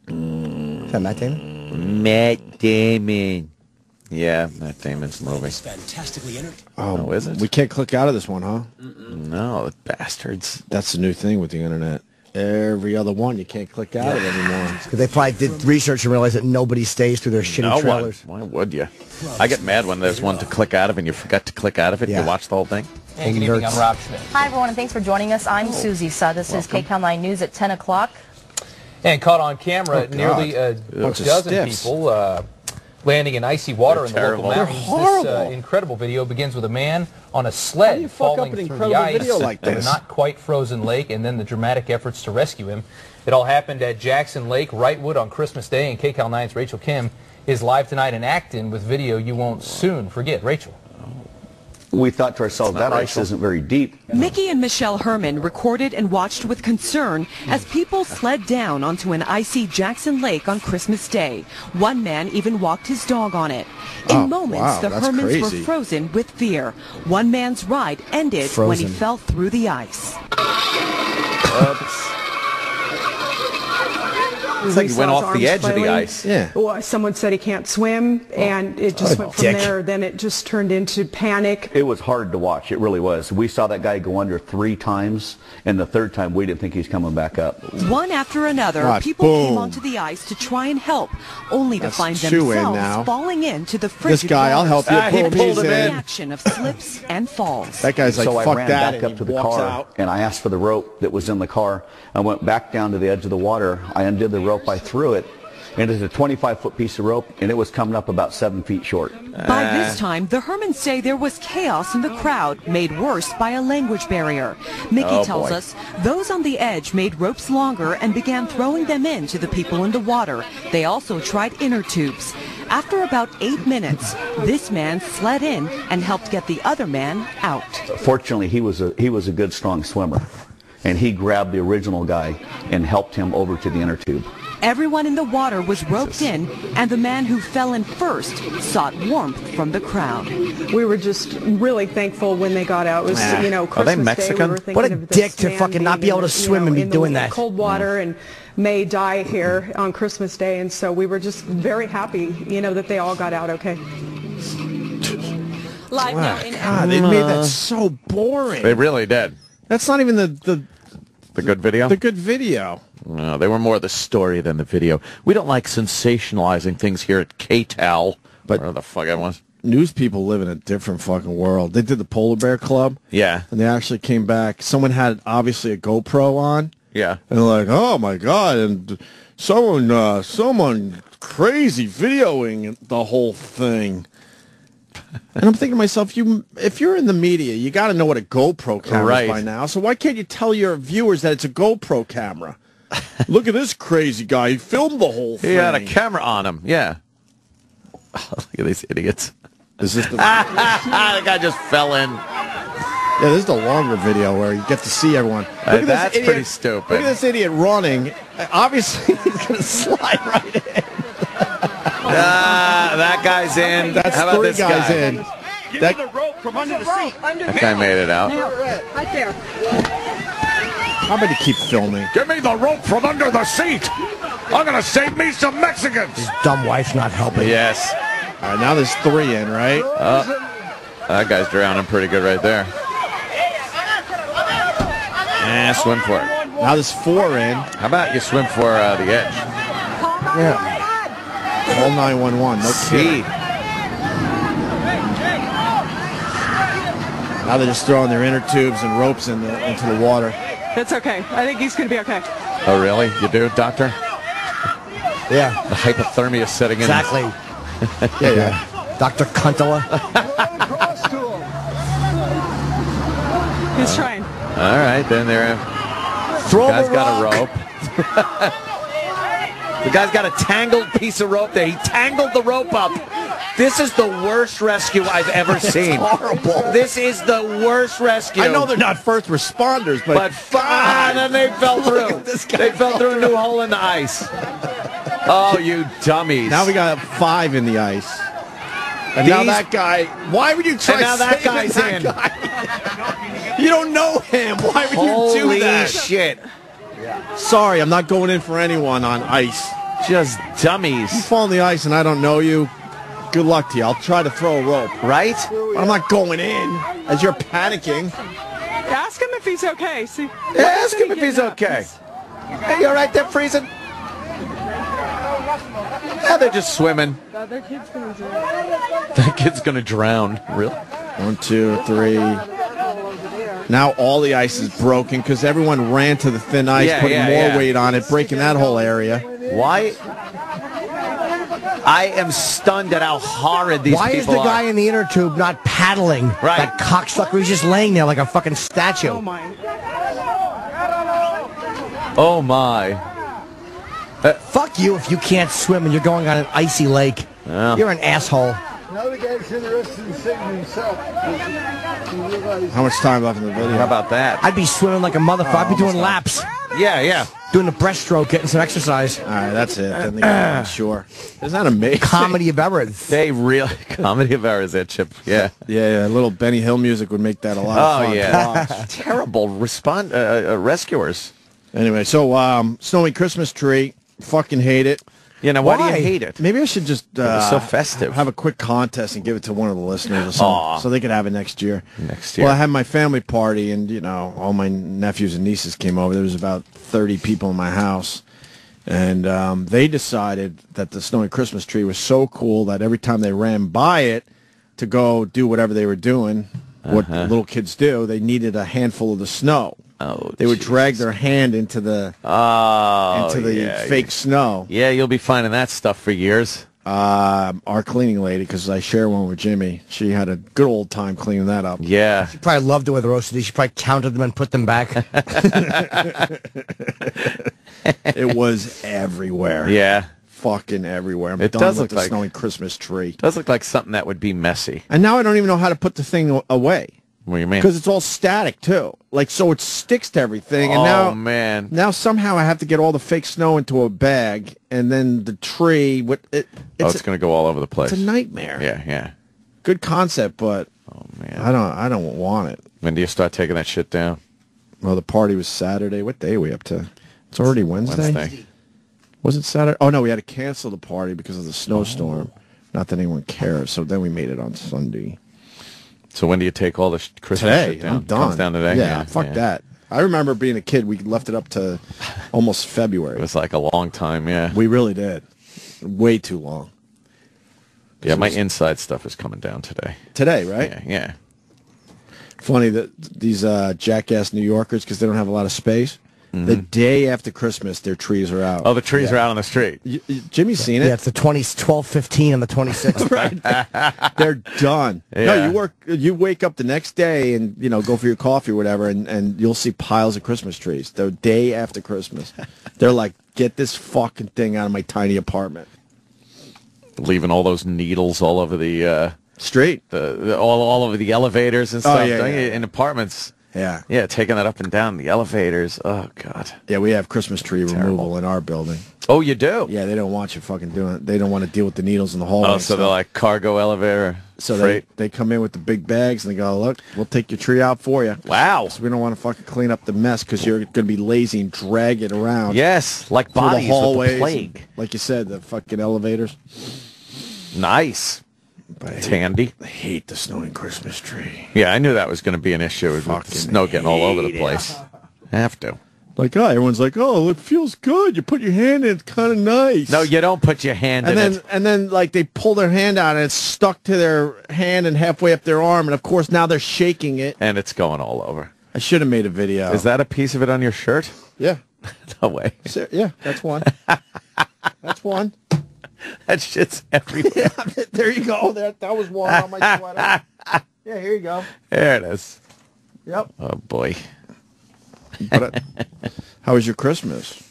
Is that Matt Damon? Matt Damon. Yeah, Matt Damon's movie. Oh, is it? We can't click out of this one, huh? No, the bastards. That's the new thing with the internet. Every other one, you can't click out of it anymore. Because they probably did research and realized that nobody stays through their shitty trailers. Why would you? I get mad when there's one to click out of and you forget to click out of it and you watch the whole thing. Hey, good evening. I'm Rob Schmidt. Hi, everyone, and thanks for joining us. I'm Susie Suh. This is KCAL 9 News at 10 o'clock. And caught on camera, nearly a dozen people landing in icy water in the local mountains. This incredible video begins with a man on a sled falling through the ice in a not quite frozen lake, and then the dramatic efforts to rescue him. It all happened at Jackson Lake, Wrightwood, on Christmas Day, and KCAL 9's Rachel Kim is live tonight in Acton with video you won't soon forget. Rachel. We thought to ourselves, that ice isn't very deep. Mickey and Michelle Herman recorded and watched with concern as people sled down onto an icy Jackson Lake on Christmas Day. One man even walked his dog on it. In moments, the Hermans were frozen with fear. One man's ride ended when he fell through the ice. It's like he went off the edge of the ice. Yeah. Well, someone said he can't swim, and it just went from there. Then it just turned into panic. It was hard to watch. It really was. We saw that guy go under 3 times, and the 3rd time we didn't think he was coming back up. One after another, people came onto the ice to try and help, only to find themselves falling into the frigid This guy, I'll help you. He pulled him in. Reaction of slips and falls. That guy's like, so fuck I ran that, back up to the car, and I asked for the rope that was in the car. I went back down to the edge of the water. I undid the rope. I threw it, and it's a 25-foot piece of rope, and it was coming up about 7 feet short. By this time, the Hermans say there was chaos in the crowd, made worse by a language barrier. Mickey tells us those on the edge made ropes longer and began throwing them in to the people in the water. They also tried inner tubes. After about 8 minutes, this man slid in and helped get the other man out. Fortunately, he was a good, strong swimmer, and he grabbed the original guy and helped him over to the inner tube. Everyone in the water was roped in, and the man who fell in first sought warmth from the crowd. We were just really thankful when they got out. It was, Christmas Are they Day. Mexican? We were thinking What a of this dick to man fucking not be able to swim and be in doing the that. cold water and may die here on Christmas Day, and so we were just very happy, that they all got out okay. Live now in God, they made that so boring. They really did. That's not even the good video? The good video. No, they were more the story than the video. We don't like sensationalizing things here at KTAL. But whatever the fuck it was. News people live in a different fucking world. They did the Polar Bear Club. Yeah. And they actually came back. Someone had, obviously, a GoPro on. Yeah. And they're like, oh, my God. And someone crazy videoing the whole thing. And I'm thinking to myself, if you're in the media, you got to know what a GoPro camera is by now. So why can't you tell your viewers that it's a GoPro camera? Look at this crazy guy. He filmed the whole thing. He had a camera on him. Yeah. Look at these idiots. Is this the... the guy just fell in. Yeah, this is the longer video where you get to see everyone. Look at that's this idiot, pretty stupid. Look at this idiot running. Obviously, he's going to slide right in. That guy's in. That's How about 3 this guys guy? in. Give me the rope from under the seat. That guy made it out. Right there. How about you keep filming? Give me the rope from under the seat. I'm going to save me some Mexicans. His dumb wife's not helping. Yes. All right, now there's 3 in, right? That guy's drowning pretty good right there. Swim for it. Now there's 4 in. How about you swim for the edge? Yeah. Call 911. No kidding. Now they're just throwing their inner tubes and ropes into the water. That's okay. I think he's going to be okay. Oh, really? You do, doctor? Yeah. The hypothermia is setting in. Exactly. Yeah. Dr. Cuntala. He's trying. All right, then there. Throw the guy's him a got rock. a rope. The guy's got a tangled piece of rope there. He tangled the rope up. This is the worst rescue I've ever seen. Horrible. This is the worst rescue. I know they're not first responders, but and then they fell through. They fell through a new hole in the ice. Oh, you dummies. now we got 5 in the ice. And now that guy, why would you try and now that saving guy's that in. guy? You don't know him. Why would you do that? Holy shit. Sorry, I'm not going in for anyone on ice. Just dummies. You fall on the ice and I don't know you, good luck to you. I'll try to throw a rope. Right? But I'm not going in as you're panicking. Ask him if he's okay. See. Yeah, ask him if he's okay. Hey, you all right there, freezing? Yeah, they're just swimming. That kid's going to drown. That kid's going to drown. Really? 1, 2, 3. Now all the ice is broken because everyone ran to the thin ice, putting more weight on it, breaking that whole area. Why? I am stunned at how horrid these people are. Why is the guy in the inner tube not paddling? Right. That cocksucker, he's just laying there like a fucking statue. Oh, my. Oh, my. Fuck you if you can't swim and you're going on an icy lake. Yeah. You're an asshole. Now the guy's interested in saving himself. How much time left in the video? How about that? I'd be swimming like a motherfucker. I'd be doing laps. Yeah. Doing the breaststroke, getting some exercise. All right, that's it. Then they go, sure. Isn't that amazing? Comedy of errors. They really... Comedy of errors, that Chip. Yeah. Yeah. A little Benny Hill music would make that a lot of fun. Yeah. Terrible rescuers. Anyway, so Snowy Christmas Tree, fucking hate it. You know, why do you hate it? Maybe I should just It's so festive. have a quick contest and give it to one of the listeners or something, so they could have it next year. Well, I had my family party, and all my nephews and nieces came over. There was about 30 people in my house, and they decided that the Snowy Christmas Tree was so cool that every time they ran by it to go do whatever they were doing, what little kids do, they needed a handful of the snow. Oh, they would drag their hand into the fake snow. Yeah, you'll be finding that stuff for years. Our cleaning lady, because I share one with Jimmy, she had a good old time cleaning that up. Yeah. She probably loved it with roasted. She probably counted them and put them back. It was everywhere. Yeah. fucking everywhere. I'm It done does with look the like snowing Christmas tree. Does look like something that would be messy. And now I don't even know how to put the thing away. What do you mean? Because it's all static too. Like, so it sticks to everything. And Oh, now, man. Now somehow I have to get all the fake snow into a bag, and then the tree. It's going to go all over the place. It's a nightmare. Yeah, yeah. Good concept, but I don't want it. When do you start taking that shit down? Well, the party was Saturday. What day are we up to? It's already Wednesday. Was it Saturday? Oh no, we had to cancel the party because of the snowstorm. Not that anyone cares. So then we made it on Sunday. So when do you take all the Christmas Today. shit down? I'm done. Comes down today? Yeah, fuck that. I remember being a kid. We left it up to almost February. It was like a long time, yeah. We really did. Way too long. Yeah, my inside stuff is coming down today. Today, right? Yeah, yeah. Funny that these jackass New Yorkers, because they don't have a lot of space, the day after Christmas, their trees are out. Oh, the trees are out on the street. Jimmy's seen it. Yeah, it's the 12:15 on the 26th. Right. They're done. Yeah. No, you wake up the next day and, go for your coffee or whatever, and you'll see piles of Christmas trees. The day after Christmas. They're like, get this fucking thing out of my tiny apartment. Leaving all those needles all over the street, all over the elevators and stuff. Yeah. In apartments. Yeah, yeah, taking that up and down the elevators. Oh God. Yeah, we have Christmas tree removal in our building. Oh, you do? Yeah, they don't want you fucking doing it. They don't want to deal with the needles in the hallway. Oh, so they're like cargo elevator. So freight. they come in with the big bags and they go, look, we'll take your tree out for you. Wow. So we don't want to fucking clean up the mess because you're going to be lazy and drag it around. Yes, like through bodies the hallways, with the plague. like you said, the fucking elevators. Nice. It's handy. I hate the snowing Christmas tree. Yeah, I knew that was going to be an issue with the snow getting all over the place. Have to. Like, everyone's like, oh, it feels good. You put your hand in, it's kind of nice. No, you don't put your hand in it. And then, like, they pull their hand out and it's stuck to their hand and halfway up their arm. And, of course, now they're shaking it. And it's going all over. I should have made a video. Is that a piece of it on your shirt? Yeah. No way. Yeah, that's one. That's one. That shit's everywhere. Yeah, there you go. That was one on my sweater. Yeah, here you go. There it is. Yep. Oh, boy. But, how was your Christmas?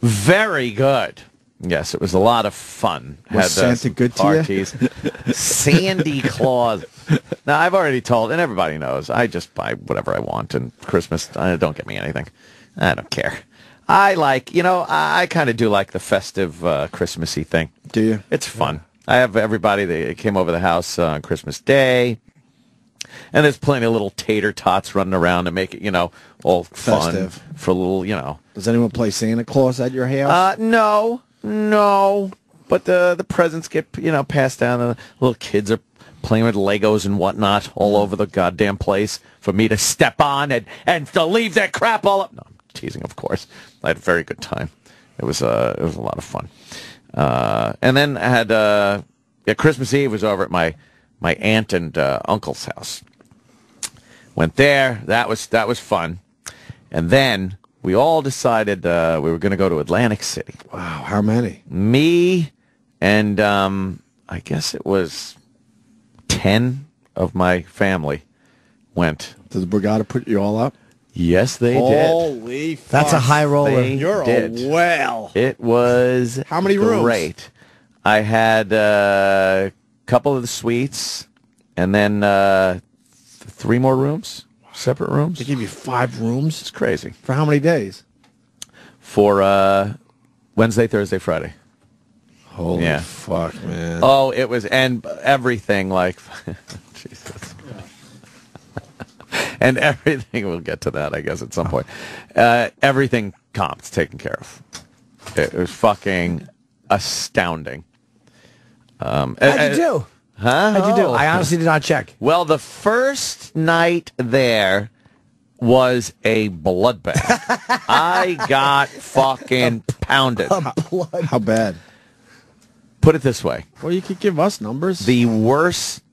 Very good. Yes, it was a lot of fun. Was Santa good to parties. Sandy Claus. Now, I've already told, and everybody knows, I just buy whatever I want, and Christmas, don't get me anything. I don't care. I like, I kind of do like the festive Christmassy thing. Do you? It's fun. I have everybody, they came over the house on Christmas Day, and there's plenty of little tater tots running around to make it, all fun. Festive. For a little, Does anyone play Santa Claus at your house? No. But the presents get, passed down. The little kids are playing with Legos and whatnot all over the goddamn place for me to step on and to leave that crap all up. No, I'm teasing, of course. I had a very good time. It was a lot of fun. And then I had Christmas Eve was over at my aunt and uncle's house. Went there. That was fun. And then we all decided we were going to go to Atlantic City. Wow, how many? Me and I guess it was 10 of my family went. Did the Brigada put you all up? Yes, they did. Holy fuck. That's a high roller. You're a whale. It was how many rooms? Great. I had a couple of the suites, and then 3 more rooms, separate rooms. They give you 5 rooms? It's crazy. For how many days? For Wednesday, Thursday, Friday. Holy fuck, man. Oh, it was, and everything like, Jesus. And everything, we'll get to that, I guess, at some point. Everything comped, taken care of. It was fucking astounding. How'd you do? Huh? How'd you do? I honestly did not check. Well, the first night there was a bloodbath. I got fucking pounded. How bad? Put it this way. Well, you could give us numbers. The worst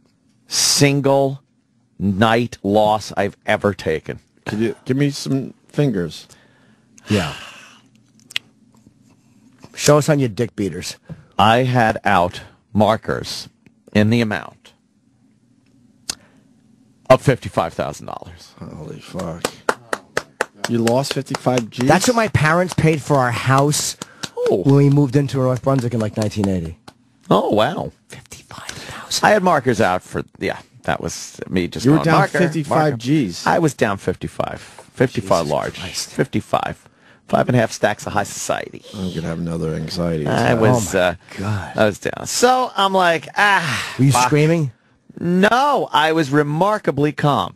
single night loss I've ever taken. Could you give me some fingers? Yeah. Show us on your dick beaters. I had out markers in the amount of $55,000. Holy fuck. You lost 55 G's? That's what my parents paid for our house Oh. When we moved into North Brunswick in like 1980. Oh, wow. 55,000. I had markers out for, that was me just You were going, down marker, 55 Gs. I was down 55. 55 Jesus large. Christ. 55. 5.5 stacks of high society. I'm going to have another anxiety. I was, oh my God. I was down. So I'm like, Were you fuck. screaming? No, I was remarkably calm.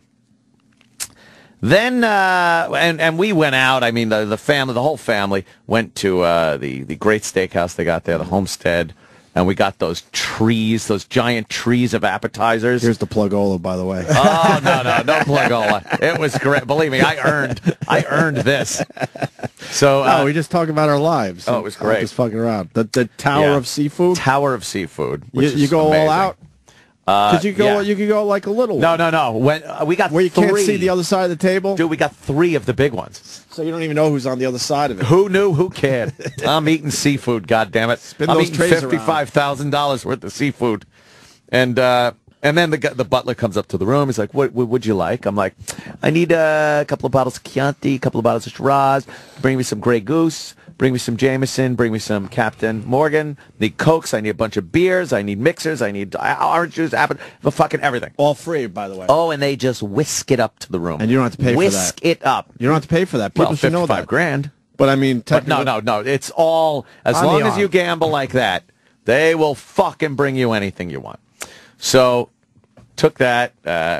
Then, and we went out. I mean, the family, the whole family went to the great steakhouse they got there, the Homestead, and we got those trees, those giant trees of appetizers. Here's the plugola, by the way. Oh, no plugola. It was great. Believe me, I earned this. So we just talk about our lives. Oh, it was great. Just fucking around. The Tower of Seafood. Tower of Seafood. Which You is go amazing. all out. Because you could go like a little one. No. When we got where you three. can't see the other side of the table. Dude, we got 3 of the big ones. So you don't even know who's on the other side of it. Who knew? Who cared? I'm eating seafood. God damn it! Spin I'm those eating trays around. $55,000 worth of seafood, and then the butler comes up to the room. He's like, "What would you like?" I'm like, "I need a couple of bottles of Chianti, a couple of bottles of Shiraz. Bring me some Grey Goose. Bring me some Jameson. Bring me some Captain Morgan. Need Cokes. I need a bunch of beers. I need mixers. I need orange juice, apple, fucking everything. All free, by the way. Oh, and they just whisk it up to the room. And you don't have to pay for that. Whisk it up. You don't have to pay for that. People Well, should know that. $55,000. But I mean, But no. It's all, as On long the as you arm. gamble like that, they will fucking bring you anything you want. So, took that.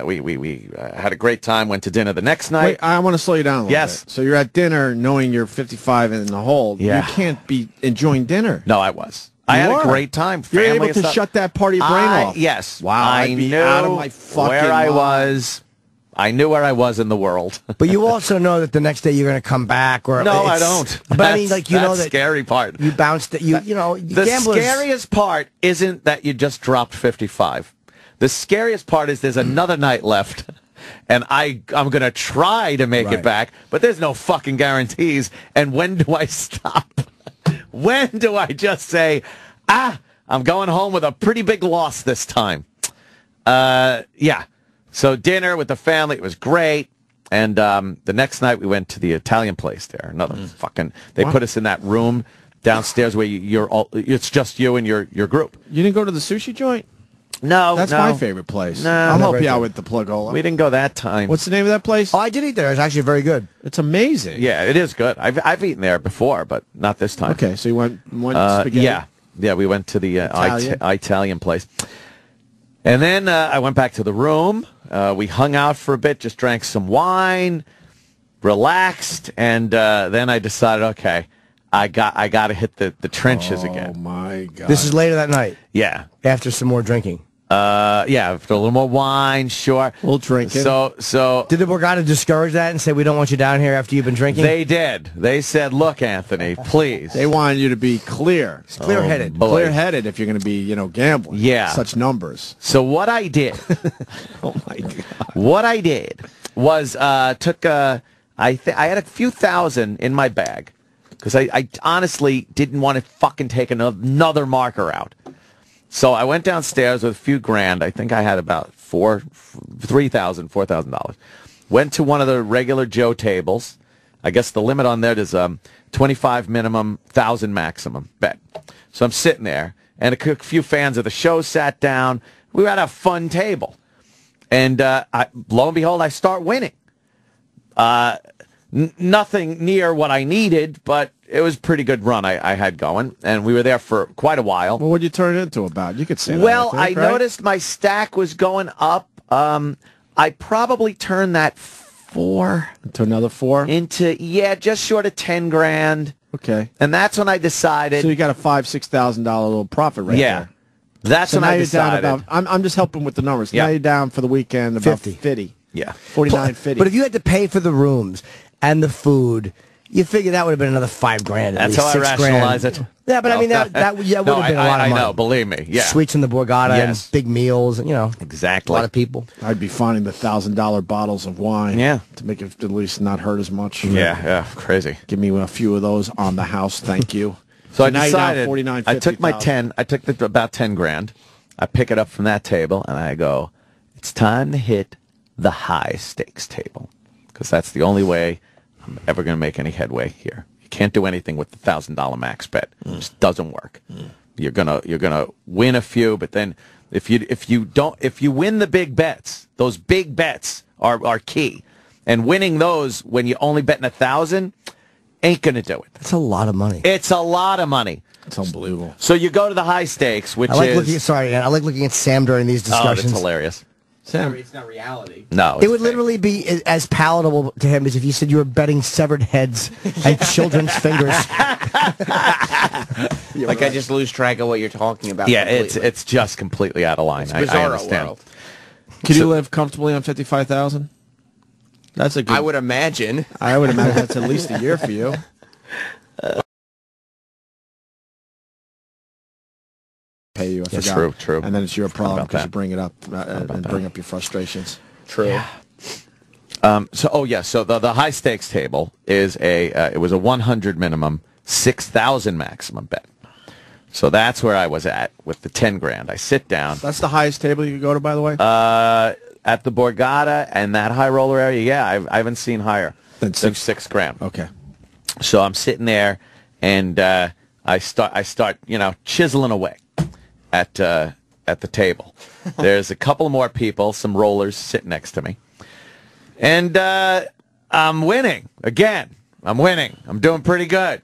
We had a great time. Went to dinner the next night. Wait, I want to slow you down a little Yes. bit. So you're at dinner knowing you're 55 and in the hole. Yeah. You can't be enjoying dinner. No, I was. I had a great time. You're Family able and to stuff. shut that part of your brain off. Yes. Wow. I I'd be knew out of my fucking where I mind. was. I knew where I was in the world. But you also know that the next day you're going to come back. Or No, I it's- don't. But I mean, like, you know that's that the scary part. you bounced it. You know, The gamblers. scariest part isn't that you just dropped 55. The scariest part is there's another night left, and I'm going to try to make it back, but there's no fucking guarantees. And when do I stop? When do I just say, I'm going home with a pretty big loss this time? Yeah. So dinner with the family, it was great. And the next night we went to the Italian place there. Another fucking, they put us in that room downstairs where you're all, it's just you and your group. You didn't go to the sushi joint? No, That's my favorite place. No, I'll help never you out did. with the plugola. We didn't go that time. What's the name of that place? Oh, I did eat there. It's actually very good. It's amazing. Yeah, it is good. I've eaten there before, but not this time. Okay, so you went spaghetti? Yeah, we went to the Italian? Italian place. And then I went back to the room. We hung out for a bit, just drank some wine, relaxed, and then I decided, okay, I got to hit the trenches again. Oh, my God. This is later that night. Yeah. After some more drinking. Yeah, after a little more wine, sure. A little drinking. So Did the Borgata discourage that and say, we don't want you down here after you've been drinking? they did. They said, look, Anthony, please. They wanted you to be clear. Clear-headed. boy. Clear-headed if you're going to be, gambling. Yeah. Such numbers. So what I did, Oh, my God. what I did was took I had a few thousand in my bag because I honestly didn't want to fucking take another marker out. So I went downstairs with a few grand. I think I had about $4,000. Went to one of the regular Joe tables. I guess the limit on there is 25 minimum, 1,000 maximum bet. So I'm sitting there, and a few fans of the show sat down. We were at a fun table. And lo and behold, I start winning. Nothing near what I needed, but it was a pretty good run I had going. And we were there for quite a while. Well, what did you turn it into about? You could say that. Well, I think, I right? noticed my stack was going up. I probably turned that 4 To another 4? into, just short of 10 grand. Okay. And that's when I decided. So you got a $5,000-$6,000 little profit right there. That's So when now I you're down decided. about, I'm just helping with the numbers. Yeah. Now you're down for the weekend about 50. Yeah. 49.50. But if you had to pay for the rooms and the food, you figure that would have been another $5 grand. That's at least, how I $6 grand. rationalize it. Yeah, but I mean that would have been a lot of money. I know, believe me. Yeah. Sweets in the Borgata Yes. and big meals, and Exactly. a lot of people. I'd be finding the $1,000 bottles of wine. Yeah. To make it at least not hurt as much. Yeah, crazy. Give me a few of those on the house, thank you. So I now you're down decided, 49, I took my 50,000. 10, I took about 10 grand. I pick it up from that table, and I go, it's time to hit the high stakes table. Because that's the only way I'm ever going to make any headway here. You can't do anything with the $1,000 max bet. It just doesn't work. You're gonna win a few, but then if you win the big bets, those big bets are key. And winning those when you only betting 1,000 ain't gonna do it. That's a lot of money. It's a lot of money. It's unbelievable. So you go to the high stakes, which I like is I like looking at Sam during these discussions. Oh, that's hilarious. Sam, it's not reality. No, it would literally be as palatable to him as if you said you were betting severed heads and children's fingers. Like I just lose track of what you're talking about. Yeah, completely. it's just completely out of line. It's I bizarro understand. world. Can you live comfortably on 55,000? That's a good. I would imagine. I would imagine that's at least a year for you. Pay you. I That's forgot. true. And then it's your problem About because that. you bring it up and bring up your frustrations. True. Yeah. So the high stakes table is it was a 100 minimum, 6,000 maximum bet. So that's where I was at with the 10 grand. I sit down. That's the highest table you could go to, by the way? At the Borgata and that high roller area, yeah, I haven't seen higher than 6 grand. Okay. So I'm sitting there, and I start chiseling away at the table. There's a couple more people, some rollers sitting next to me, and I'm winning again. I'm winning. I'm doing pretty good.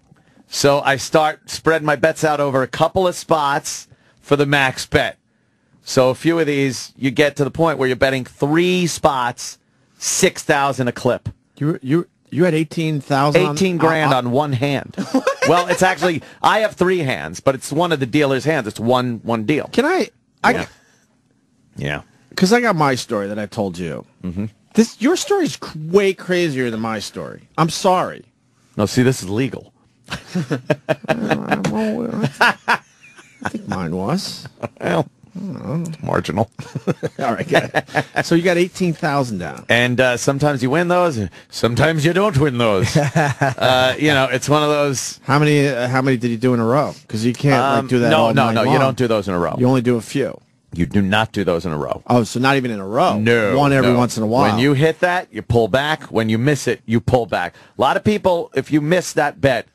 So I start spreading my bets out over a couple of spots for the max bet. So a few of these, you get to the point where you're betting 3 spots, 6,000 a clip. You had 18,000. 18 grand on one hand. Well, it's actually I have 3 hands, but it's one of the dealer's hands. It's one deal. Can I? Yeah. Because I got my story that I told you. Mm-hmm. Your story is way crazier than my story. I'm sorry. No, see, this is legal. I think mine was. Well, it's marginal. All right, good. So you got 18,000 down. And sometimes you win those, sometimes you don't win those. It's one of those. How many did you do in a row? Because you can't do that all night No, long. you don't do those in a row. You only do a few. You do not do those in a row. Oh, so not even in a row. No. One every once in a while. When you hit that, you pull back. When you miss it, you pull back. A lot of people, if you miss that bet,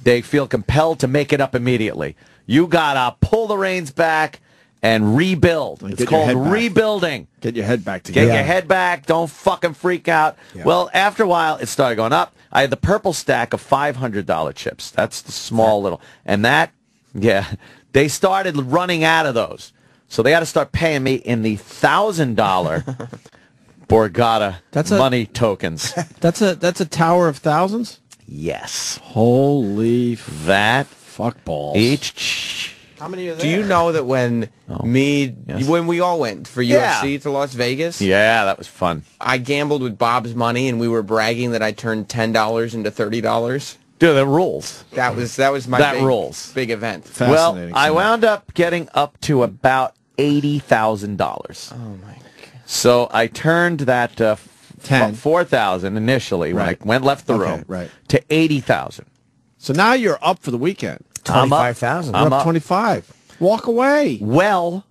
they feel compelled to make it up immediately. You got to pull the reins back and rebuild. It's called rebuilding. Get your head back together. Get your head back. Don't fucking freak out. Yeah. Well, after a while, it started going up. I had the purple stack of $500 chips. That's the small little. And that, they started running out of those. So they had to start paying me in the $1,000 Borgata money tokens. That's a tower of thousands? Yes. Holy that fuck balls. Each. How many are there? Do you know that when when we all went for UFC to Las Vegas? Yeah, that was fun. I gambled with Bob's money, and we were bragging that I turned $10 into $30. Dude, that rules. That was my big event. Well, I wound up getting up to about $80,000. Oh my god! So I turned that 4,000 initially when I left the room to 80,000. So now you're up for the weekend. 25,000. I'm up 25. Walk away. Well,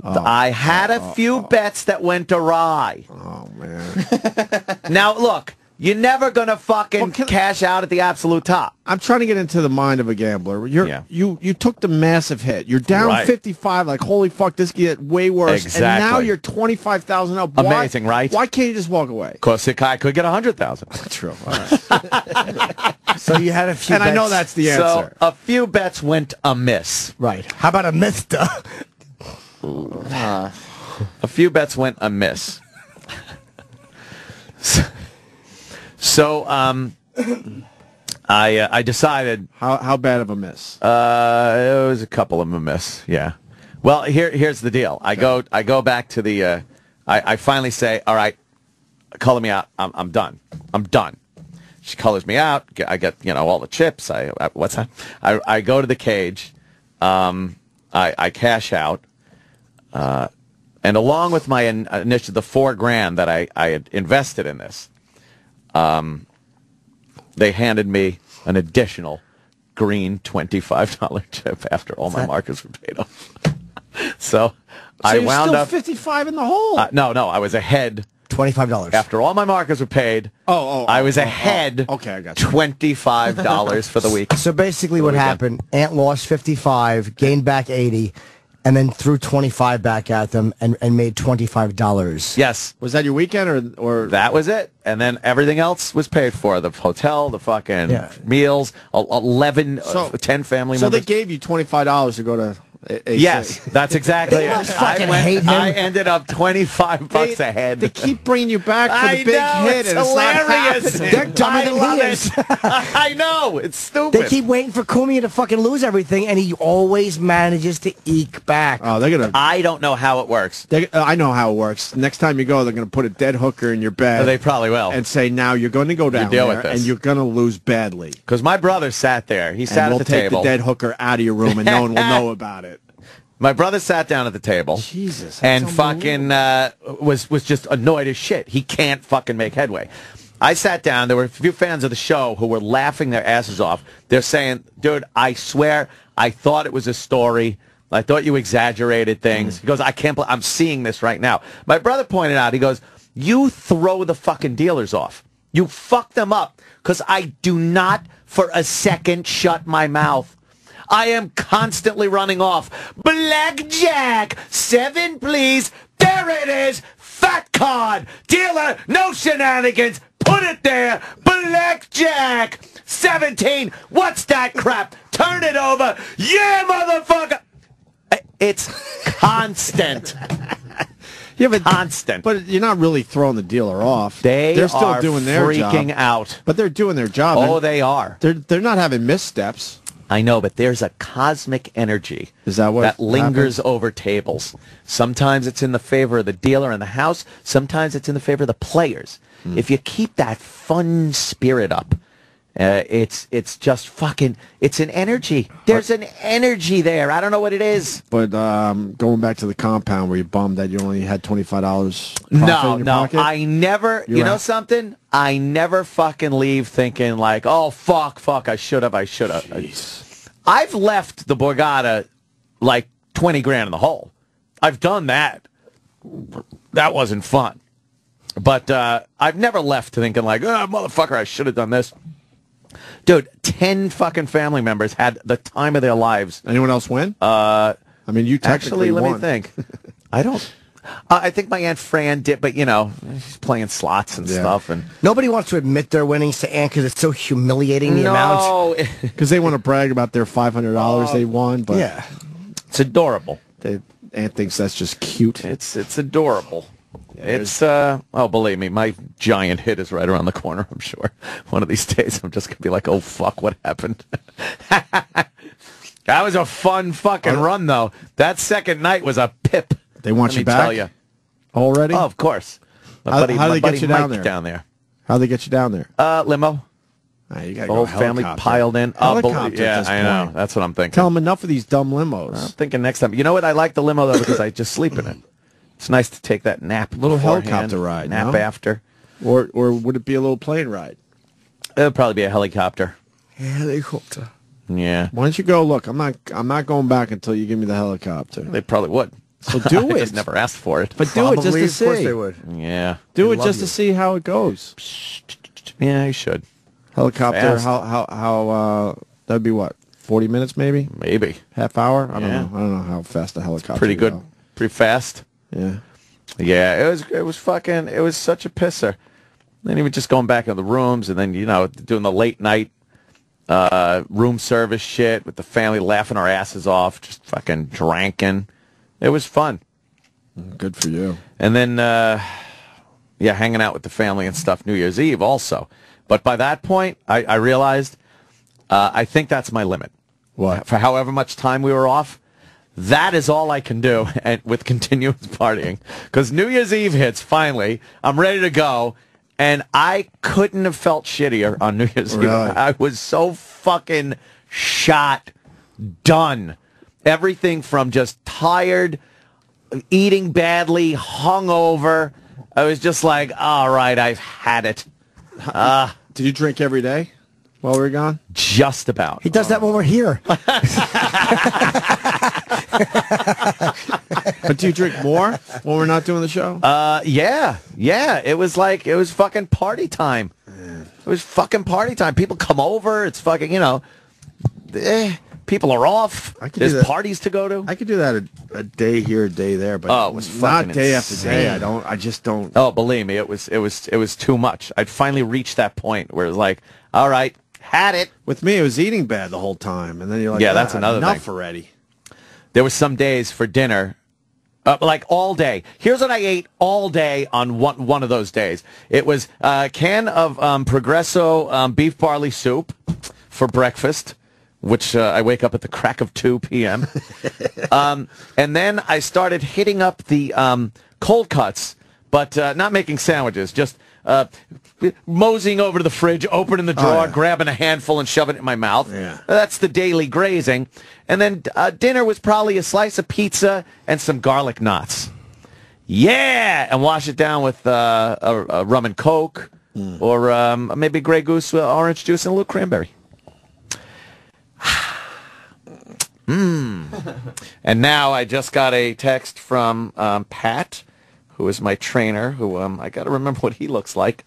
I had a few bets that went awry. Oh man! Now look. You're never going to fucking cash out at the absolute top. I'm trying to get into the mind of a gambler. You took the massive hit. You're down 55, like, holy fuck, this get way worse. Exactly. And now you're 25,000 up. Amazing, right? Why can't you just walk away? Because I could get 100,000. True. All right. So you had a few bets. I know that's the answer. So a few bets went amiss. Right. How about a mister? A few bets went amiss. So I decided. How bad of a miss? It was a couple of them a miss. Yeah. Well, here's the deal. I go back to the. I finally say, all right, color me out. I'm done. I'm done. She colors me out. I get all the chips. What's that? I go to the cage. I cash out. And along with my initial the $4,000 that I had invested in this. They handed me an additional green $25 chip after all my markers were paid off. So I wound still up 55 in the hole. No, I was ahead $25. After all my markers were paid, I was ahead. Okay, I got you. $25 for the week. So basically what happened, Ant lost 55, gained back 80, and then threw 25 back at them and made $25. Yes. Was that your weekend or? That was it. And then everything else was paid for. The hotel, the fucking meals, 10 family members. So they gave you $25 to go to Yes, that's exactly it. I ended up $25 ahead. They keep bringing you back for the big hit, it's and hilarious. It's not They're dumber than he is. I know, it's stupid. They keep waiting for Kumi to fucking lose everything, and he always manages to eke back. Oh, they're gonna. I don't know how it works. I know how it works. Next time you go, they're gonna put a dead hooker in your bed. They probably will, and say, "Now you're going to go down deal there, with this. and you're going to lose badly." Because my brother sat there. He sat at the table. We'll take the dead hooker out of your room, and no one will know about it. My brother sat down at the table. Jesus, and fucking was just annoyed as shit. He can't fucking make headway. I sat down. There were a few fans of the show who were laughing their asses off. They're saying, "Dude, I swear, I thought it was a story. I thought you exaggerated things." He goes, "I can't believe I'm seeing this right now." My brother pointed out. He goes, "You throw the fucking dealers off. You fuck them up because I do not for a second shut my mouth. I am constantly running off. Blackjack, 7 please. There it is. Fat card. Dealer, no shenanigans. Put it there. Blackjack, 17. What's that crap? Turn it over. Yeah, motherfucker." It's constant. Yeah, but constant. But you're not really throwing the dealer off. They're still are doing their freaking job. out. But they're doing their job. Oh, they are. They're not having missteps. I know, but there's a cosmic energy that lingers over tables. Sometimes it's in the favor of the dealer in the house. Sometimes it's in the favor of the players. If you keep that fun spirit up, it's just fucking. It's an energy. There's an energy there. I don't know what it is. But going back to the compound, were you bummed that you only had $25 profit in your pocket? I never. You know something? I never fucking leave thinking like, "Oh fuck, I should have." I've left the Borgata like 20 grand in the hole. I've done that. That wasn't fun. But I've never left thinking like, "Oh, motherfucker, I should have done this." Dude, 10 fucking family members had the time of their lives. Anyone else win? I mean, you technically let won. me think. I don't. I think my Aunt Fran did, but you know, she's playing slots and stuff, and nobody wants to admit their winnings to Aunt because it's so humiliating. The amount, because they want to brag about their $500 they won. But yeah, it's adorable. Aunt thinks that's just cute. It's adorable. It's believe me, my giant hit is right around the corner. I'm sure one of these days I'm just gonna be like, "Oh fuck, what happened?" That was a fun fucking run, though. That second night was a pip. They want you back? Tell you. Already? Oh, of course. How do they get you down there? How do they get you down there? Limo. You the whole family piled in. Helicopter I know. That's what I'm thinking. Tell them enough of these dumb limos. I'm thinking next time. You know what? I like the limo, though, because I just sleep in it. It's nice to take that nap. Little helicopter ride. Nap after. Or would it be a little plane ride? It would probably be a helicopter. Helicopter. Yeah. Why don't you go? Look, I'm not going back until you give me the helicopter. They probably would. So do it. I just never asked for it. But do it just to see. Of course they would. Yeah. Do it just to see how it goes. Yeah, you should. Helicopter. How that'd be what? 40 minutes maybe? Maybe. Half hour? I don't know. I don't know how fast a helicopter. Pretty good. Pretty fast. Yeah. Yeah, it was such a pisser. Then even just going back in the rooms and then, doing the late night room service shit with the family, laughing our asses off, just fucking drinking. It was fun. Good for you. And then, hanging out with the family and stuff New Year's Eve also. But by that point, I realized I think that's my limit. What? For however much time we were off, that is all I can do and with continuous partying. Because New Year's Eve hits, finally, I'm ready to go, and I couldn't have felt shittier on New Year's Eve. I was so fucking shot, done. Everything from just tired, eating badly, hungover. I was just like, all right, I've had it. Did you drink every day while we were gone? Just about. He does that when we're here. But do you drink more when we're not doing the show? Yeah. It was fucking party time. It was fucking party time. People come over. It's fucking, people are off. There's parties to go to. I could do that a day here, a day there, but it was not fucking day after day. insane. I just don't. Oh, believe me, it was too much. I'd finally reached that point where it was like, all right, had it. With me, it was eating bad the whole time, and then you're like, yeah, that's another enough thing. already. There was some days for dinner, like all day. Here's what I ate all day on one of those days. It was a can of Progresso beef barley soup for breakfast, which I wake up at the crack of 2 p.m. And then I started hitting up the cold cuts, but not making sandwiches, just moseying over to the fridge, opening the drawer, grabbing a handful and shoving it in my mouth. Yeah. That's the daily grazing. And then dinner was probably a slice of pizza and some garlic knots. Yeah! And wash it down with a rum and Coke, or maybe Grey Goose orange juice and a little cranberry. And now I just got a text from Pat, who is my trainer, who I got to remember what he looks like.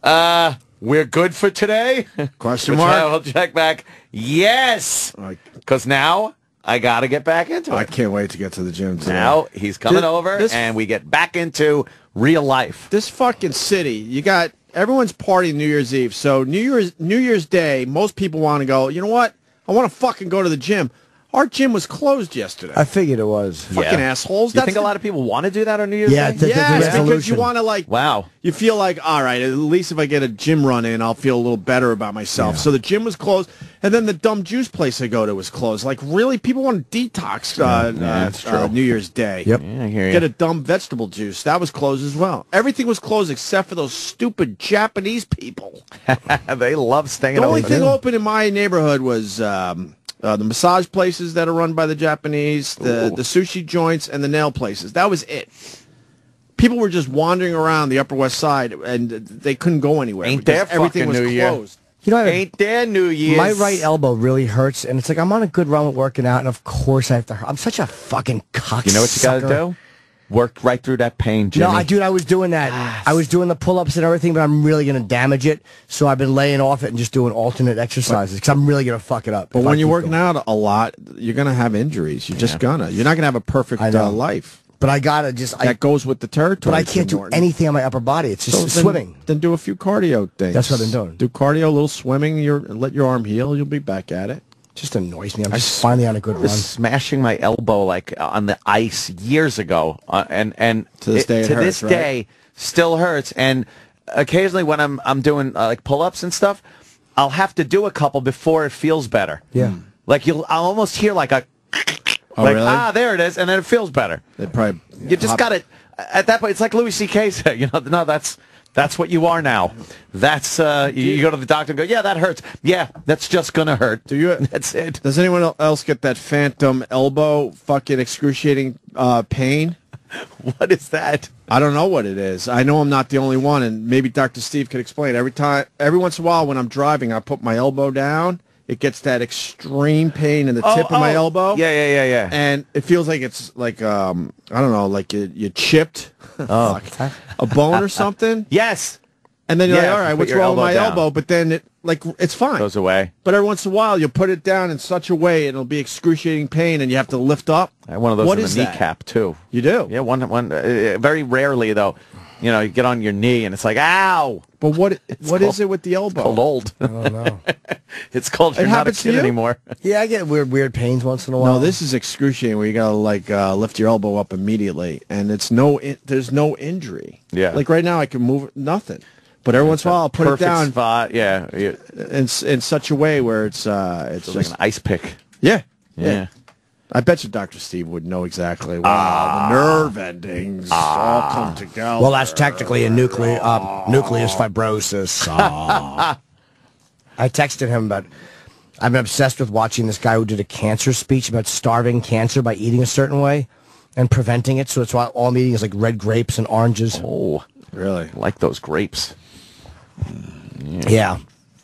We're good for today? Question mark? I will check back. Yes! Because now I got to get back into it. I can't wait to get to the gym today. Now he's coming over, and we get back into real life. This fucking city, you got everyone's partying New Year's Eve. So New Year's Day, most people want to go, you know what? I want to fucking go to the gym. Our gym was closed yesterday. I figured it was. Fucking assholes. You think a lot of people want to do that on New Year's Day? Because you want to wow. You feel like, all right, at least if I get a gym run in, I'll feel a little better about myself. Yeah. So the gym was closed, and then the dumb juice place I go to was closed. Like, really? People want to detox that's true. New Year's Day. Yep. Yeah, I hear you. Get a dumb vegetable juice. That was closed as well. Everything was closed except for those stupid Japanese people. They love staying The only open. thing open in my neighborhood was the massage places that are run by the Japanese, the sushi joints, and the nail places. That was it. People were just wandering around the Upper West Side, and they couldn't go anywhere. Ain't because there everything was fucking New Year. closed. You know, Ain't there New Year's? my right elbow really hurts, and it's like I'm on a good run with working out, and of course I have to. I'm such a fucking cocksucker. You know what you got to do? Work right through that pain, Jimmy. No, I was doing that. I was doing the pull-ups and everything, but I'm really going to damage it. So I've been laying off it and just doing alternate exercises because I'm really going to fuck it up. But when you're working out a lot, you're going to have injuries. You're just gonna. You're not going to have a perfect life. But I got to just... That goes with the territory. But I can't do anything on my upper body. It's just swimming. Then do a few cardio things. That's what I've been doing. Do cardio, a little swimming, let your arm heal. You'll be back at it. Just annoys me. I'm just finally on a good run. Smashing my elbow like on the ice years ago, and to this day, this day still hurts. And occasionally when I'm doing like pull-ups and stuff, I'll have to do a couple before it feels better. Yeah, like I'll almost hear like a really? There it is, and then it feels better. You just got it at that point. It's like Louis C.K. said, no, that's what you are now. That's you go to the doctor and go, yeah, that hurts. Yeah, that's just gonna hurt. That's it. Does anyone else get that phantom elbow fucking excruciating pain? What is that? I don't know what it is. I know I'm not the only one, and maybe Dr. Steve could explain. Every once in a while when I'm driving, I put my elbow down. It gets that extreme pain in the tip of my elbow. Yeah. And it feels like it's like, I don't know, like you chipped a bone or something. Yes. And then you're like, all right, put what's your wrong with my down. elbow? But then it's fine. Goes away. But every once in a while, you'll put it down in such a way, it'll be excruciating pain, and you have to lift up. I have one of those What in is the that? kneecap, too. You do? Yeah, one. Very rarely, though. You get on your knee, and it's like, ow! But what is it with the elbow? It's called old. I don't know. It's called you're not a kid anymore. Yeah, I get weird pains once in a while. No, this is excruciating where you gotta lift your elbow up immediately, and there's no injury. Yeah. Like right now, I can move nothing, but every once in a while, I'll put it down spot. Yeah. in such a way where it's just like an ice pick. Yeah. Yeah. I bet you Dr. Steve would know exactly. Wow, the nerve endings all come together. Well, that's technically a nucleus fibrosis. I texted him about. I've been obsessed with watching this guy who did a cancer speech about starving cancer by eating a certain way and preventing it. So it's why all I'm eating is like red grapes and oranges. Oh, really? I like those grapes. Yeah.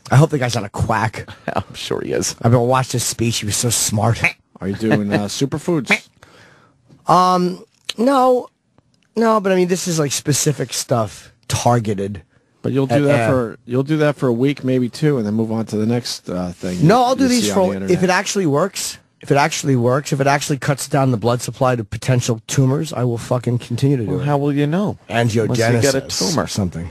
I hope the guy's not a quack. I'm sure he is. I've been watching his speech. He was so smart. Are you doing superfoods? No, but I mean, this is like specific stuff, targeted. But you'll do that for a week, maybe 2, and then move on to the next thing. No, I'll do these for if it actually works. If it actually cuts down the blood supply to potential tumors, I will fucking continue to do it. How will you know? Angiogenesis. Unless you get a tumor. Something.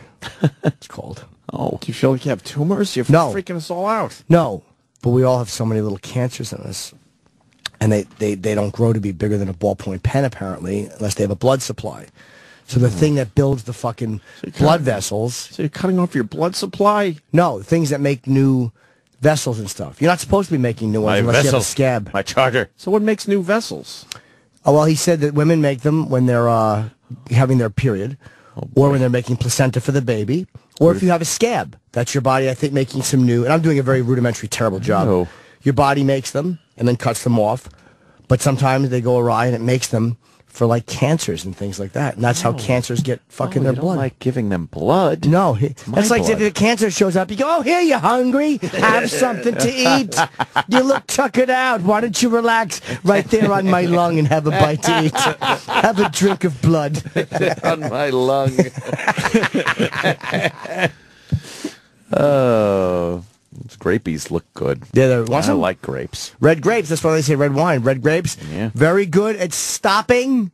It's called. Oh. Do you feel like you have tumors? You're freaking us all out. No, but we all have so many little cancers in us. And they don't grow to be bigger than a ballpoint pen, apparently, unless they have a blood supply. So the thing that builds the fucking blood vessels... So you're cutting off your blood supply? No, things that make new vessels and stuff. You're not supposed to be making new ones unless you have a scab. My charger. So what makes new vessels? Oh, well, he said that women make them when they're having their period, or when they're making placenta for the baby, or if you have a scab. That's your body, I think, making some new... And I'm doing a very rudimentary, terrible job. Oh. Your body makes them and then cuts them off, but sometimes they go awry and it makes them for like cancers and things like that. And that's how cancers get fucking their blood. Don't like giving them blood. No, that's like if a cancer shows up, you go, oh, here, you hungry? Have something to eat. You look tuckered out. Why don't you relax right there on my lung and have a bite to eat? Have a drink of blood. On my lung. Oh, those grapies look good. Yeah, they're awesome. I like grapes. Red grapes, that's why they say red wine. Red grapes, very good at stopping.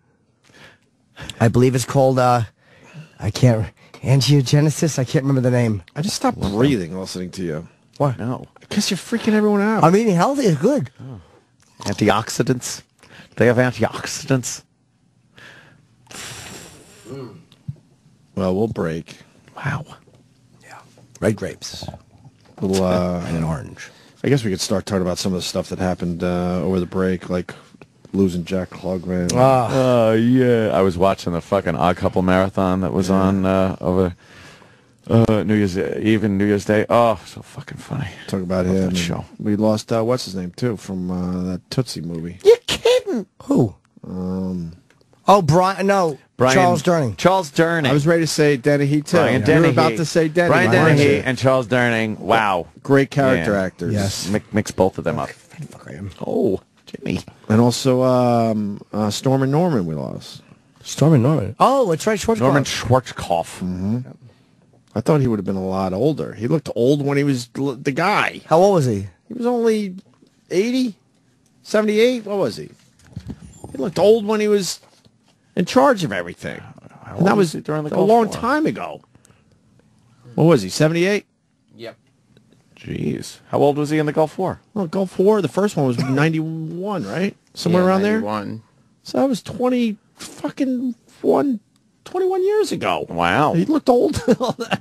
I believe it's called, angiogenesis. I can't remember the name. I just stopped breathing listening to you. Why? No. Because you're freaking everyone out. I'm eating healthy. It's good. Oh. Antioxidants. They have antioxidants. Well, we'll break. Wow. Yeah. Red grapes. Little, and an orange. I guess we could start talking about some of the stuff that happened over the break, like losing Jack Klugman. Yeah. I was watching the fucking Odd Couple marathon that was on over New Year's Eve and New Year's Day. Oh, so fucking funny. Talk about him. That show. We lost, what's his name, too, from that Tootsie movie. You're kidding. Who? Charles Durning. Charles Durning. I was ready to say Dennehy, too. Brian You Dennehy. were about to say Dennehy. Brian Dennehy and Charles Durning. Wow. Great character actors. Yes. Mix both of them up. Oh, Jimmy. And also Storm and Norman we lost. Storm and Norman. Oh, that's right, Schwarzkopf. Norman Schwarzkopf. Mm-hmm. I thought he would have been a lot older. He looked old when he was the guy. How old was he? He was only 80, 78. What was he? He looked old when he was in charge of everything. And that was during the a long time ago. What was he, 78? Yep. Jeez. How old was he in the Gulf War? Well, Gulf War, the first one was 91, right? Somewhere around 91. there? So that was 21 years ago. Wow. He looked old back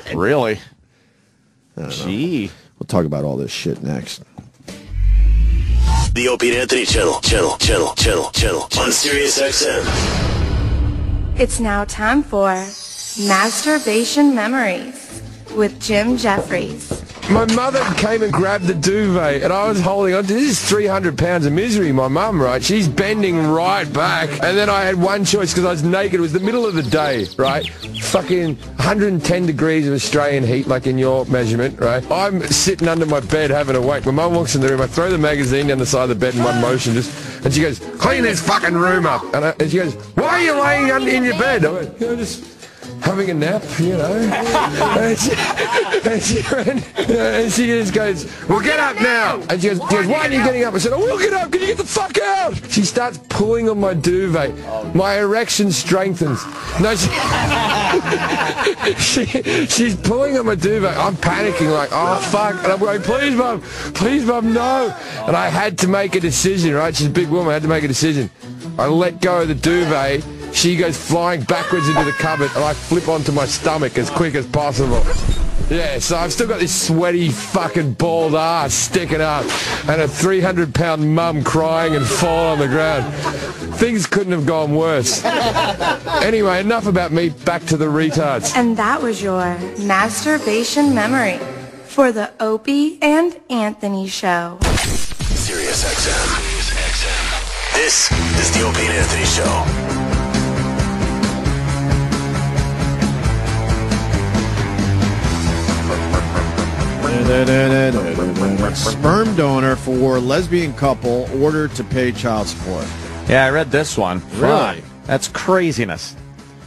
then. Really? Gee. We'll talk about all this shit next. The Opie and Anthony channel on Sirius XM. It's now time for Masturbation Memories with Jim Jeffries. My mother came and grabbed the duvet, and I was holding on to this. Is 300 pounds of misery, my mum, right? She's bending right back. And then I had one choice because I was naked. It was the middle of the day, right? Fucking 110 degrees of Australian heat, like in your measurement, right? I'm sitting under my bed having a wank. My mum walks in the room. I throw the magazine down the side of the bed in one motion, and she goes, clean this fucking room up. And she goes, why are you laying in your bed? I went, just having a nap, and she just goes, well, get up now. And she goes, why are you getting up? I said, I will get up. Can you get the fuck out? She starts pulling on my duvet. My erection strengthens. No, she's pulling on my duvet. I'm panicking like, oh, fuck. And I'm going, please, mum, no. And I had to make a decision, right? She's a big woman. I had to make a decision. I let go of the duvet. She goes flying backwards into the cupboard, and I flip onto my stomach as quick as possible. Yeah, so I've still got this sweaty fucking bald ass sticking up, and a 300-pound mum crying and falling on the ground. Things couldn't have gone worse. Anyway, enough about me, back to the retards. And that was your Masturbation Memory for the Opie and Anthony Show. Sirius XM. This is the Opie and Anthony Show. Sperm donor for lesbian couple ordered to pay child support. Yeah, I read this one. Really? That's craziness.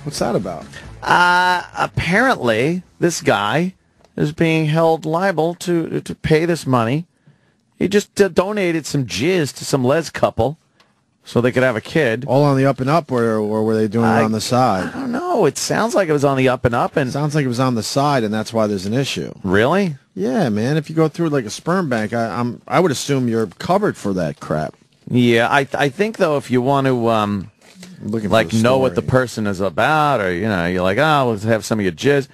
What's that about? Apparently, this guy is being held liable to pay this money. He just donated some jizz to some les couple so they could have a kid. All on the up and up, or were they doing it on the side? I don't know. It sounds like it was on the up and up. And sounds like it was on the side, and that's why there's an issue. Really? Yeah, man. If you go through like a sperm bank, I would assume you're covered for that crap. Yeah, I think, though, if you want to know what the person is about, or, you're like, oh, let's have some of your jizz.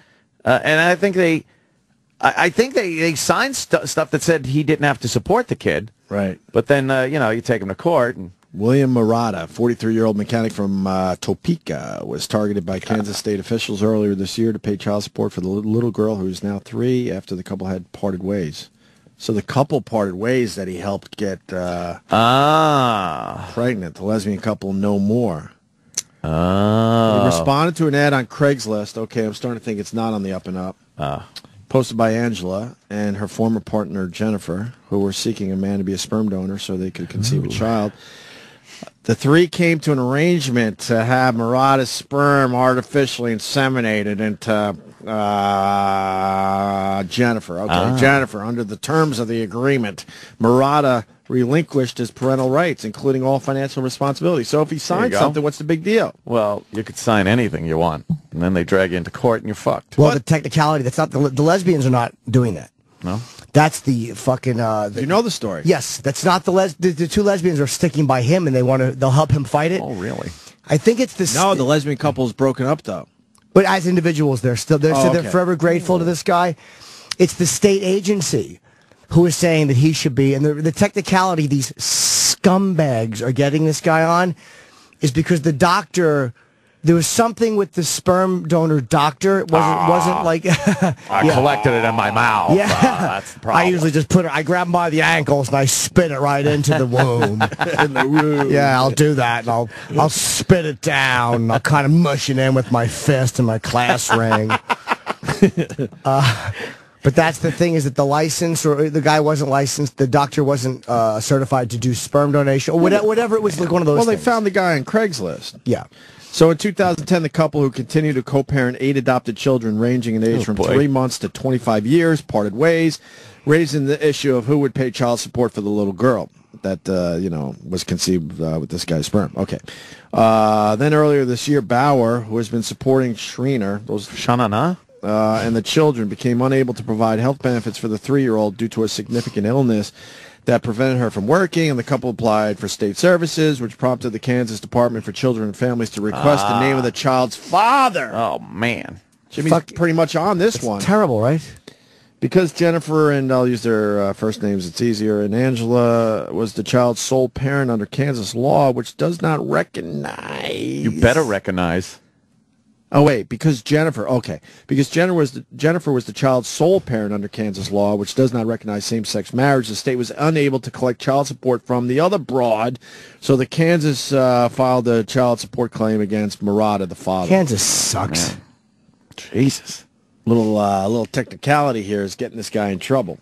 And I think they signed stuff that said he didn't have to support the kid. Right. But then, you take him to court. And William Murata, 43-year-old mechanic from Topeka, was targeted by Kansas state officials earlier this year to pay child support for the little girl who is now 3 after the couple had parted ways. So the couple parted ways that he helped get pregnant. The lesbian couple no more. He responded to an ad on Craigslist. Okay, I'm starting to think it's not on the up and up. Posted by Angela and her former partner Jennifer, who were seeking a man to be a sperm donor so they could conceive a child. The three came to an arrangement to have Murata's sperm artificially inseminated into Jennifer. Okay, Jennifer, under the terms of the agreement, Murata relinquished his parental rights, including all financial responsibility. So if he signed something, what's the big deal? Well, you could sign anything you want, and then they drag you into court, and you're fucked. Well, the technicality, that's not the lesbians are not doing that. No? That's the fucking... you know the story? Yes, that's not the two lesbians are sticking by him, and they'll help him fight it. Oh, really? I think it's the... No, the lesbian couple's broken up, though. But as individuals, they're forever grateful to this guy. It's the state agency who is saying that he should be, and the technicality these scumbags are getting this guy on is because the doctor, there was something with the sperm donor doctor. It wasn't like... I collected it in my mouth. Yeah. That's the problem. I usually just I grab him by the ankles and I spit it right into the womb. In the womb. Yeah, I'll do that, and I'll spit it down, and I'll kind of mush it in with my fist and my class ring. But that's the thing, is that the license, or the guy wasn't licensed, the doctor wasn't certified to do sperm donation, or whatever it was, like one of those things. They found the guy on Craigslist. Yeah. So in 2010, the couple, who continued to co-parent 8 adopted children ranging in age from 3 months to 25 years, parted ways, raising the issue of who would pay child support for the little girl that, was conceived with this guy's sperm. Okay. Then earlier this year, Bauer, who has been supporting Shriner, and the children, became unable to provide health benefits for the 3-year-old due to a significant illness that prevented her from working, and the couple applied for state services, which prompted the Kansas Department for Children and Families to request the name of the child's father. Oh, man. Jimmy's pretty much on this one. Terrible, right? Because Jennifer, and I'll use their first names, it's easier, and Angela was the child's sole parent under Kansas law, which does not recognize... You better recognize... Oh, wait, because Jennifer was the child's sole parent under Kansas law, which does not recognize same-sex marriage. The state was unable to collect child support from the other broad, so the Kansas filed a child support claim against Murata, the father. Kansas sucks. Man. Jesus. Little technicality here is getting this guy in trouble.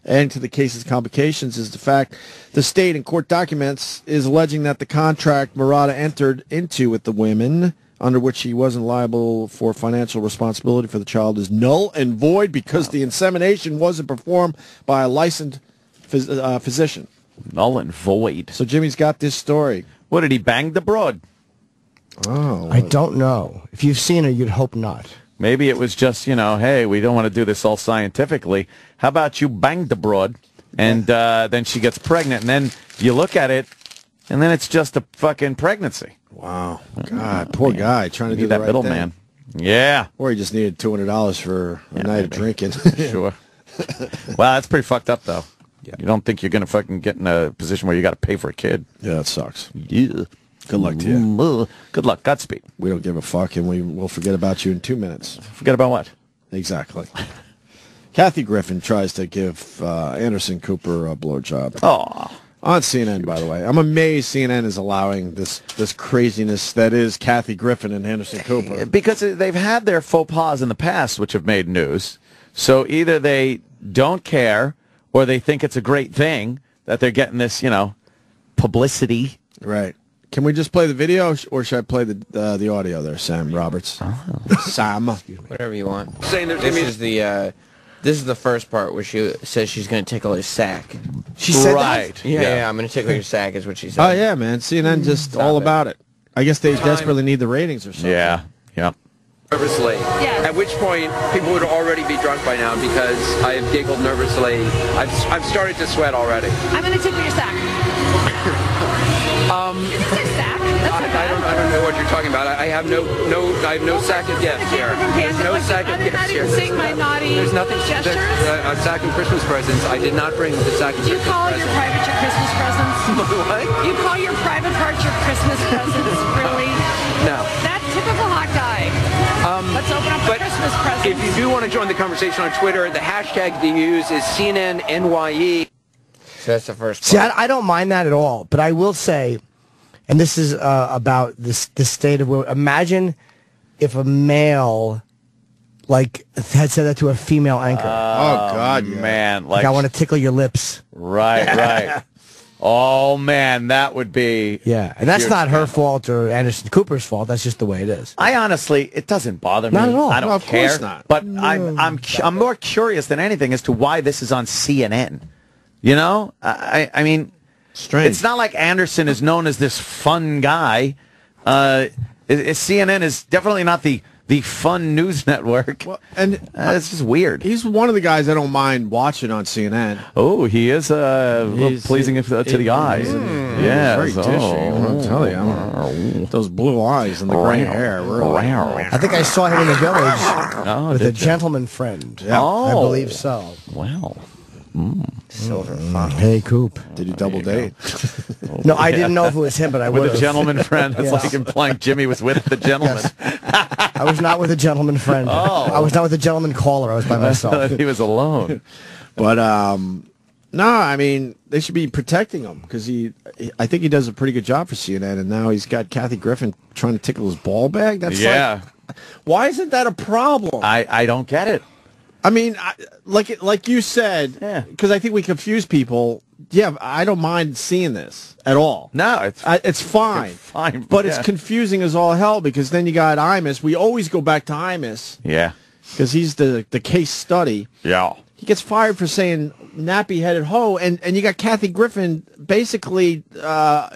Adding to the case's complications is the fact the state in court documents is alleging that the contract Murata entered into with the women, under which he wasn't liable for financial responsibility for the child, is null and void because the insemination wasn't performed by a licensed physician. Null and void. So Jimmy's got this story. What, did he bang the broad? Oh. I don't know. If you've seen her, you'd hope not. Maybe it was just, hey, we don't want to do this all scientifically. How about you bang the broad, and then she gets pregnant, and then you look at it, and then it's just a fucking pregnancy. Wow. God, poor guy trying to do that the right middleman. thing. Yeah. Or he just needed $200 for a night of drinking. Sure. Well, that's pretty fucked up, though. Yeah. You don't think you're going to fucking get in a position where you got to pay for a kid. Yeah, that sucks. Yeah. Good luck to you. Good luck. Godspeed. We don't give a fuck, and we'll forget about you in 2 minutes. Forget about what? Exactly. Kathy Griffin tries to give Anderson Cooper a blowjob. Oh. On CNN, by the way. I'm amazed CNN is allowing this craziness that is Kathy Griffin and Anderson Cooper. Because they've had their faux pas in the past, which have made news. So either they don't care, or they think it's a great thing that they're getting this, publicity. Right. Can we just play the video, or should I play the audio there, Sam Roberts? Sam. Whatever you want. This is the first part where she says she's going to tickle his sack. She said that? Yeah, I'm going to tickle your sack is what she said. Oh, yeah, man. CNN just all about it. I guess they desperately need the ratings or something. Yeah. Nervously. Yes. At which point, people would already be drunk by now because I have giggled nervously. I've started to sweat already. I'm going to tickle your sack. Is it a sack? I don't know what you're talking about. I have no sack of gifts here. There's no sack of gifts here. My naughty There's nothing. gestures. A sack of Christmas presents. I did not bring the sack of You Christmas call your presents. private your Christmas presents? What? You call your private part your Christmas presents? Really? No. That typical hot guy. Let's open up the Christmas presents. If you do want to join the conversation on Twitter, the hashtag to use is CNNNYE. So that's the first part. See, I don't mind that at all, but I will say, and this is about this state of, imagine if a male, like, had said that to a female anchor. Oh, God, man. Like, I want to tickle your lips. Right. Oh, man, that would be... Yeah, and that's not her fault or Anderson Cooper's fault. That's just the way it is. I honestly, it doesn't bother me. Not at all. I don't No, of care. course not. But I'm more curious than anything as to why this is on CNN. You know? I mean... Strange. It's not like Anderson is known as this fun guy. CNN is definitely not the fun news network. Well, and it's just weird. He's one of the guys I don't mind watching on CNN. Oh, he is pleasing to the eyes. Yeah, very dishy. I'll tell you, those blue eyes and the gray hair. Really. I think I saw him in the village with a gentleman friend. Yeah. I believe so. Wow. Silver fox. Hey, Coop. Did you double date? No, I didn't know if it was him, but I would. With a gentleman friend. It's Yes. like implying Jimmy was with the gentleman. I was not with a gentleman friend. Oh. I was not with a gentleman caller. I was by myself. He was alone. But no, I mean they should be protecting him because I think he does a pretty good job for CNN, and now he's got Kathy Griffin trying to tickle his ball bag. That's why isn't that a problem? I don't get it. I mean, like you said, because I think we confuse people. Yeah, I don't mind seeing this at all. No, it's fine. But it's confusing as all hell because then you got Imus. We always go back to Imus. Yeah. Because he's the case study. Yeah. He gets fired for saying nappy-headed hoe, and you got Kathy Griffin basically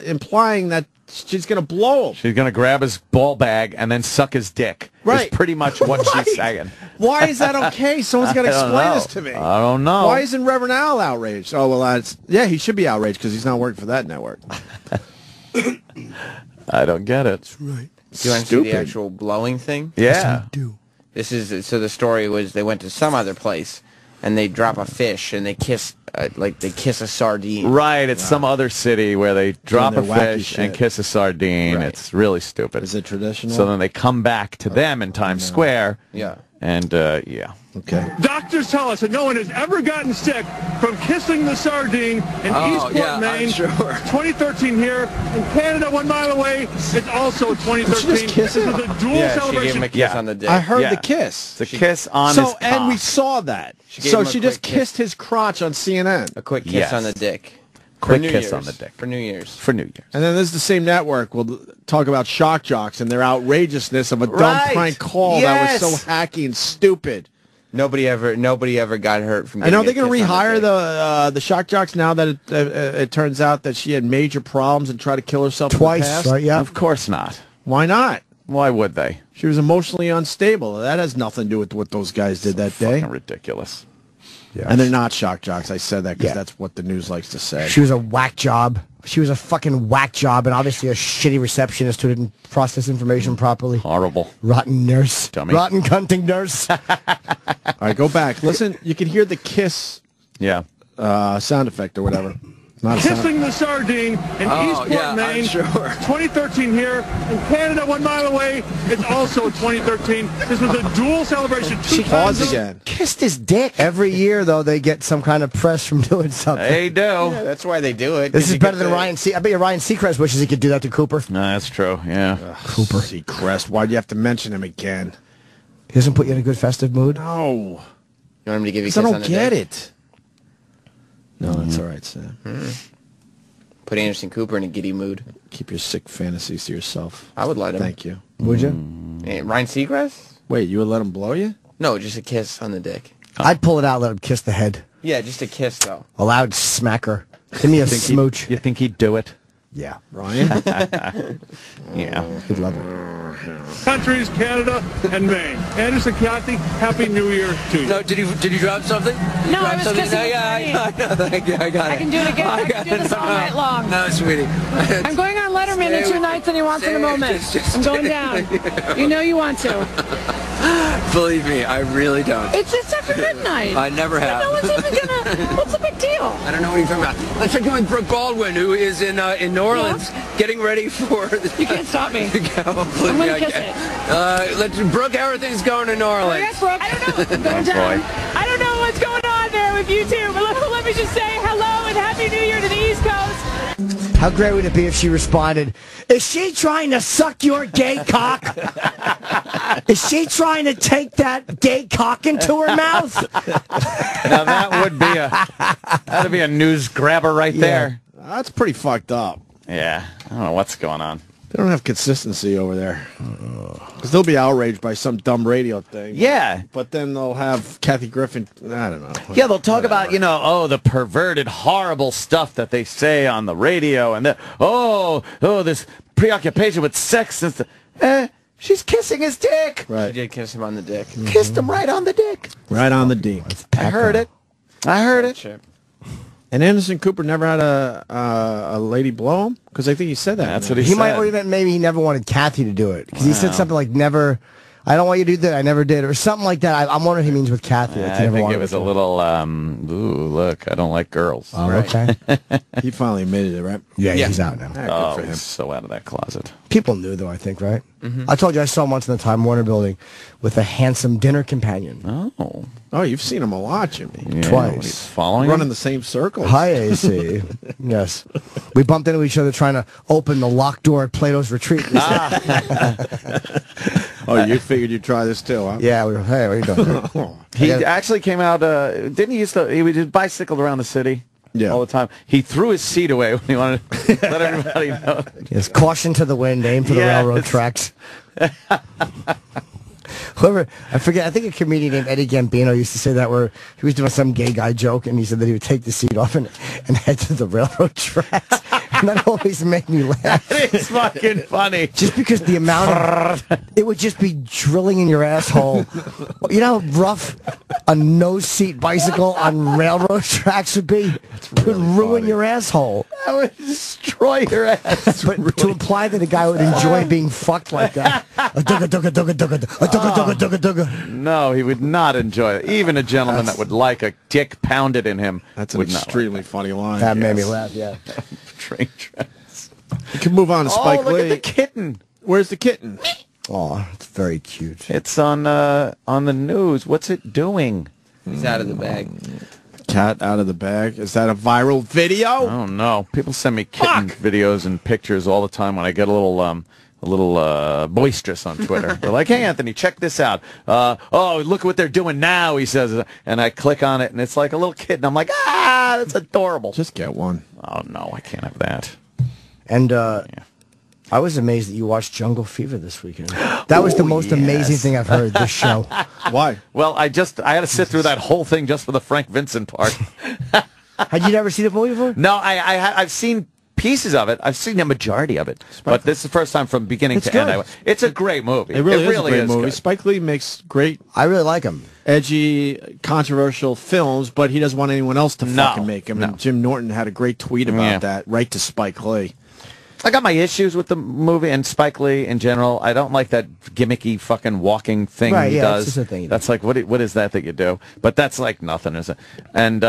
implying that she's going to blow him. She's going to grab his ball bag and then suck his dick. Right. Is pretty much what she's saying. Why is that okay? Someone's got to explain this to me. I don't know. Why isn't Reverend Al outraged? Oh, well, he should be outraged because he's not working for that network. I don't get it. That's right. Do you want to see the actual blowing thing? Yeah. This is so the story was they went to some other place and they drop a fish and they kiss they kiss a sardine. Right, it's some other city where they drop a their wacky fish shit. and kiss a sardine. Right. It's really stupid. Is it traditional? So then they come back to them in Times Square. Yeah. And, yeah. Okay. Doctors tell us that no one has ever gotten sick from kissing the sardine in Eastport, Maine. I'm sure. 2013 here. In Canada, 1 mile away, it's also 2013. just kiss This him? is a dual Yeah, she gave celebration. him a kiss on the dick. I heard the kiss. The kiss on his cock. And we saw that. She gave So him a she just quick kiss. kissed his crotch on CNN. A quick kiss Yes. on the dick. Quick For New kiss Year's. on the dick. For New Year's. For New Year's. And then this is the same network. We'll talk about shock jocks and their outrageousness of a dumb Right. prank call that was so hacky and stupid. Nobody ever got hurt from. And are they going to rehire the shock jocks now that it turns out that she had major problems and tried to kill herself Twice, in the past? right? Yeah. Of course not. Why not? Why would they? She was emotionally unstable. That has nothing to do with what those guys did that day. Fucking ridiculous. Yeah. And they're not shock jocks. I said that because Yeah. that's what the news likes to say. She was a whack job. She was a fucking whack job, and obviously a shitty receptionist who didn't process information properly. Horrible. Rotten nurse. Dummy. Rotten cunting nurse. All right, go back. Listen, you can hear the kiss Yeah. sound effect or whatever. Not a sound. Kissing the sardine in Eastport, Maine. I'm sure. 2013 here. In Canada, 1 mile away, it's also 2013. This was a dual celebration. She paused again. Kissed his dick. Every year, though, they get some kind of press from doing something. They do. Yeah, that's why they do it. This is better than Ryan I bet you Ryan Seacrest wishes he could do that to Cooper. No, that's true. Yeah. Cooper. Seacrest. Why'd you have to mention him again? He doesn't put you in a good festive mood? No. You want him to give you a kiss I on don't the get dick? it. No, that's all right, Sam. Put Anderson Cooper in a giddy mood. Keep your sick fantasies to yourself. I would let him. Thank you. Would you? Ryan Seacrest? Wait, you would let him blow you? No, just a kiss on the dick. I'd pull it out, let him kiss the head. Yeah, just a kiss, though. A loud smacker. Give me a smooch. You think he'd do it? Yeah. Ryan? Yeah. He'd love it. Countries, Canada, and Maine. Anderson, Kathy, Happy New Year to you. No, did you drop something? No, I was kissing No, yeah, I know. Thank you. I got it. I can do it again. I can do this all night long. No, sweetie. I'm going on Letterman in 2 nights, and he wants in a moment. I'm going down. You know you want to. Believe me, I really don't. It's just after midnight. I never have. No one's even gonna. What's the big deal? I don't know what you're talking about. Let's check in with Brooke Baldwin, who is in New Orleans, getting ready for. You can't stop me. I'm gonna kiss it. Brooke, how are things going in New Orleans? Yes, Brooke. I don't know. I'm going down. I don't know what's going on there with you two, but let me just say hello and Happy New Year to the East Coast. How great would it be if she responded, "Is she trying to suck your gay cock? Is she trying to take that gay cock into her mouth?" Now that'd be a news grabber right there. That's pretty fucked up. Yeah, I don't know what's going on. They don't have consistency over there. Because they'll be outraged by some dumb radio thing. Yeah. But then they'll have Kathy Griffin, I don't know. Yeah, they'll talk about, the perverted, horrible stuff that they say on the radio, and this preoccupation with sex and stuff. She's kissing his dick. Right. She did kiss him on the dick. Kissed him right on the dick. Right on the D. I heard it. And Anderson Cooper never had a lady blow him? Because I think he said that. That's what he He said. might, or even maybe he never wanted Kathy to do it. Because he said something like, never, I don't want you to do that, I never did. Or something like that. I'm wondering if he means with Kathy. Like he I never think wanted it was to a do little, ooh, look, I don't like girls. Oh, okay. He finally admitted it, right? Yeah, he's out now. Oh, he's so out of that closet. People knew, though, I think, right? Mm-hmm. I told you I saw him once in the Time Warner building with a handsome dinner companion. Oh, you've seen him a lot, Jimmy. Yeah, Twice. what, he's following Running him? the same circles. Hi, AC. Yes. We bumped into each other trying to open the locked door at Plato's Retreat. Oh, you figured you'd try this too, huh? Yeah, we were, hey, what are you doing? He actually came out, didn't he he bicycled around the city all the time. He threw his seat away when he wanted to let everybody know. Yes, caution to the wind, aim for the Yeah, railroad tracks. Whoever, I forget, I think a comedian named Eddie Gambino used to say that, where he was doing some gay guy joke, and he said that he would take the seat off and head to the railroad tracks. And that always made me laugh. It's fucking funny. Just because the amount of, it would just be drilling in your asshole. You know how rough a no-seat bicycle on railroad tracks would be? It would ruin your asshole. That would destroy your ass. But to imply that a guy would enjoy being fucked like that. No, he would not enjoy it. Even a gentleman that would like a dick pounded in him. That's an would not extremely funny line. That made me laugh, yeah. Train tracks. You can move on to Spike look Lee. at the kitten. Where's the kitten? Oh, it's very cute. It's on the news. What's it doing? He's out of the bag. Cat out of the bag. Is that a viral video? I don't know. People send me kitten videos and pictures all the time when I get a little boisterous on Twitter. They're like, "Hey, Anthony, check this out. Oh, look at what they're doing now," he says. And I click on it, and it's like a little kitten. I'm like, that's adorable. Just get one. Oh, no, I can't have that. And I was amazed that you watched Jungle Fever this weekend. That was the most amazing thing I've heard this show. Why? Well, I had to sit through that whole thing just for the Frank Vincent part. Had you never seen the movie before? No, I've seen pieces of it. I've seen the majority of it, but this is the first time from beginning to end. It's a great movie. It really is a great movie. Good. Spike Lee makes great, I really like him, edgy, controversial films, but he doesn't want anyone else to fucking make them. And Jim Norton had a great tweet about that, right to Spike Lee. I got my issues with the movie and Spike Lee in general. I don't like that gimmicky fucking walking thing he does. That's just a thing. That's like, what is that you do? But that's like nothing, is it? And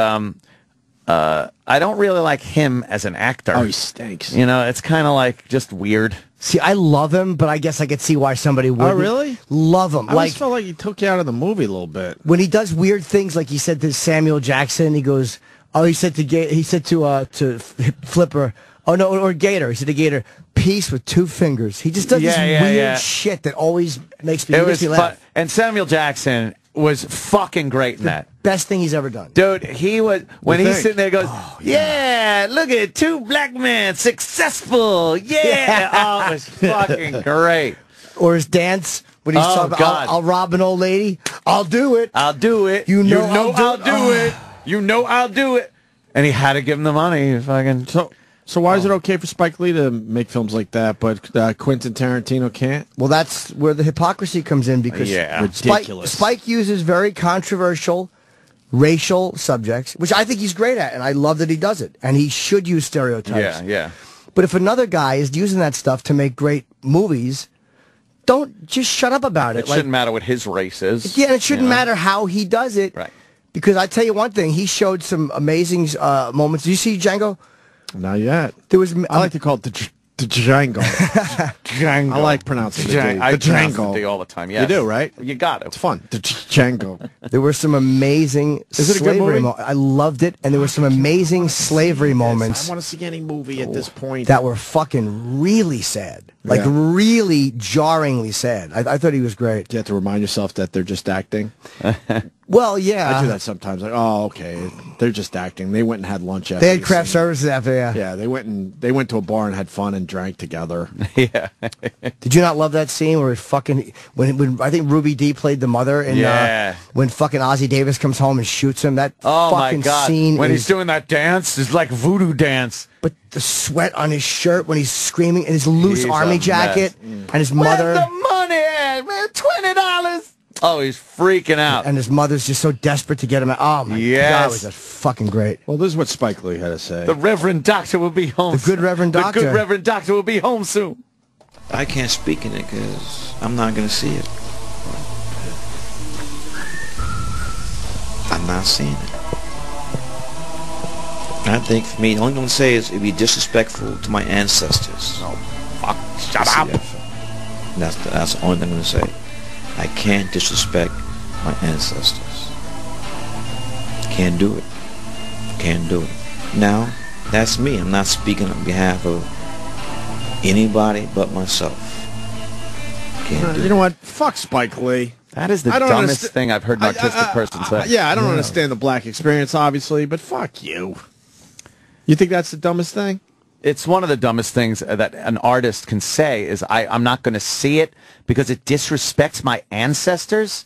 I don't really like him as an actor. Oh, he stinks. You know, it's kind of like just weird. See, I love him, but I guess I could see why somebody would. Oh, really? Love him. I always felt like he took you out of the movie a little bit. When he does weird things, like he said to Samuel Jackson, he goes, he said to Flipper, oh no, or Gator. He said to Gator, peace with 2 fingers. He just does this weird shit that always makes me laugh. And Samuel Jackson was fucking great in that. best thing he's ever done. Dude, he was, when he's sitting there, goes, yeah, look at 2 black men, successful, yeah. Oh, it was fucking great. Or his dance, when he's talking about, I'll rob an old lady. I'll do it. I'll do it. You know I'll do it. You know I'll do it. And he had to give him the money. Fucking. So why is it okay for Spike Lee to make films like that, but Quentin Tarantino can't? Well, that's where the hypocrisy comes in, because ridiculous. Spike uses very controversial racial subjects, which I think he's great at, and I love that he does it. And he should use stereotypes. Yeah. But if another guy is using that stuff to make great movies, don't just shut up about it. It shouldn't matter what his race is. Yeah, and it shouldn't matter how he does it. Right. Because I tell you one thing, he showed some amazing moments. Did you see Django? Not yet. There was. I like to call it the Django. Django. I like pronouncing the D. I The pronounce Django. the D all the time. Yes. You do, right? You got it. It's fun. The Django. There were some amazing Is it a good slavery movie? I loved it, and there were some amazing slavery moments I want to see any movie at this point. that were fucking really sad. Like, really jarringly sad. I thought he was great. You have to remind yourself that they're just acting. Well, yeah. I do that sometimes. Like, oh, okay, they're just acting. They went and had lunch after. They had the craft scene. services after, yeah. Yeah, they went to a bar and had fun and drank together. Yeah. Did you not love that scene where when I think Ruby Dee played the mother, and when fucking Ozzie Davis comes home and shoots him? That fucking my God. scene. When he's doing that dance, it's like voodoo dance. But the sweat on his shirt when he's screaming, and his loose He's army a jacket, mess. and his mother. Where's the money at? Man, $20. Oh, he's freaking out. And his mother's just so desperate to get him out. Oh, my God, it was just fucking great. Well, this is what Spike Lee had to say. The Reverend Doctor will be home. The good Reverend Doctor. The good Reverend Doctor will be home soon. I can't speak in it because I'm not going to see it. I'm not seeing it. And I think for me, the only thing I'm going to say is it'd be disrespectful to my ancestors. Oh, fuck. Shut up. That's the only thing I'm going to say. I can't disrespect my ancestors. Can't do it. Can't do it. Now, that's me. I'm not speaking on behalf of anybody but myself. Can't do it. You know what? Fuck Spike Lee. That is the dumbest thing I've heard an artistic person say. Yeah, I don't understand the black experience, obviously, but fuck you. You think that's the dumbest thing? It's one of the dumbest things that an artist can say is, I'm not going to see it because it disrespects my ancestors.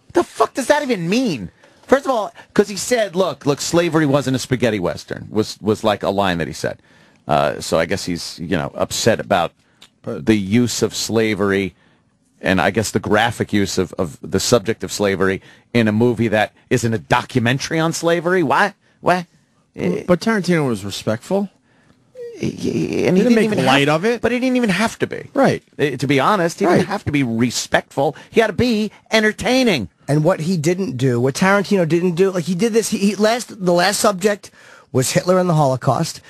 What the fuck does that even mean? First of all, because he said, look, slavery wasn't a spaghetti western, was like a line that he said. So I guess he's, upset about the use of slavery, and I guess the graphic use of the subject of slavery in a movie that isn't a documentary on slavery. What? But Tarantino was respectful. And he didn't make light of it. But he didn't even have to be. Right. To be honest, he didn't have to be respectful. He had to be entertaining. And what he didn't do, what Tarantino didn't do, like he did this, the last subject was Hitler and the Holocaust.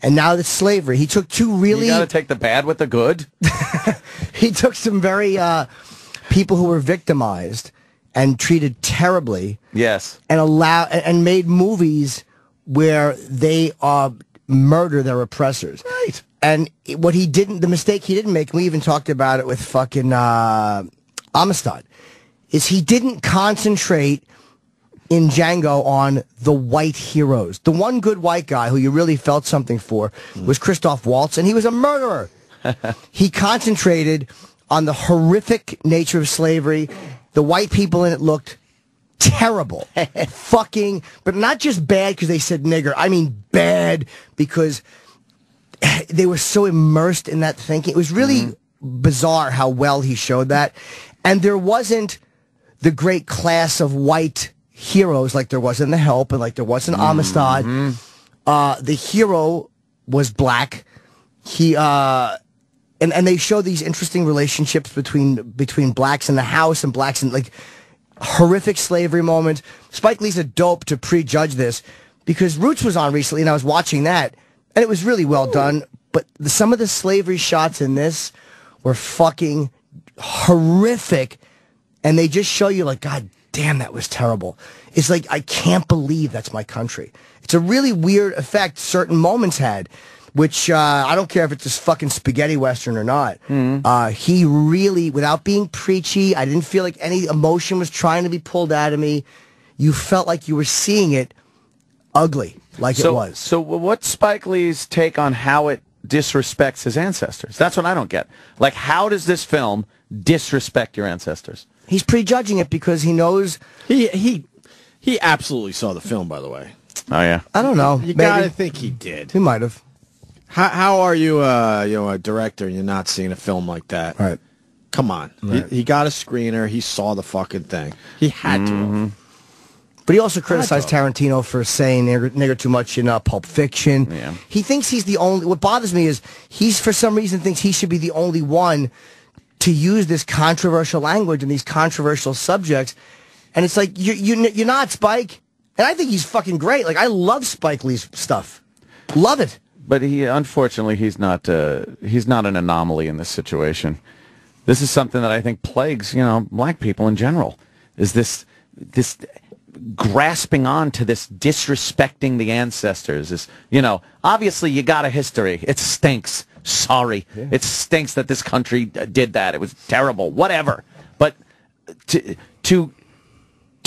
And now it's slavery. He took two really... You got to take the bad with the good. He took some very people who were victimized and treated terribly. Yes. And made movies where they murder their oppressors. Right. And what he didn't, the mistake he didn't make, and we even talked about it with fucking Amistad, is he didn't concentrate in Django on the white heroes. The one good white guy who you really felt something for was Christoph Waltz, and he was a murderer. He concentrated on the horrific nature of slavery. The white people in it looked terrible. Fucking, but not just bad because they said nigger. I mean bad because they were so immersed in that thinking. It was really bizarre how well he showed that. And there wasn't the great class of white heroes like there was in The Help and like there was in Amistad. The hero was black. He and they show these interesting relationships between blacks in the house and blacks in like horrific slavery moments. Spike Lee's a dope to prejudge this because Roots was on recently and I was watching that and it was really well done. But some of the slavery shots in this were fucking horrific, and they just show you like, God damn, that was terrible. It's like, I can't believe that's my country. It's a really weird effect certain moments had, which I don't care if it's this fucking spaghetti western or not. He really, without being preachy, I didn't feel like any emotion was trying to be pulled out of me. you felt like you were seeing it ugly, like it was. So what's Spike Lee's take on how it disrespects his ancestors? That's what I don't get. Like, how does this film disrespect your ancestors? He's prejudging it because he knows... He absolutely saw the film, by the way. Oh, yeah? I don't know. You gotta think he did. He might have. How are you, a director, and you're not seeing a film like that? Right. Come on. Right. He got a screener. He saw the fucking thing. He had to have. But he also criticized Tarantino for saying nigger too much in Pulp Fiction. Yeah. He thinks he's the only... What bothers me is he's, for some reason, thinks he should be the only one to use this controversial language and these controversial subjects. And it's like, you're not, Spike. And I think he's fucking great. Like, I love Spike Lee's stuff. Love it. But unfortunately, he's not an anomaly in this situation. This is something that I think plagues, black people in general. Is this grasping on to this disrespecting the ancestors? Is, obviously you got a history. It stinks. Sorry. Yeah. It stinks that this country did that. It was terrible. Whatever. But to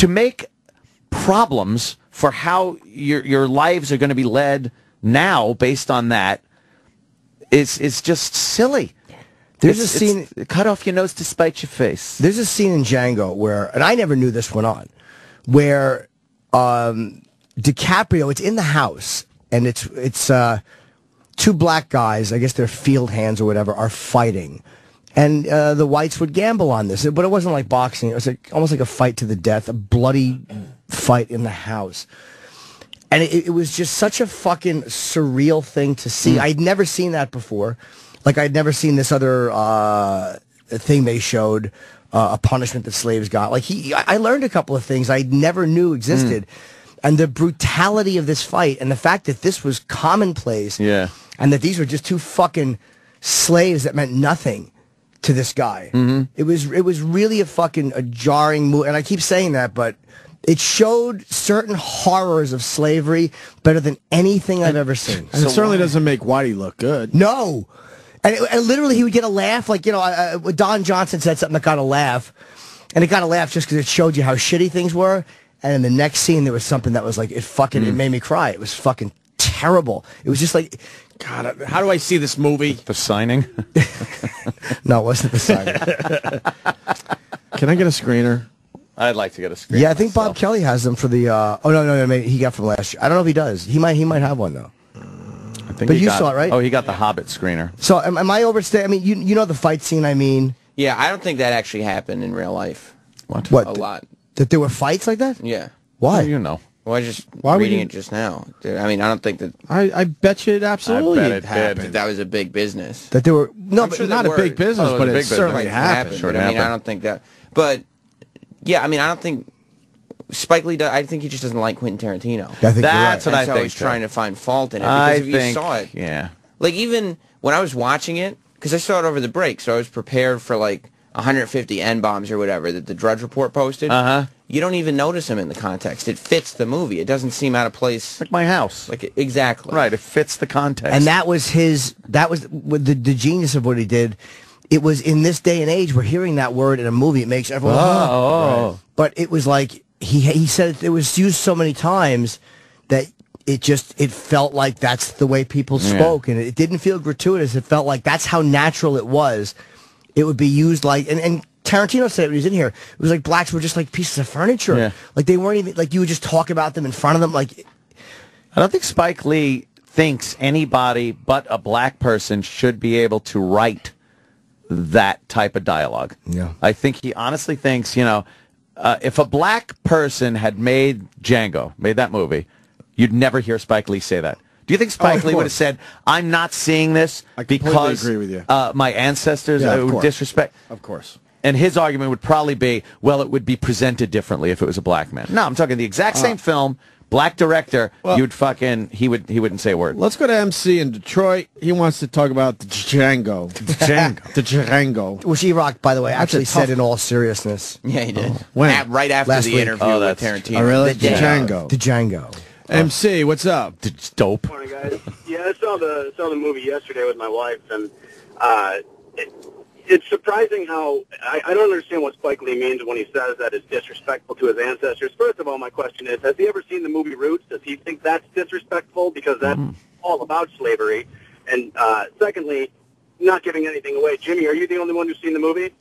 make problems for how your lives are going to be led now based on that is just silly. There's a scene... Cut off your nose to spite your face. There's a scene in Django where, and I never knew this went on, where DiCaprio, it's in the house, and it's two black guys, I guess they're field hands or whatever, are fighting. And the whites would gamble on this, but it wasn't like boxing. It was almost like a fight to the death, a bloody fight in the house. And it was just such a fucking surreal thing to see. I'd never seen that before. Like, I'd never seen this other thing they showed, a punishment that slaves got. Like, I learned a couple of things I never knew existed. And the brutality of this fight and the fact that this was commonplace. Yeah. And that these were just two fucking slaves that meant nothing to this guy. It was really a jarring move. And I keep saying that, but it showed certain horrors of slavery better than anything I've ever seen. And it certainly doesn't make Whitey look good. No. And literally he would get a laugh. Like, Don Johnson said something that got a laugh. And it got a laugh just because it showed you how shitty things were. And in the next scene, there was something that was like, it made me cry. It was fucking terrible. It was just like... God, how do I see this movie? The Signing? No, it wasn't The Signing. Can I get a screener? I'd like to get a screener. Yeah, I think Bob Kelly has them for the... no, maybe he got from last year. I don't know if he does. He might have one, though. But you saw it, right? Oh, he got the Hobbit screener. So am I overstaying? I mean, you know the fight scene, I mean... Yeah, I don't think that actually happened in real life. What? A lot. That there were fights like that? Yeah. Why? You know. Well, I was just reading it just now. I mean, I don't think that... I bet you it absolutely happened. That was a big business. That there were... No, but not a big business, but it certainly happened. But I mean, I don't think that... But, yeah, I mean, I don't think... Spike Lee, I think he just doesn't like Quentin Tarantino. I think that's what I think. So he's trying to find fault in it. Because if you saw it... Yeah. Like, even when I was watching it, because I saw it over the break, so I was prepared for, like, 150 N-bombs or whatever that the Drudge Report posted. You don't even notice them in the context. It fits the movie. It doesn't seem out of place. Like my house. Like exactly. Right, it fits the context. And that was the genius of what he did. It was in this day and age, we're hearing that word in a movie. It makes everyone... Oh. Right. But it was like, he said it was used so many times that it felt like that's the way people spoke. And it didn't feel gratuitous. It felt like that's how natural it was. It would be used like... And Tarantino said it when he was in here. It was like blacks were just like pieces of furniture. Yeah. Like they weren't even... Like you would just talk about them in front of them. Like... I don't think Spike Lee thinks anybody but a black person should be able to write that type of dialogue. Yeah. I think he honestly thinks, if a black person had made that movie, you'd never hear Spike Lee say that. Do you think Spike Lee would have said, I'm not seeing this because agree with you. My ancestors would disrespect? Of course. And his argument would probably be, well, it would be presented differently if it was a black man. No, I'm talking the exact same film, black director, he wouldn't say a word. Let's go to MC in Detroit. He wants to talk about the Django. The Django. Which E-Rock, by the way, actually said in all seriousness. Yeah, he did. When? Right after Last the week. interview with Tarantino. Oh, really? The Django. The Django. MC, what's up? It's dope. Morning, guys. Yeah, I saw the movie yesterday with my wife, and it's surprising how I don't understand what Spike Lee means when he says that it's disrespectful to his ancestors. First of all, my question is, has he ever seen the movie Roots? Does he think that's disrespectful? Because that's all about slavery. And secondly, not giving anything away. Jimmy, are you the only one who's seen the movie?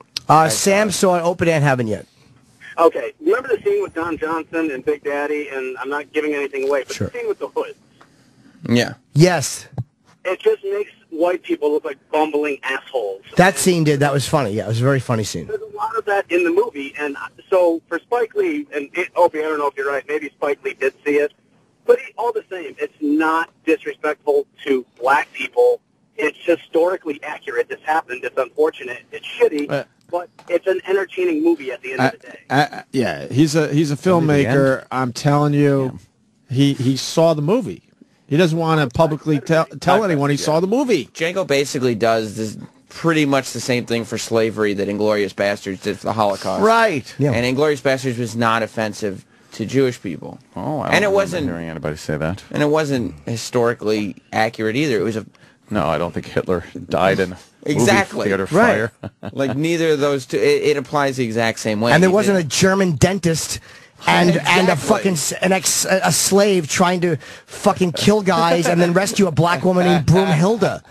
Sam saw it, Opie and haven't yet. Okay. Remember the scene with Don Johnson and Big Daddy? And I'm not giving anything away, but Sure. the scene with the hood. Yeah. Yes. It just makes white people look like bumbling assholes. That scene did. That was funny. Yeah, it was a very funny scene. There's a lot of that in the movie, and so for Spike Lee, and Opie, I don't know if you're right, maybe Spike Lee did see it, but all the same, it's not disrespectful to black people. It's historically accurate. This happened. It's unfortunate. It's shitty, but it's an entertaining movie at the end of the day. Yeah, he's a filmmaker. I'm telling you, he saw the movie. He doesn't want to publicly tell anyone he saw the movie. Django basically does this pretty much the same thing for slavery that Inglourious Basterds did for the Holocaust. Right. Yeah. And Inglourious Basterds was not offensive to Jewish people. Oh, I and don't it wasn't remember hearing anybody say that. And it wasn't historically accurate either. It was a No, I don't think Hitler died in a exactly movie theater Right. fire. like neither of those two. It applies the exact same way. And there wasn't a German dentist and a fucking a slave trying to fucking kill guys and then rescue a black woman named Broomhilda.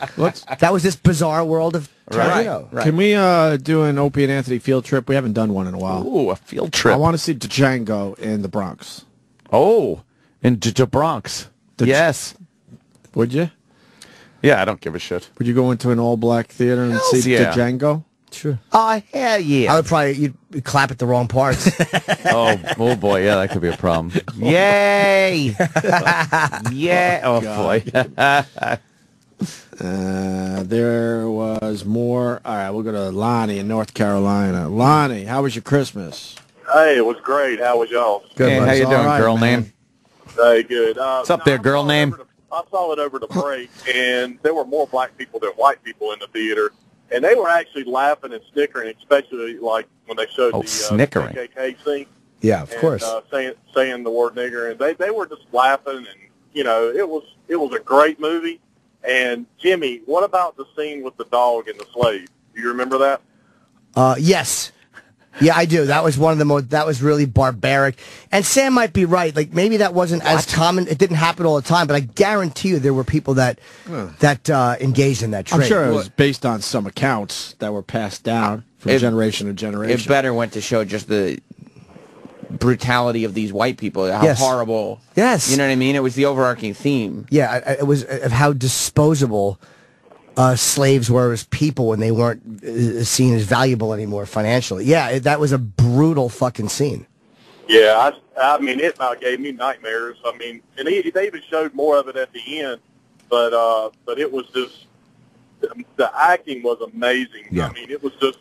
That was this bizarre world of Tarantino. Right. Can we do an Opie and Anthony field trip? We haven't done one in a while. Ooh, a field trip. I want to see Django in the Bronx. Oh, in the Bronx. Yes. Would you? Yeah, I don't give a shit. Would you go into an all-black theater and see Django? Sure. Oh, hell yeah. I would probably you'd clap at the wrong parts. oh boy, yeah, that could be a problem. Yay! Yeah. Oh boy. There was more. All right, we'll go to Lonnie in North Carolina. Lonnie, how was your Christmas? Hey, it was great. How was y'all? Good. Hey, how you doing, right, girl man. name? Hey, good. What's up there, girl name? I saw it over the break, and there were more black people than white people in the theater, and they were actually laughing and snickering, especially like when they showed the snickering. KKK scene. Yeah, of course. Saying the word nigger, and they were just laughing, and it was a great movie. And Jimmy, what about the scene with the dog and the slave? Do you remember that? Yes. Yeah, I do. That was one of the most. That was really barbaric. And Sam might be right. Like maybe that wasn't as common. It didn't happen all the time. But I guarantee you, there were people that engaged in that trade. I'm sure it was based on some accounts that were passed down from generation to generation. It better went to show just the brutality of these white people. How horrible. Yes. You know what I mean? It was the overarching theme. Yeah, it was of how disposable slaves were as people when they weren't seen as valuable anymore financially. Yeah, that was a brutal fucking scene. Yeah, I mean, it gave me nightmares. I mean, and they even showed more of it at the end, but it was just, the acting was amazing. Yeah. I mean, it was just,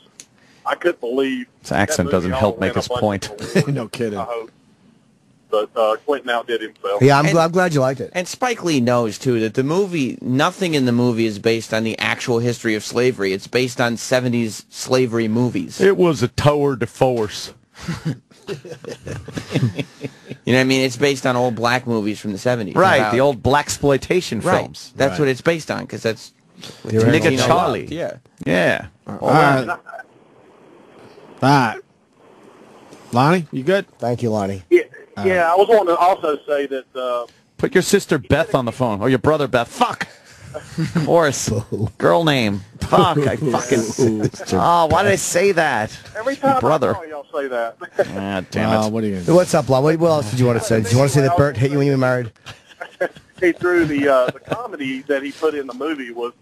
I couldn't believe. His accent doesn't help make his point. No kidding. I hope. But Quentin outdid himself. Yeah, I'm glad you liked it. And Spike Lee knows, too, that the movie, nothing in the movie is based on the actual history of slavery. It's based on 70s slavery movies. It was a tour de force. You know what I mean? It's based on old black movies from the 70s. Right, the old blaxploitation films. That's what it's based on, because that's... Nigga Charlie. Yeah. Yeah. All right. Lonnie, you good? Thank you, Lonnie. Yeah, I was wanting to also say that... Put your sister Beth on the phone, or your brother Beth. Fuck! Of course. Girl name. Fuck, I fucking... Oh, why did I say that? Every time brother. I call y'all say that. Ah, damn it. What are you gonna do? What's up, Lon? What else did you want to say? Did you want to say that Bert hit you when you were married? He threw the comedy that he put in the movie was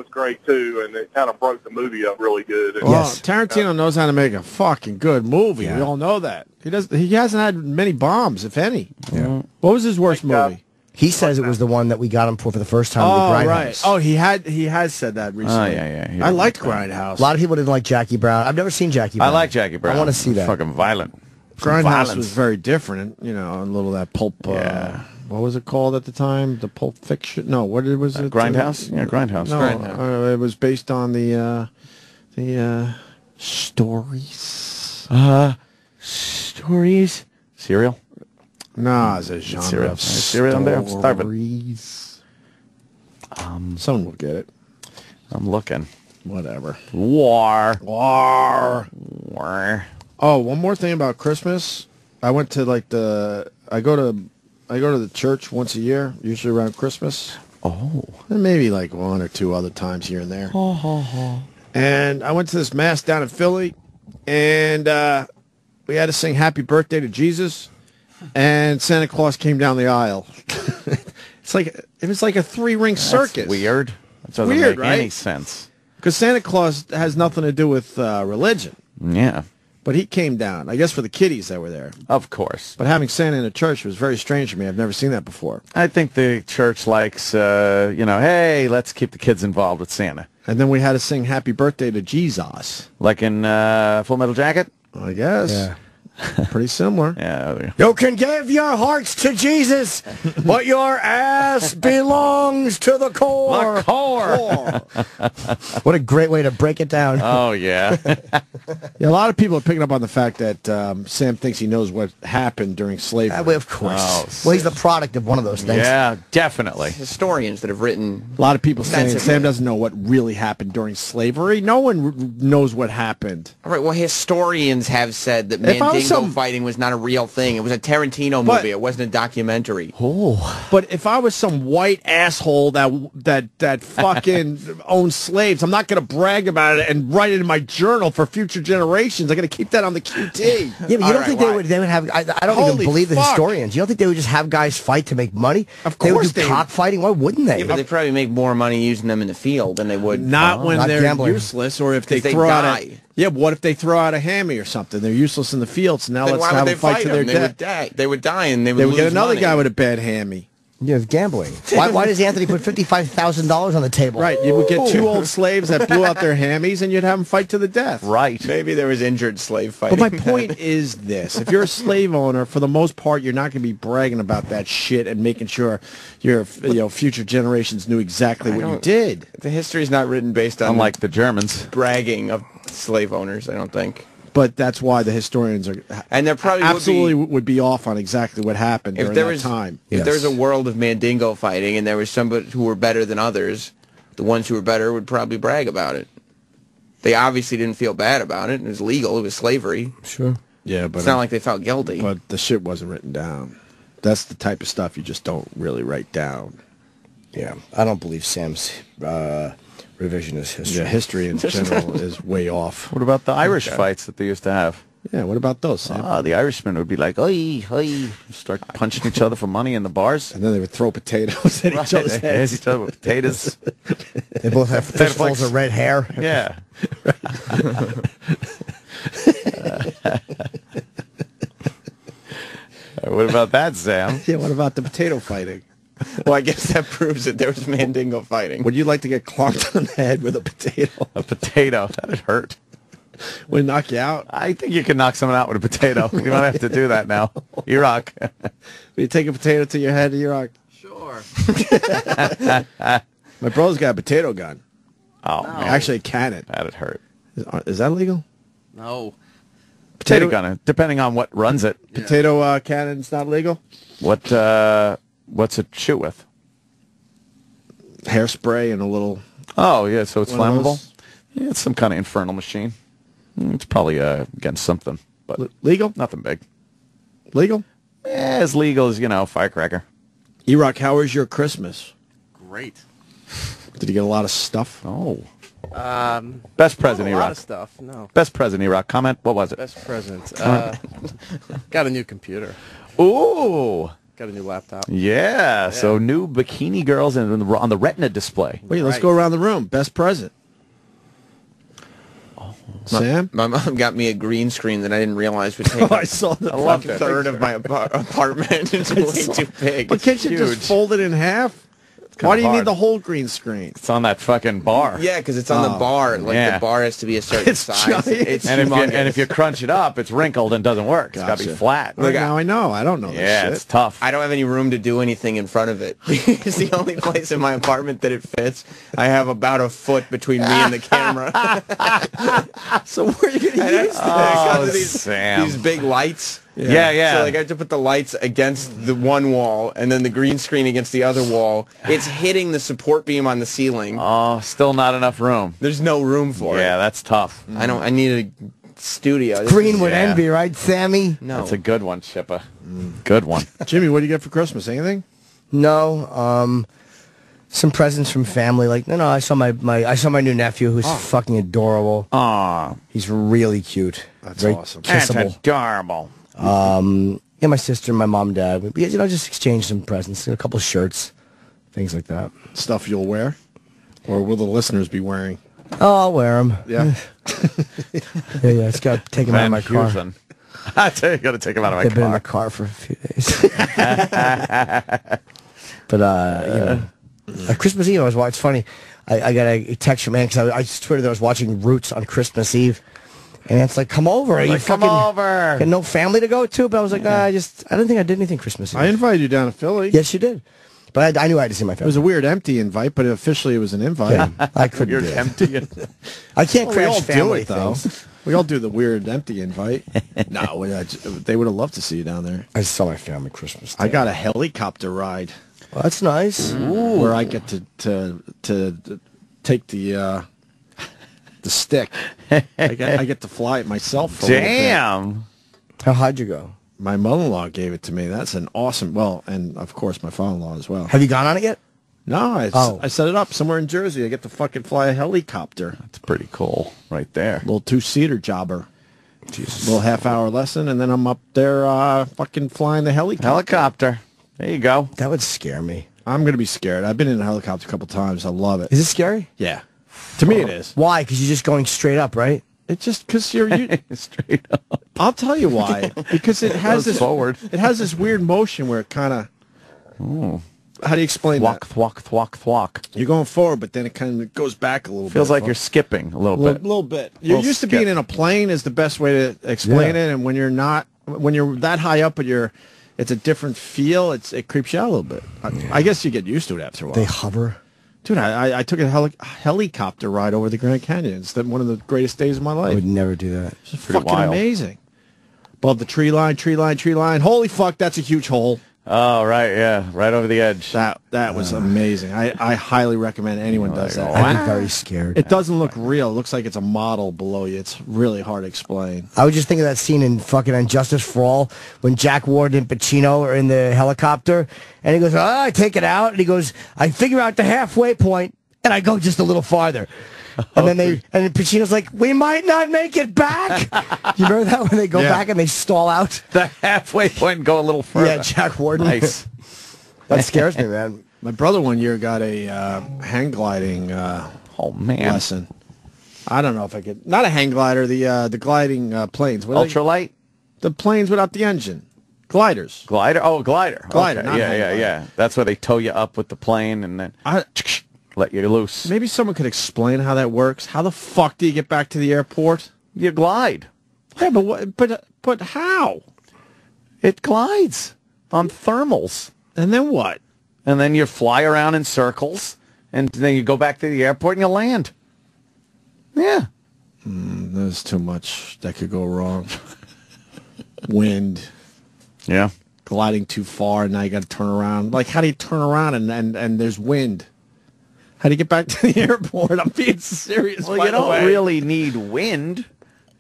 great too, and it kind of broke the movie up really good. And, Well, Tarantino knows how to make a fucking good movie. We all know that. He hasn't had many bombs, if any. Yeah. What was his worst movie? He says it was the one that we got him for the first time. Oh, with Grindhouse. right. Oh, he has said that recently. Oh, yeah. I liked Grindhouse. A lot of people didn't like Jackie Brown. I've never seen Jackie Brown. I like Jackie Brown. I want to see that. Fucking violent. Grindhouse was very different, a little of that pulp. What was it called at the time? The Pulp Fiction? No, what was it? Grindhouse? Yeah, Grindhouse. No, Grindhouse. it was based on the stories. Stories? Serial? No, it's a genre Serial. of Serial in there? Start it. stories. Someone will get it. I'm looking. Whatever. War. Oh, one more thing about Christmas. I went to I go to the church once a year, usually around Christmas. Oh. And maybe like one or two other times here and there. And I went to this mass down in Philly, and we had to sing Happy Birthday to Jesus, and Santa Claus came down the aisle. It was like a 3-ring circus. That's weird. That doesn't Weird, make right? any sense. Because Santa Claus has nothing to do with religion. Yeah. But he came down, I guess, for the kiddies that were there. Of course. But having Santa in a church was very strange to me. I've never seen that before. I think the church likes, hey, let's keep the kids involved with Santa. And then we had to sing Happy Birthday to Jesus. Like in Full Metal Jacket? I guess. Yeah. Pretty similar. Yeah. You can give your hearts to Jesus, but your ass belongs to the core. The core. What a great way to break it down. Oh, yeah. Yeah, a lot of people are picking up on the fact that Sam thinks he knows what happened during slavery. Well, of course. Well, he's the product of one of those things. Yeah, definitely. Historians that have written... A lot of people saying extensively. Sam doesn't know what really happened during slavery. No one knows what happened. All right, well, historians have said that If I was Mandingo fighting was not a real thing. It was a Tarantino movie. It wasn't a documentary. Oh. But if I was some white asshole that fucking owns slaves, I'm not going to brag about it and write it in my journal for future generations. I'm going to keep that on the QT. Yeah, but you don't think they would have... I don't even Holy believe the fuck. historians. You don't think they would just have guys fight to make money? Of They would course do they cockfighting? Why wouldn't they? Yeah, but they probably make more money using them in the field than they would... Not when not they're gambling. useless, or if they 'Cause they throw out die. Yeah, but what if they throw out a hammy or something? They're useless in the field, so now Then let's why have would a they fight fight to their them? They would death. die. They would die, and they would They would get lose another money. guy with a bad hammy. Yeah, it's gambling. Why does Anthony put $55,000 on the table? Right, you would get 2 old slaves that blew out their hammies, and you'd have them fight to the death. Right. Maybe there was injured slave fighting. But my point is this. If you're a slave owner, for the most part, you're not going to be bragging about that shit and making sure your future generations knew exactly what you did. The history's not written based on... Unlike the Germans. ...bragging of slave owners, I don't think. But that's why the historians are... And there probably absolutely would be off on exactly what happened during that time. If there was a world of Mandingo fighting and there was somebody who were better than others, the ones who were better would probably brag about it. They obviously didn't feel bad about it. It was legal. It was slavery. Sure. Yeah, but it's not like they felt guilty. But the shit wasn't written down. That's the type of stuff you just don't really write down. Yeah, I don't believe Sam's revisionist history. Yeah, history in general is way off. What about the Irish fights that they used to have? Yeah, what about those, Sam? The Irishmen would be like, oi, oi, start punching each other for money in the bars. And then they would throw potatoes at each other's heads. Each other with potatoes. They both have fistfuls of red hair. Yeah. What about that, Sam? Yeah, what about the potato fighting? Well, I guess that proves that there was Mandingo fighting. Would you like to get clonked on the head with a potato? A potato? That'd hurt. Would it knock you out? I think you can knock someone out with a potato. You don't have to do that now. Iraq. Will you take a potato to your head, Iraq? Sure. My brother's got a potato gun. Oh, No. Actually, a cannon. that'd hurt. Is that legal? No. Potato gun, depending on what runs it. Potato cannon's not legal? What's it shoot with? Hairspray and a little... Oh, yeah, so it's One of flammable? those? Yeah, it's some kind of infernal machine. It's probably against something, but legal? Nothing big. Legal? Yeah, as legal as, firecracker. Iraq, how was your Christmas? Great. Did you get a lot of stuff? Oh. Best present, a Iraq. lot of stuff, no. Best present, Iraq. Comment, what was it? Best present. Got a new computer. Ooh. Got a new laptop. Yeah, so new bikini girls on the Retina display. Wait, let's go around the room. Best present. Sam? My mom got me a green screen that I didn't realize would take I saw the a fucking third of my apartment. It's way too big. But can't you just fold it in half? Why do you need the whole green screen? It's on that fucking bar. Yeah, because it's on the bar. Like the bar has to be a certain size. Giant. It's and if you crunch it up, it's wrinkled and doesn't work. It's got to be flat. Right now I know. I don't know this Yeah, shit. it's tough. I don't have any room to do anything in front of it. It's the only place in my apartment that it fits. I have about a foot between me and the camera. So where are you going to use Because of Sam. these big lights. Yeah. So like I have to put the lights against the one wall and then the green screen against the other wall. It's hitting the support beam on the ceiling. Oh, still not enough room. There's no room for it. Yeah, that's tough. I need a studio. This Greenwood is- envy, right, Sammy? No. That's a good one, Shippa. Good one. Jimmy, what do you get for Christmas? Anything? No. Some presents from family. Like no, I saw my new nephew who's fucking adorable. Aw, he's really cute. That's very awesome. Kissable. That's adorable. Yeah, my sister and my mom and dad. But, just exchange some presents, a couple shirts, things like that. Stuff you'll wear? Or will the listeners be wearing? Oh, I'll wear them. Yeah. yeah. It's got to take them out of my car. I tell you, got to take them out of my They've car. been in my car for a few days. But Christmas Eve, it's funny. I got a text from man because I just tweeted that I was watching Roots on Christmas Eve, and it's like, come over. Like, come over. Got no family to go to, but I was like, I don't think I did anything Christmas Eve. I invited you down to Philly. Yes, you did. But I knew I had to see my It family. was a weird empty invite, but officially it was an invite. Yeah, I couldn't do it. Empty. I can't we all crash family do it, though. things. We all do the weird empty invite. No, they would have loved to see you down there. I saw my family Christmas Day. I got a helicopter ride. Well, that's nice. Where I get to take the stick. I get to fly it myself. For a little bit. Damn. How hig'd you go? My mother-in-law gave it to me. That's an awesome. Well, and of course my father-in-law as well. Have you gone on it yet? No, I set it up somewhere in Jersey. I get to fucking fly a helicopter. That's pretty cool, right there. Little 2-seater jobber. Jesus. Little half-hour lesson, and then I'm up there fucking flying the Helicopter. There you go. That would scare me. I'm going to be scared. I've been in a helicopter a couple times. I love it. Is it scary? Yeah. To me it is. Why? Because you're just going straight up, right? It's just because you're straight up. I'll tell you why. Because it has Goes this forward. It has this weird motion where it kind of. How do you explain Thwack, that? thwack, thwack, thwack. You're going forward, but then it kind of goes back a little bit. Feels like you're skipping a little bit. A little bit. You're used to being in a plane is the best way to explain it, and when you're not, when you're that high up, but it's a different feel. It creeps you out a little bit. I guess you get used to it after a while. They hover. Dude, I took a helicopter ride over the Grand Canyon. It's one of the greatest days of my life. I would never do that. It's fucking amazing. Above the tree line. Holy fuck, that's a huge hole. Oh, right, yeah. Right over the edge. That was amazing. I highly recommend anyone does that. I'd be very scared. It doesn't look real. It looks like it's a model below you. It's really hard to explain. I was just thinking of that scene in fucking Injustice for All when Jack Ward and Pacino are in the helicopter, and he goes, I take it out, and he goes, I figure out the halfway point, and I go just a little farther. And then Pacino's like, we might not make it back. You remember that when they go back and they stall out? The halfway point and go a little further. Yeah, Jack Ward. Nice. That scares me, man. My brother one year got a hang gliding lesson. I don't know if I could. Not a hang glider, the gliding planes. Ultralight? The planes without the engine. Gliders. Glider? Oh, glider. Glider, Okay. not hang Yeah. glider. That's where they tow you up with the plane and then let you loose. Maybe someone could explain how that works. How the fuck do you get back to the airport? You glide. Yeah, but how? It glides on thermals. And then what? And then you fly around in circles, and then you go back to the airport and you land. Yeah. There's too much that could go wrong. Wind. Yeah. Gliding too far, and now you got to turn around. Like, how do you turn around and there's wind? How do you get back to the airport? I'm being serious. Well, you don't really need wind.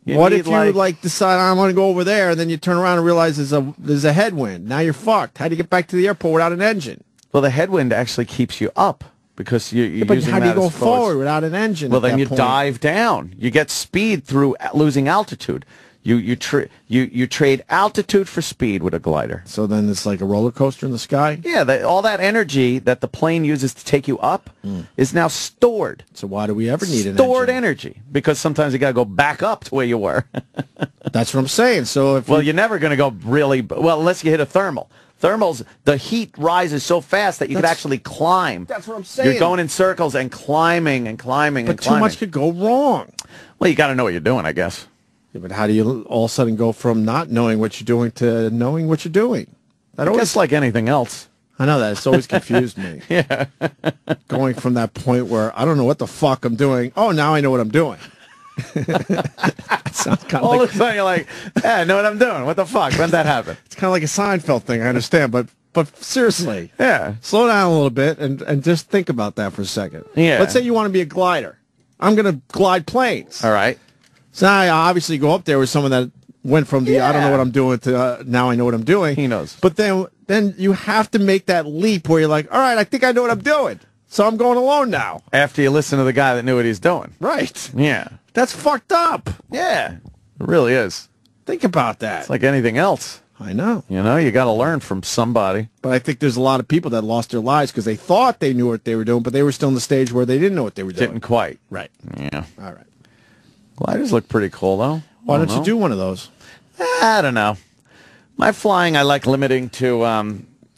What if you decide I want to go over there, and then you turn around and realize there's a headwind? Now you're fucked. How do you get back to the airport without an engine? Well, the headwind actually keeps you up because you're but using how do you that go as forward forward without an engine? Well, at then that you point? dive down. You get speed through losing altitude. You trade altitude for speed with a glider. So then it's like a roller coaster in the sky? Yeah, all that energy that the plane uses to take you up is now stored. So why do we ever need an stored engine? energy? Because sometimes you got to go back up to where you were. That's what I'm saying. So if you're never going to go really well unless you hit a thermal. Thermals, the heat rises so fast that you could actually climb. That's what I'm saying. You're going in circles and climbing and climbing and climbing. Too much could go wrong. Well, you got to know what you're doing, I guess. Yeah, but how do you all of a sudden go from not knowing what you're doing to knowing what you're doing? I guess like anything else. I know that. It's always confused me. Yeah. Going from that point where I don't know what the fuck I'm doing. Oh, now I know what I'm doing. Sounds kind of All like, of a sudden, you're like, yeah, I know what I'm doing. What the fuck? When'd that happen? it's kind of like a Seinfeld thing. I understand, but seriously, Yeah. slow down a little bit and just think about that for a second. Yeah. Let's say you want to be a glider. I'm going to glide planes. All right. So now I obviously go up there with someone that went from the I don't know what I'm doing to now I know what I'm doing. He knows. But then you have to make that leap where you're like, all right, I think I know what I'm doing. So I'm going alone now. After you listen to the guy that knew what he's doing. Right. Yeah. That's fucked up. Yeah. It really is. Think about that. It's like anything else. I know. You know, you got to learn from somebody. But I think there's a lot of people that lost their lives because they thought they knew what they were doing, but they were still in the stage where they didn't know what they were doing. Didn't quite. Right. Yeah. All right. Gliders look pretty cool, though. Why don't you do one of those? I don't know. My flying, I like limiting to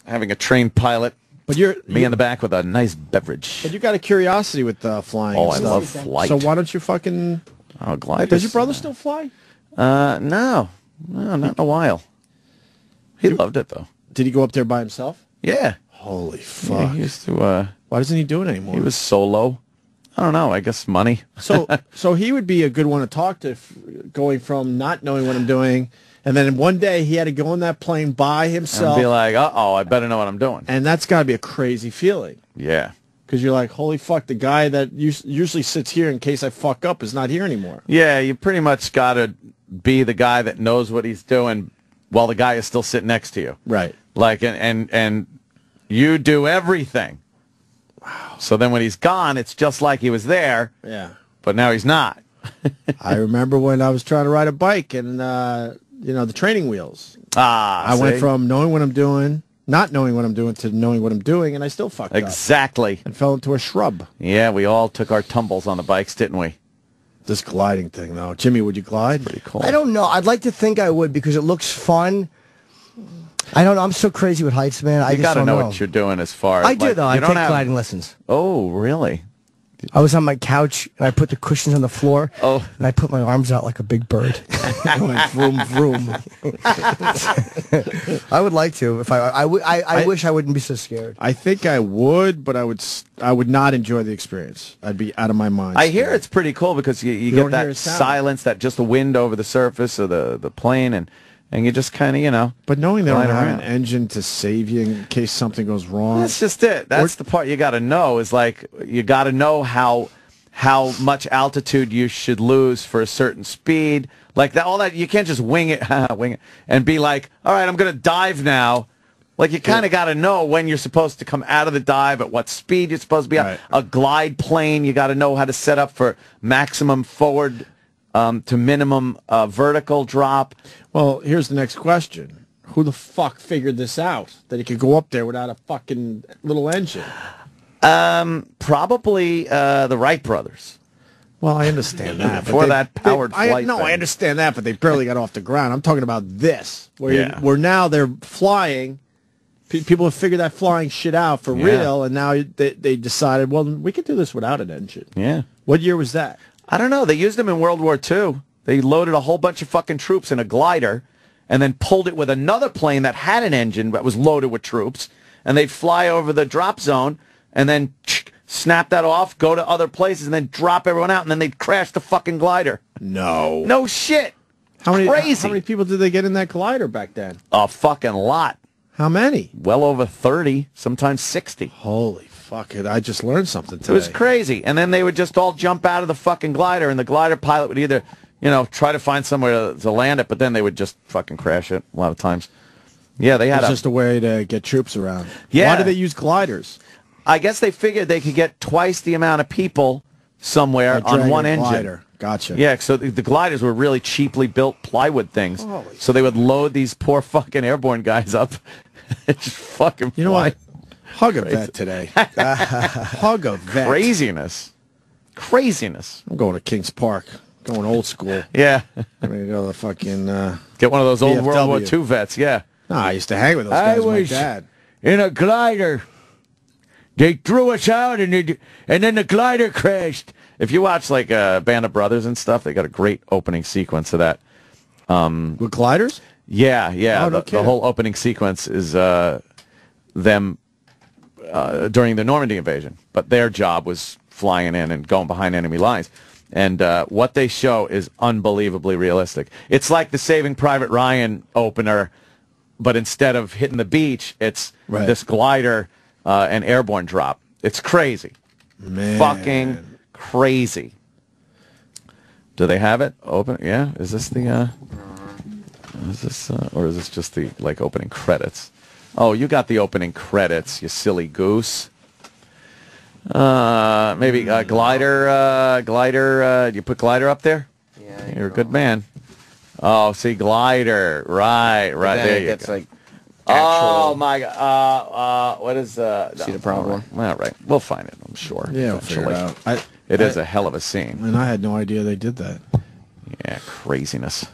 having a trained pilot. But you're me in the back with a nice beverage. But you got a curiosity with flying. Oh, and I stuff. love flight. So why don't you fucking? Oh, gliders. Does your brother still fly? No, not in a while. He loved it though. Did he go up there by himself? Yeah. Holy Yeah, fuck! he used to. Why doesn't he do it anymore? He was solo. I don't know. I guess money. So he would be a good one to talk to, going from not knowing what I'm doing, and then one day he had to go on that plane by himself. And be like, uh-oh, I better know what I'm doing. And that's got to be a crazy feeling. Yeah. Because you're like, holy fuck, the guy that usually sits here in case I fuck up is not here anymore. Yeah, you pretty much got to be the guy that knows what he's doing while the guy is still sitting next to you. Right. Like, and you do everything. Wow. So then when he's gone, it's just like he was there. Yeah. But now he's not. I remember when I was trying to ride a bike and, the training wheels. I went from knowing what I'm doing, not knowing what I'm doing, to knowing what I'm doing, and I still fucked up. Exactly. And fell into a shrub. Yeah, we all took our tumbles on the bikes, didn't we? This gliding thing, though. Jimmy, would you glide? Pretty cool. I don't know. I'd like to think I would because it looks fun. I don't know. I'm so crazy with heights, man. I You just got to don't know know what you're doing as far as... I do, though. I you take don't have- gliding lessons. Oh, really? I was on my couch, and I put the cushions on the floor, and I put my arms out like a big bird. I went vroom, vroom. I would like to. If I wish I wouldn't be so scared. I think I would, but I would not enjoy the experience. I'd be out of my mind. I hear it's pretty cool because you get don't hear that a sound. silence, that just the wind over the surface of the plane, and you just kind of, But knowing they don't glide have around. an engine to save you in case something goes wrong. That's just it. That's the part you got to know is like you got to know how much altitude you should lose for a certain speed. Like that, all that you can't just wing it, and be like, all right, I'm going to dive now. Like you kind of got to know when you're supposed to come out of the dive, at what speed you're supposed to be at. A glide plane, you got to know how to set up for maximum forward to minimum vertical drop. Well, here's the next question. Who the fuck figured this out? That he could go up there without a fucking little engine? Probably the Wright brothers. Well, I understand that. Before that powered flight I thing. understand that, but they barely got off the ground. I'm talking about this, where now they're flying. People have figured that flying shit out for real, and now they decided, well, we could do this without an engine. Yeah. What year was that? I don't know. They used them in World War II. They loaded a whole bunch of fucking troops in a glider and then pulled it with another plane that had an engine that was loaded with troops, and they'd fly over the drop zone and then snap that off, go to other places, and then drop everyone out, and then they'd crash the fucking glider. No. No shit. Crazy. How many people did they get in that glider back then? A fucking lot. How many? Well over 30, sometimes 60. Holy fuck it. I just learned something today. It was crazy. And then they would just all jump out of the fucking glider, and the glider pilot would either, try to find somewhere to land it, but then they would just fucking crash it a lot of times. Yeah, they had It's just a way to get troops around. Yeah. Why do they use gliders? I guess they figured they could get twice the amount of people somewhere on one engine. Glider. Gotcha. Yeah, so the gliders were really cheaply built plywood things. So they would load these poor fucking airborne guys up. Just fucking You know what? Hug a vet today. Hug a vet. Craziness. I'm going to Kings Park. Going old school. Yeah. I'm going to go to the fucking... Get one of those old VFW. World War II vets, yeah. No, I used to hang with those guys with my dad. In a glider. They threw us out, and then the glider crashed. If you watch like Band of Brothers and stuff, they got a great opening sequence of that. With gliders? Yeah. Oh, no the whole opening sequence is them during the Normandy invasion, but their job was flying in and going behind enemy lines. And what they show is unbelievably realistic. It's like the Saving Private Ryan opener, but instead of hitting the beach, it's this glider and airborne drop. It's crazy. Man. Fucking crazy. Do they have it open? Yeah. Is this the? Is this or is this just the opening credits? Oh, you got the opening credits, you silly goose. Maybe glider. You put glider up there? Yeah. You're a good man. Oh, see, glider. Right. There you go. Oh my God! What is? See the problem? All right, we'll find it. I'm sure. Yeah, we'll figure it out. It is a hell of a scene. And I had no idea they did that. Yeah, craziness.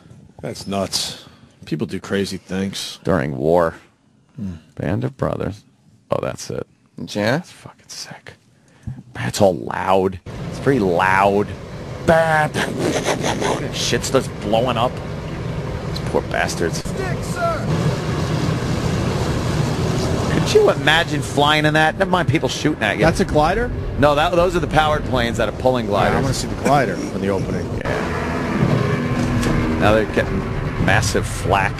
That's nuts. People do crazy things during war. Band of Brothers. Oh, that's it. Yeah, it's fucking sick. It's all loud. It's very loud. Shit starts blowing up. These poor bastards. Stick, sir. Could you imagine flying in that? Never mind people shooting at you. That's a glider? No, those are the powered planes that are pulling gliders. Yeah, I want to see the glider in the opening. Yeah. Now they're getting massive flack.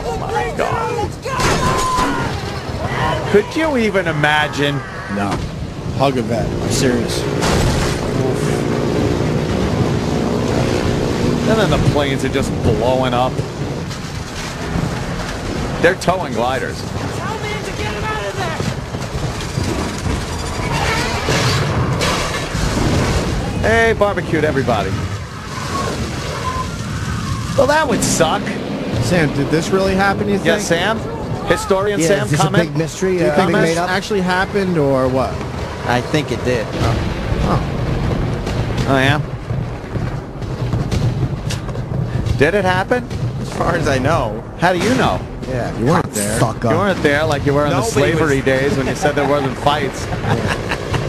Oh my God. Could you even imagine? No. Hug a vet. I'm serious. And then the planes are just blowing up. They're towing gliders. Tell me to get him out of there. Hey, barbecued everybody. Well, that would suck. Sam, did this really happen, you think? Yeah, Sam? Historian Sam, is this comment? a big mystery? Do you think this actually happened, or what? I think it did. Oh, yeah? Did it happen? As far as I know. How do you know? Yeah, you weren't there. Fuck You up. weren't there like you were in the slavery days when you said there wasn't fights.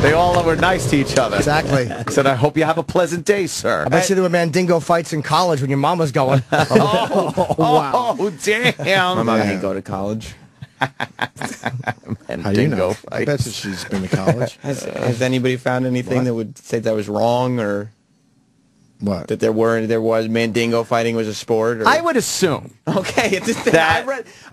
They all were nice to each other. Exactly. Said, I hope you have a pleasant day, sir. I bet you there were Mandingo fights in college when your mom was going. Wow. Oh, damn. My mom didn't go to college. How do you know? I bet she's been to college. Has anybody found anything that would say that was wrong, or what? That there was Mandingo fighting was a sport? Or? I would assume. Okay,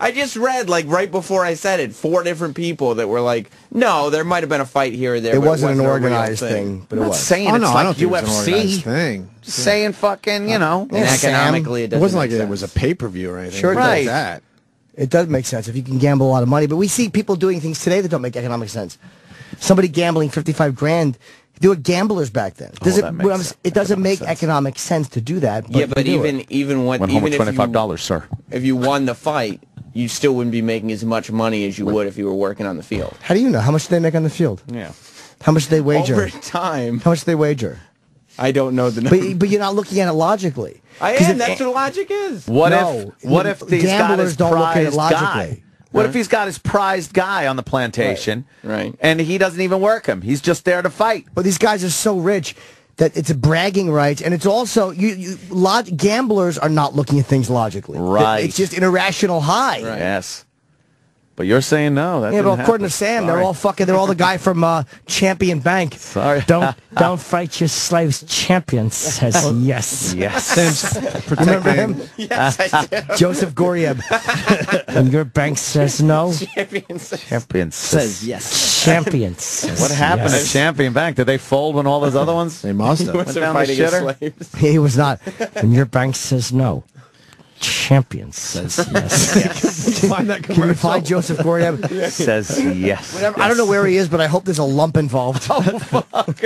I just read like right before I said it, 4 different people that were like, no, there might have been a fight here or there. It but wasn't an a real organized thing, but it was. Saying Oh, it's no, I like don't think it was an UFC. organized thing. Just saying fucking, you know. And economically, It wasn't like it was a pay-per-view or anything. Sure, like that. It does make sense if you can gamble a lot of money, but we see people doing things today that don't make economic sense. Somebody gambling 55 grand. They were gamblers back then. It doesn't make economic sense to do that. But yeah, but even Went home with $25, sir. If you won the fight, you still wouldn't be making as much money as you would if you were working on the field. How do you know? How much do they make on the field? Yeah. How much do they wager? Over time. How much do they wager? I don't know the number. But you're not looking at it logically. I am. That's what logic is. What if these gamblers don't look at it logically? What if he's got his prized guy on the plantation, right? And he doesn't even work him? He's just there to fight. Well, these guys are so rich that it's a bragging rights, and it's also gamblers are not looking at things logically. Right. It's just an irrational high. Right. Yes. But you're saying no. That yeah, didn't but according happen. to Sam, Sorry. they're all the guy from Champion Bank. Sorry. Don't fight your slaves. Champion says yes. Yes. Sam's Remember him? Yes, I do. Joseph Gorieb. And your bank says no. Champion says yes. Champion says What happened yes. at Champion Bank? Did they fold when all those other ones? They must have. Wasn't down the fighting shitter? slaves. He was not. And your bank says no. Champion says yes. Find that Can you find Joseph Gorieb? Says yes. Whatever. I don't know where he is, but I hope there's a lump involved. Oh, fuck.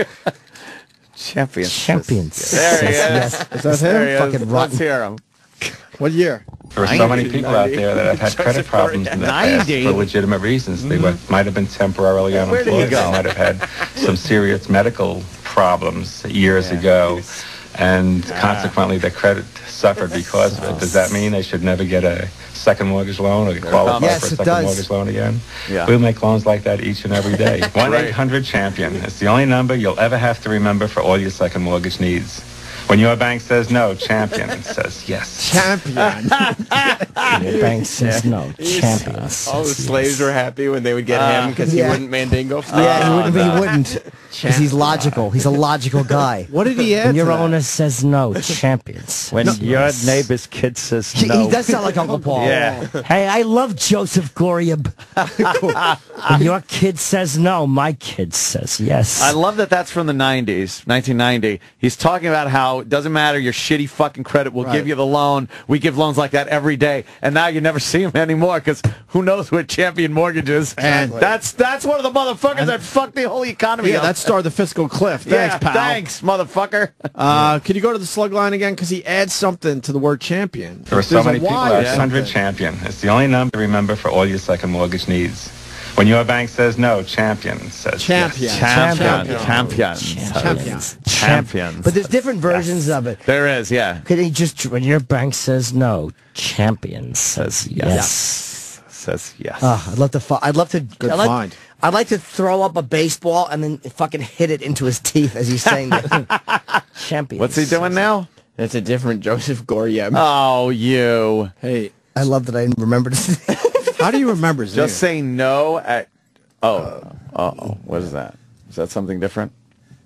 Champion. Champion There he is. yes. Is that There he him? is. Fucking Let's rotten. hear him. What year? There are so many people out there that have had credit problems in the past 90. for legitimate reasons. They might have been temporarily Where did he unemployed. go? They might have had some serious medical problems years ago, and consequently their credit suffered because of it. Does that mean they should never get a second mortgage loan or qualify Yes, for a it second does. mortgage loan again? Yeah. We'll make loans like that each and every day. 1-800-CHAMPION. It's the only number you'll ever have to remember for all your second mortgage needs. When your bank says no, Champion says yes. Champion. Your bank says no. Champion All the slaves were happy when they would get him because he wouldn't Mandingo fight. Yeah, he wouldn't. Because he's logical. He's a logical guy. What did he add When to your that? owner says no, champion says When yes. your neighbor's kid says He no. does sound like Uncle Paul. Yeah. Hey, I love Joseph Goriab. When your kid says no, my kid says yes. I love that that's from the 90s, 1990. He's talking about how it doesn't matter your shitty fucking credit. We'll give you the loan. We give loans like that every day. And now you never see him anymore because who knows what Champion Mortgage is. And that's one of the motherfuckers that fucked the whole economy Yeah, up. that started the fiscal cliff. Thanks, Yeah, pal. thanks, motherfucker. Could you go to the slug line again? Because he adds something to the word champion. There are so There's a many people Y or out there. 100 something. Champion. It's the only number to remember for all your second mortgage needs. When your bank says no, Champion says Champion. yes. Champions. But there's different versions of it. There is, yeah. Could he just, when your bank says no, champion says yes. Says yes. I'd love to. I'd like to throw up a baseball and then fucking hit it into his teeth as he's saying that. Champion. What's he doing now? That's a different Joseph Goriab. Oh, you. Hey. I love that I remembered his name. How do you remember his Just say no at... what is that? Is that something different?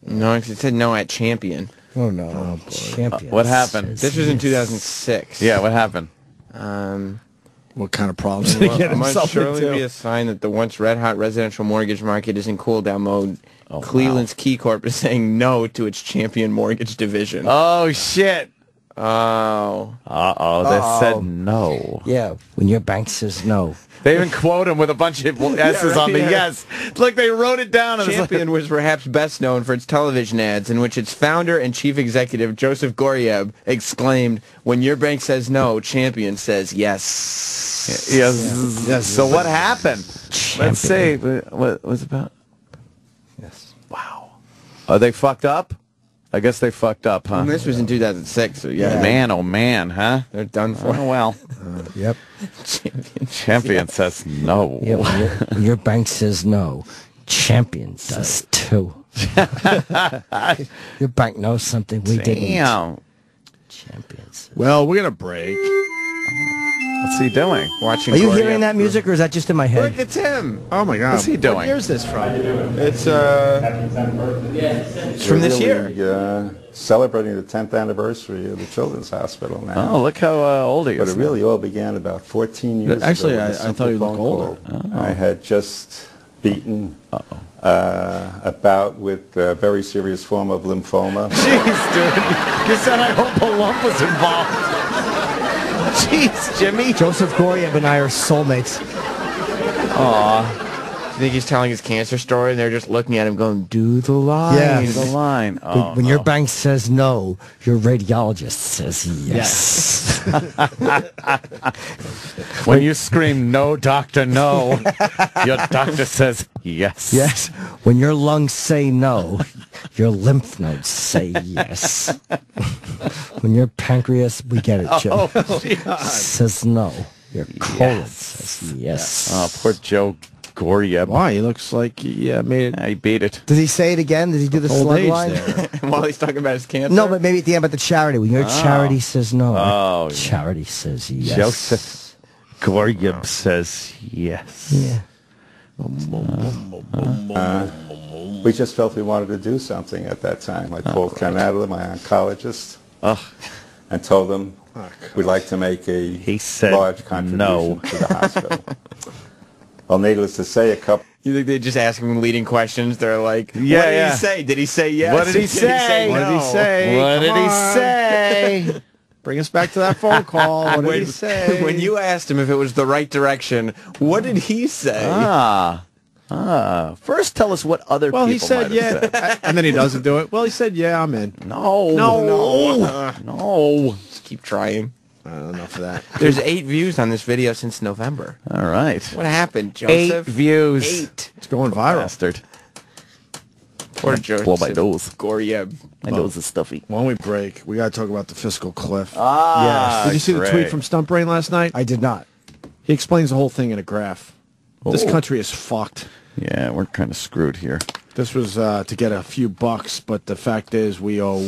No, it said no at Champion. Oh, no. Champion. What happened? This was in 2006. Yeah, what happened? What kind of problems did he get Must himself surely into? be a sign that the once red-hot residential mortgage market is in cool-down mode. Cleveland's Key Corp is saying no to its Champion mortgage division. Oh, shit. Oh. They said no. Yeah, when your bank says no. They even quote him with a bunch of S's on the yes. It's like they wrote it down. And Champion was perhaps best known for its television ads in which its founder and chief executive, Joseph Goriab, exclaimed, when your bank says no, Champion says yes. Yes. So what happened? Let's see. What was it about? Yes. Wow. Are they fucked up? I guess they fucked up, huh? And this was in 2006, so yeah. Man, oh man, huh? They're done for. Oh, well. Yep. Champion says no. Yeah, when your bank says no, champion does too. Your bank knows something we didn't. Damn. Champions. Well, we're going to break. What's he doing? Watching. Are you hearing that music, or is that just in my head? Look, it's him. Oh, my God. What's he doing? What year is this from? It's from this year. Celebrating the 10th anniversary of the Children's Hospital now. Oh, look how old he is. But it really all began about 14 years Actually, ago. I thought he looked older. I had just beaten a bout with a very serious form of lymphoma. Jeez, dude. You said I hope a lump was involved. Jeez, Jimmy. Joseph Goriab and I are soulmates. Aw. I think he's telling his cancer story, and they're just looking at him going, do the line. Yeah. The line. Oh, when your bank says no, your radiologist says yes. When you scream, no, doctor, no, your doctor says yes. Yes. When your lungs say no, your lymph nodes say yes. When your pancreas, we get it, Joe, says no, your colon says yes. Oh, poor Joe Goriab. Why? He looks like he made it. He beat it. Did he say it again? Did he do the Old slug age line? there. While he's talking about his cancer? No, but maybe at the end about the charity. When your charity says no, Oh, charity says yes. Joseph Goriab says yes. Yeah. We just felt we wanted to do something at that time. I called Ken Adler, my oncologist, and told him we'd like to make a large contribution to the hospital. Well, needless to say, a couple... You think they just ask him leading questions? They're like, Yeah, what did yeah. he say? Did he say yes? What did he say? no? What did he say? What did he say? Bring us back to that phone call. What did he say? When you asked him if it was the right direction, what did he say? First, tell us what other people Well, he said, might have said. and then he doesn't do it. Well, he said, yeah, I'm in. No. Just keep trying. Enough of that. There's 8 views on this video since November. All right. What happened, Joseph? 8 views. 8. It's going viral. Bastard. Poor Joseph. Blow my nose. Goriab. My nose is stuffy. When we break, we got to talk about the fiscal cliff. Ah, Did you see the great. tweet from Stump Brain last night? I did not. He explains the whole thing in a graph. This Oh. country is fucked. Yeah, we're kind of screwed here. This was to get a few bucks, but the fact is we owe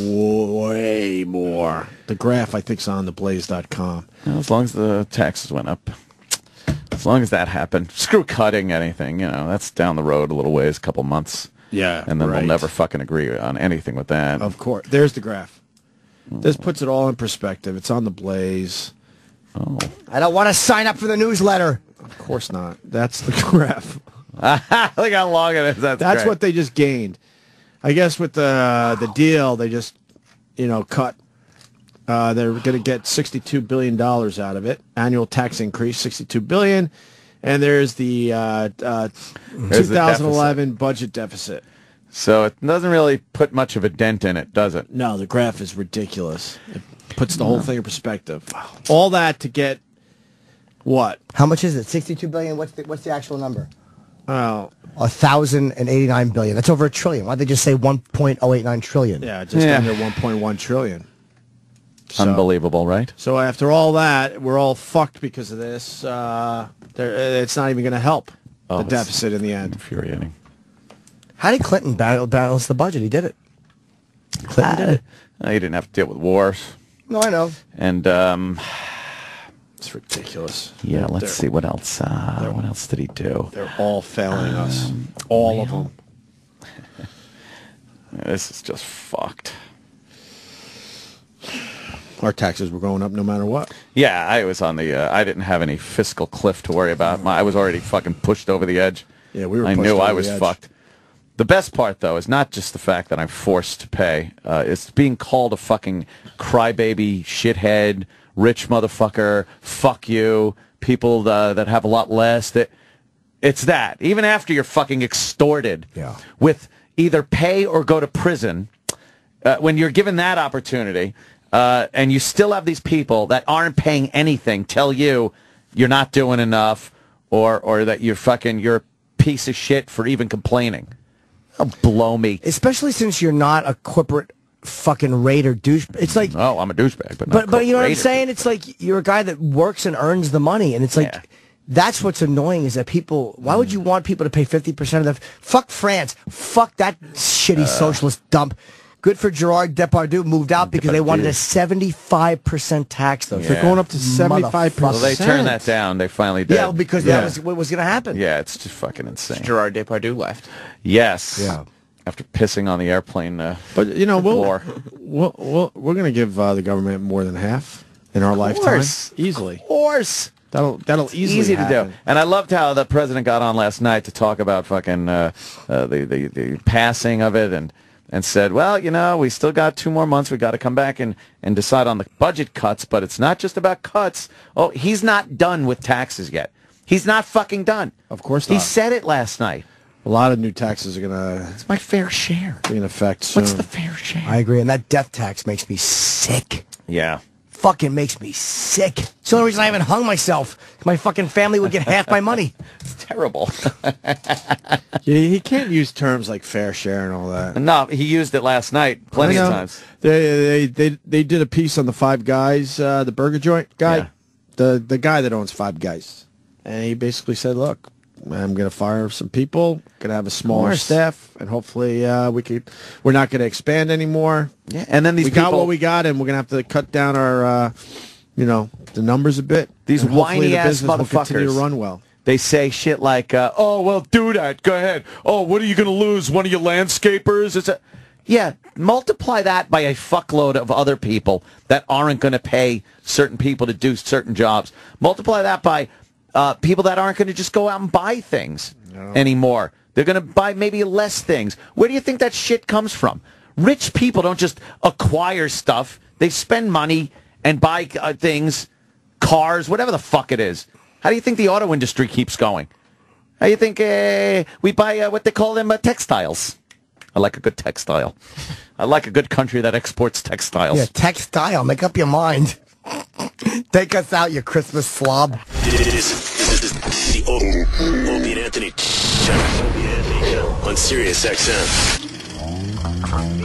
way more. The graph, I think, is on theblaze.com. Well, as long as the taxes went up. As long as that happened. Screw cutting anything, that's down the road a little ways, a couple months. Yeah, and then right. we'll never fucking agree on anything with that. Of course. There's the graph. This puts it all in perspective. It's on the Blaze. Oh. I don't want to sign up for the newsletter. Of course not. That's the graph. Look how long it is. That's great. what they just gained. I guess with the deal, they just, cut. They're going to get $62 billion out of it. Annual tax increase, $62 billion. And there's the 2011 budget deficit. So it doesn't really put much of a dent in it, does it? No, the graph is ridiculous. It puts the whole thing in perspective. All that to get what? How much is it? 62 billion. What's the actual number? Oh, 1,089 billion. That's over $1 trillion. Why'd they just say 1.089 trillion? Yeah, just under 1.1 trillion. So, unbelievable, right? So after all that, we're all fucked because of this. It's not even going to help the deficit in the end. Infuriating. How did Clinton balance the budget? He did it. Clinton did it. He didn't have to deal with wars. No, I know. And it's ridiculous. Yeah, let's see what else. What else did he do? They're all failing us. All of them. This is just fucked. Our taxes were going up no matter what. Yeah, I was on the. I didn't have any fiscal cliff to worry about. I was already fucking pushed over the edge. Yeah, we were. I pushed knew over I was the edge. fucked. The best part, though, is not just the fact that I'm forced to pay. It's being called a fucking crybaby, shithead, rich motherfucker, fuck you, people that have a lot less. It's that. Even after you're fucking extorted with either pay or go to prison, when you're given that opportunity, and you still have these people that aren't paying anything tell you you're not doing enough or that you're a piece of shit for even complaining. Oh, blow me. Especially since you're not a corporate fucking raider douche. It's like, oh, I'm a douchebag, but you know what I'm saying? It's like you're a guy that works and earns the money, and it's like that's what's annoying is that people. Why would you want people to pay 50% of the? Fuck France. Fuck that shitty socialist dump. Good for Gerard Depardieu moved out because they wanted a 75% tax, though. They're going up to 75%. Well, they turned that down. They finally did. Yeah, because that was what was going to happen. Yeah, it's just fucking insane. Gerard Depardieu left. Yes. Yeah. After pissing on the airplane but, floor. we're going to give the government more than half in our lifetime. Easily. Of course. That'll easily to do. And I loved how the president got on last night to talk about fucking the passing of it and said, well, we still got 2 more months. We got to come back and decide on the budget cuts, but it's not just about cuts. Oh, he's not done with taxes yet. He's not fucking done. Of course not. He said it last night. A lot of new taxes are going to... It's my fair share. ...be in effect soon. What's the fair share? I agree, and that death tax makes me sick. Yeah. Fucking makes me sick. It's the only reason I haven't hung myself. My fucking family would get half my money. It's terrible. He can't use terms like fair share and all that. No, he used it last night plenty of times. They did a piece on the Five Guys, the burger joint guy, the guy that owns Five Guys, and he basically said, "Look, I'm going to fire some people, going to have a smaller staff, and hopefully we're not going to expand anymore. Yeah, and then we got what we got, and we're going to have to cut down our, the numbers a bit. These whiny ass motherfuckers will continue to run well. They say shit like, "Oh, well, do that. Go ahead. Oh, what are you going to lose? One of your landscapers?" Yeah, multiply that by a fuckload of other people that aren't going to pay certain people to do certain jobs. Multiply that by people that aren't going to just go out and buy things anymore. They're going to buy maybe less things. Where do you think that shit comes from? Rich people don't just acquire stuff. They spend money and buy things, cars, whatever the fuck it is. How do you think the auto industry keeps going? How do you think we buy what they call them textiles? I like a good textile. I like a good country that exports textiles. Yeah, textile. Make up your mind. Take us out, you Christmas slob. This is the Opie and Anthony show on Sirius XM.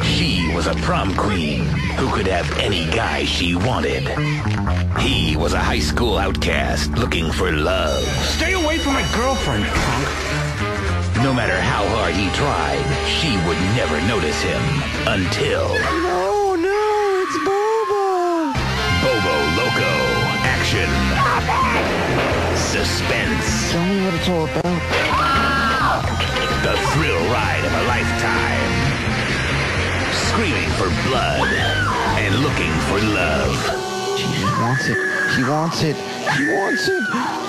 She was a prom queen who could have any guy she wanted. He was a high school outcast looking for love. Stay away from my girlfriend, punk. No matter how hard he tried, she would never notice him until... No, it's Bobo. Bobo Loco. Action. Suspense. Tell me what it's all about. The thrill ride of a lifetime. Screaming for blood and looking for love. She wants it. She wants it. She wants it.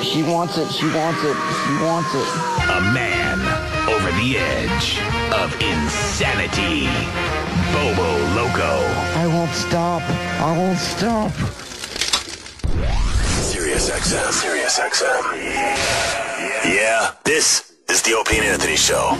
She wants it. She wants it. She wants it. A man over the edge of insanity. Bobo Loco. I won't stop. I won't stop. Sirius XM. Sirius XM. Yeah, this is the Opie and Anthony Show.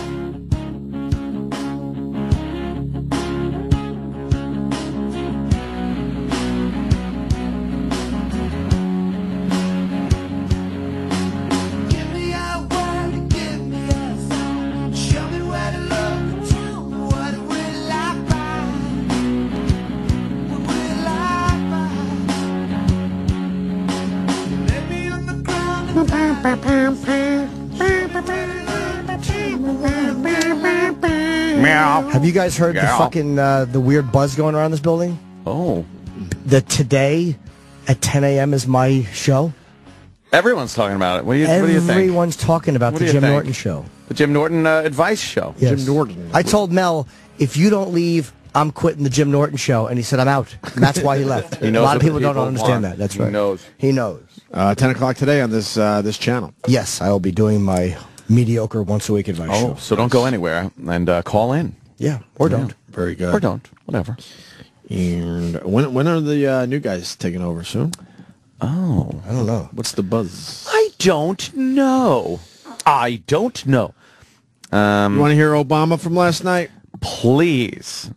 Have you guys heard the fucking the weird buzz going around this building? Oh, the today at 10 a.m. is my show. Everyone's talking about it. What do you think? Everyone's talking about What the do you Jim think? Norton show. The Jim Norton advice show. Yes. Jim Norton. I told Mel, if you don't leave, I'm quitting the Jim Norton show, and he said I'm out. And that's why he left. He A knows lot of what people don't people understand want. that. That's right. He knows. He knows. 10 o'clock today on this channel. Yes, I will be doing my mediocre once a week advice show. So don't go anywhere and call in. Yeah, or don't. Very good. Or don't. Whatever. And when are the new guys taking over soon? Oh, I don't know. What's the buzz? I don't know. I don't know. You want to hear Obama from last night? Please.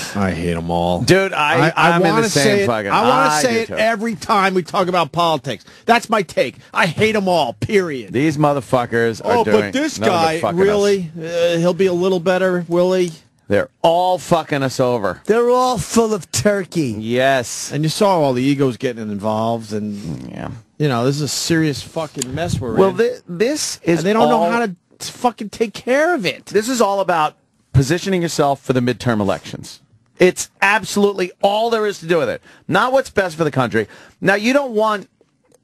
I hate them all. Dude, I'm in the same fucking... I want to say it too. every time we talk about politics. That's my take. I hate them all, period. These motherfuckers are doing... but this nothing but guy, fucking really? us. He'll be a little better, will he? They're all fucking us over. They're all full of turkey. Yes. And you saw all the egos getting involved, and you know, this is a serious fucking mess we're in. Well, this is and they don't know how to fucking take care of it. This is all about positioning yourself for the midterm elections. It's absolutely all there is to do with it. Not what's best for the country. Now, you don't want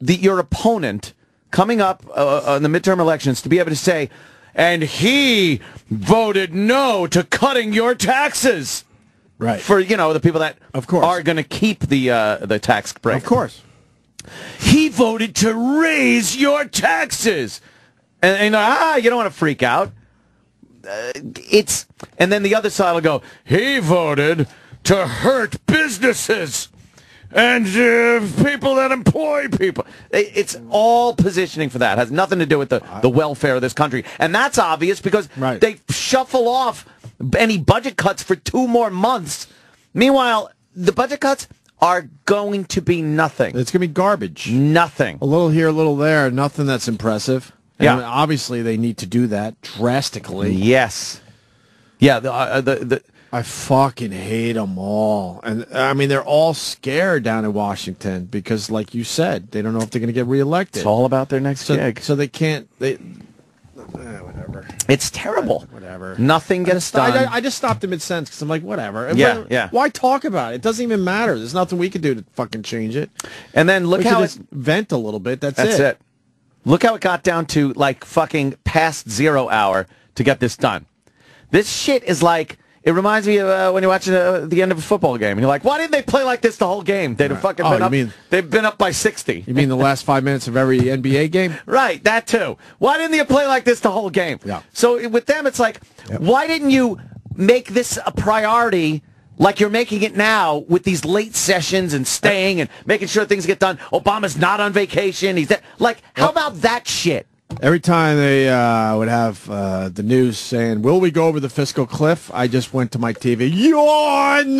your opponent coming up on the midterm elections to be able to say, and he voted no to cutting your taxes. Right. For, the people that are going to keep the tax break. Of course. He voted to raise your taxes. And you don't want to freak out. And then the other side will go, he voted to hurt businesses and people that employ people. It's all positioning for that. It has nothing to do with the welfare of this country. And that's obvious because they shuffle off any budget cuts for 2 more months. Meanwhile, the budget cuts are going to be nothing. It's going to be garbage. Nothing. A little here, a little there. Nothing that's impressive. Yeah. And obviously, they need to do that drastically. Yes. Yeah. I fucking hate them all. And, I mean, they're all scared down in Washington because, like you said, they don't know if they're going to get reelected. It's all about their next gig. So they can't... whatever. It's terrible. Whatever. Nothing gets done. I just stopped in mid-sentence because I'm like, whatever. Yeah. Why talk about it? It doesn't even matter. There's nothing we can do to fucking change it. And then look how it... vent a little bit. That's it. Look how it got down to, like, fucking past 0 hour to get this done. This shit is like... It reminds me of when you're watching the end of a football game, and you're like, why didn't they play like this the whole game? They'd have fucking been up. They've been up by 60. You mean the last 5 minutes of every NBA game? Right, that too. Why didn't you play like this the whole game? Yeah. So with them, it's like, why didn't you make this a priority like you're making it now with these late sessions and staying and making sure things get done? Obama's not on vacation. He's there. Like, how about that shit? Every time they would have the news saying, will we go over the fiscal cliff? I just went to my TV, yawn!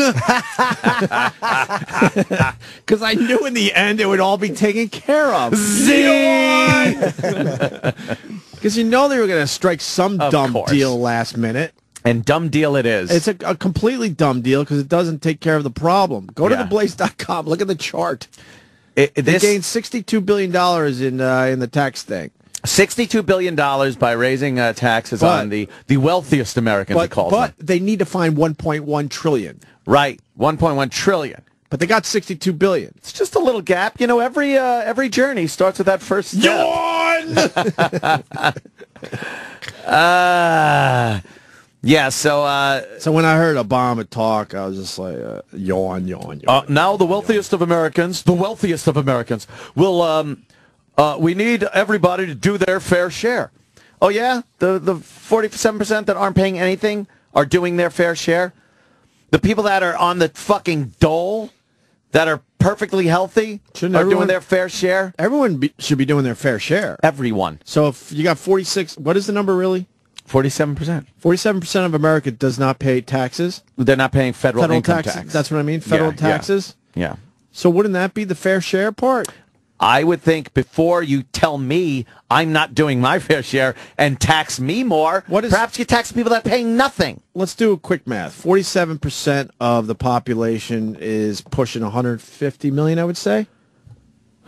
Because I knew in the end it would all be taken care of. Yawn! Because they were going to strike some dumb deal last minute. And dumb deal it is. It's a completely dumb deal because it doesn't take care of the problem. Go to theblaze.com. Look at the chart. They gained $62 billion in the tax thing. $62 billion by raising taxes on the wealthiest Americans, it calls them. But they need to find $1.1 trillion. Right, $1.1 trillion. But they got $62 billion. It's just a little gap. Every journey starts with that first step. Yawn! Yeah, so when I heard Obama talk, I was just like, yawn. Now the wealthiest of Americans, will, we need everybody to do their fair share. Oh, yeah? The 47% that aren't paying anything are doing their fair share? The people that are on the fucking dole, that are perfectly healthy, are doing their fair share? Everyone should be doing their fair share. Everyone. So if you got 46, what is the number really? 47%. 47% of America does not pay taxes. They're not paying federal income tax. That's what I mean, federal taxes? Yeah. So wouldn't that be the fair share part? I would think before you tell me I'm not doing my fair share and tax me more, perhaps you tax people that are paying nothing. Let's do a quick math. 47% of the population is pushing 150 million, I would say.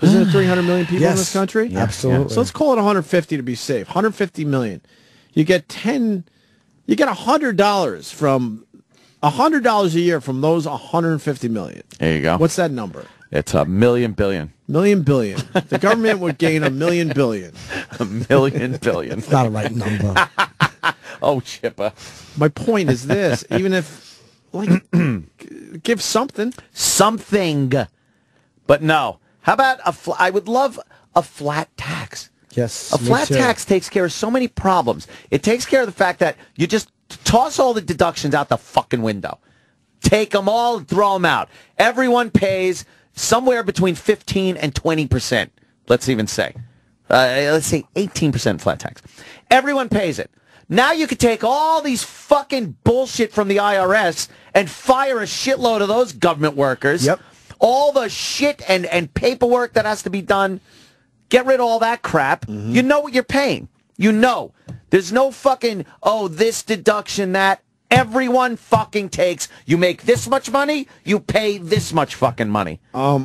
Isn't it 300 million people in this country? Yes, absolutely. So let's call it 150 to be safe. 150 million. You get $100 from $100 a year from those 150 million. There you go. What's that number? It's $1 million billion. $1 billion. The government would gain $1 million billion. $1 million billion. It's not a right number. Oh, Chippa. My point is this: even if, give something. But no. How about I would love a flat tax. Yes. A flat tax takes care of so many problems. It takes care of the fact that you just toss all the deductions out the fucking window. Take them all, throw them out. Everyone pays somewhere between 15 and 20%. Let's even say. Let's say 18% flat tax. Everyone pays it. Now you could take all these fucking bullshit from the IRS and fire a shitload of those government workers. Yep. All the shit and paperwork that has to be done. Get rid of all that crap. Mm-hmm. You know what you're paying. You know. There's no fucking, this deduction, that. Everyone fucking takes. You make this much money, you pay this much fucking money.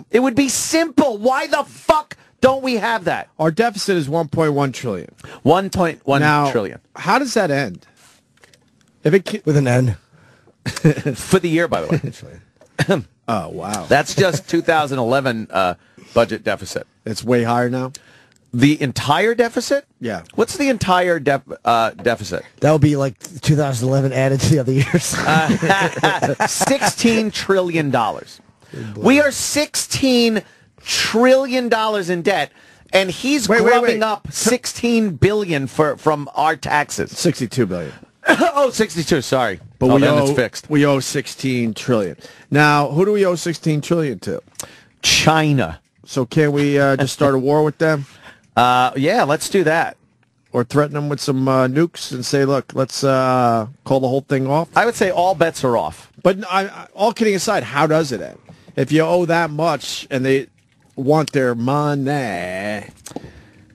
It would be simple. Why the fuck don't we have that? Our deficit is 1.1 trillion. 1.1 trillion. How does that end? With an N. For the year, by the way. Oh, wow. That's just 2011 budget deficit. It's way higher now? The entire deficit? Yeah. What's the entire deficit? That would be like 2011 added to the other years. $16 trillion. We are $16 trillion in debt, and he's grubbing up $16 billion from our taxes. $62 billion. Oh, 62, sorry. But it's fixed. We owe $16 trillion. Now, who do we owe $16 trillion to? China. So can we just start a war with them? Yeah, let's do that. Or threaten them with some nukes and say, look, let's call the whole thing off? I would say all bets are off. But all kidding aside, how does it end? If you owe that much and they want their money,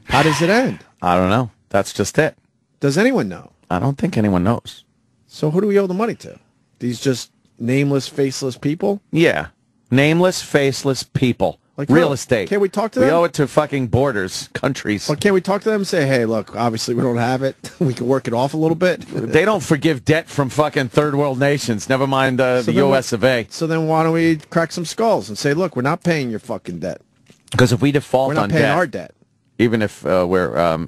how does it end? I don't know. That's just it. Does anyone know? I don't think anyone knows. So who do we owe the money to? These just nameless, faceless people? Yeah. Nameless, faceless people. Like real estate. Can't we talk to them? We owe it to fucking borders, countries. Well, can't we talk to them and say, hey, look, obviously we don't have it. We can work it off a little bit. They don't forgive debt from fucking third world nations, never mind the U.S. of A. So then why don't we crack some skulls and say, look, we're not paying your fucking debt. Because if we default on debt. We're not paying our debt. Even if we're,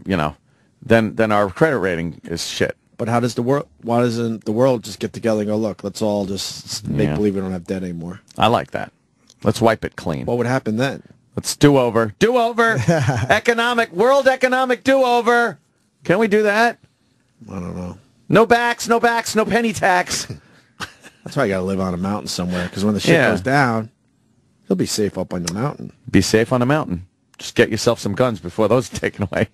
then our credit rating is shit. But why doesn't the world just get together and go, look, let's all just make believe we don't have debt anymore? I like that. Let's wipe it clean. What would happen then? Let's do-over. Do-over! World economic do-over! Can we do that? I don't know. No backs, no penny tax. That's why you got to live on a mountain somewhere, because when the shit goes down, you'll be safe up on the mountain. Be safe on the mountain. Just get yourself some guns before those are taken away.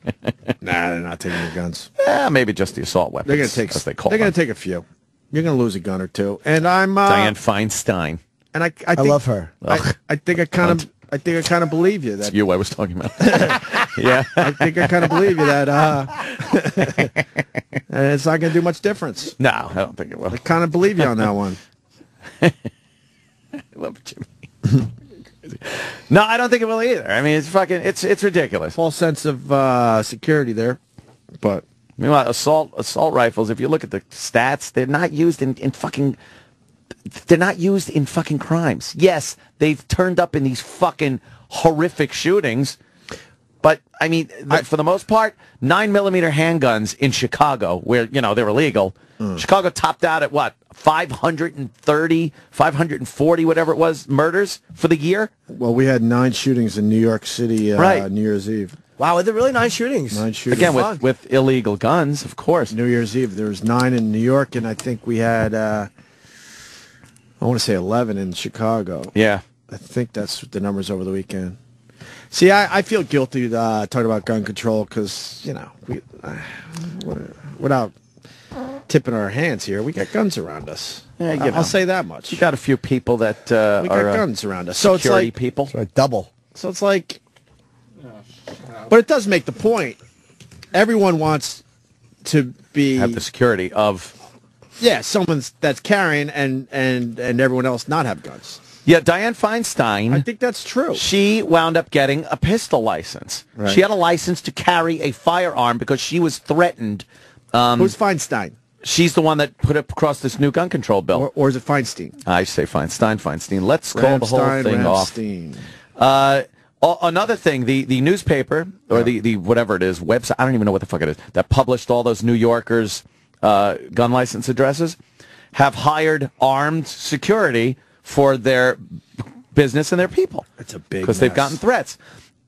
Nah, they're not taking your guns. Maybe just the assault weapons. They're going to take a few. You're going to lose a gun or two. And I'm Dianne Feinstein. And I love her. I think I kind of believe you. That's you I was talking about. Yeah. I think I kind of believe you that it's not going to do much difference. No, I don't think it will. I kind of believe you on that one. I love Jimmy. No, I don't think it will either. I mean, it's ridiculous. False sense of security there. But meanwhile, assault rifles, if you look at the stats, they're not used in fucking crimes. Yes, they've turned up in these fucking horrific shootings, But, I mean, for the most part, 9mm handguns in Chicago, where, they're illegal. Chicago topped out at, 530, 540, whatever it was, murders for the year? Well, we had 9 shootings in New York City New Year's Eve. Wow, were there really 9 shootings? 9 shootings. Again, with illegal guns, of course. New Year's Eve, there was 9 in New York, and I think we had, I want to say 11 in Chicago. Yeah. I think that's the numbers over the weekend. See, I feel guilty talking about gun control because, we, without tipping our hands here, we got guns around us. Yeah, I'll say that much. You got a few people that we got guns around us. So it's like people. So double. So it's like, but it does make the point. Everyone wants to have the security of someone that's carrying and everyone else not have guns. Yeah, Dianne Feinstein. I think that's true. She wound up getting a pistol license. Right. She had a license to carry a firearm because she was threatened. Who's Feinstein? She's the one that put it across this new gun control bill. Or is it Feinstein? I say Feinstein. Let's call the whole thing off. Another thing, the newspaper, or the whatever it is, website, I don't even know what the fuck it is, that published all those New Yorkers' gun license addresses, have hired armed security for their business and their people. It's a big because they've gotten threats.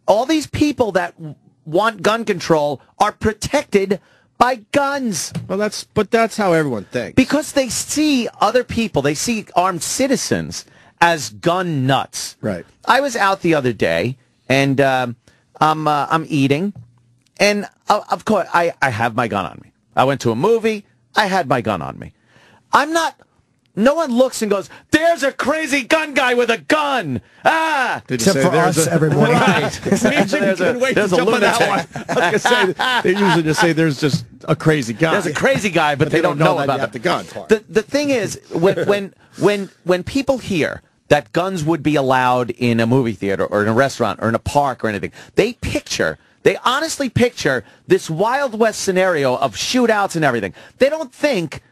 All these people that want gun control are protected by guns. Well, that's how everyone thinks. Because they see other people, they see armed citizens as gun nuts. Right. I was out the other day, and I'm eating, and of course I have my gun on me. I went to a movie. I had my gun on me. No one looks and goes, "There's a crazy gun guy with a gun." Except for us every morning. Right. there's a lunatic. I was going to say, they usually just say there's just a crazy guy. There's a crazy guy, but they don't know about the gun part. The thing is, when people hear that guns would be allowed in a movie theater or in a restaurant or in a park or anything, they honestly picture this Wild West scenario of shootouts and everything. They don't think,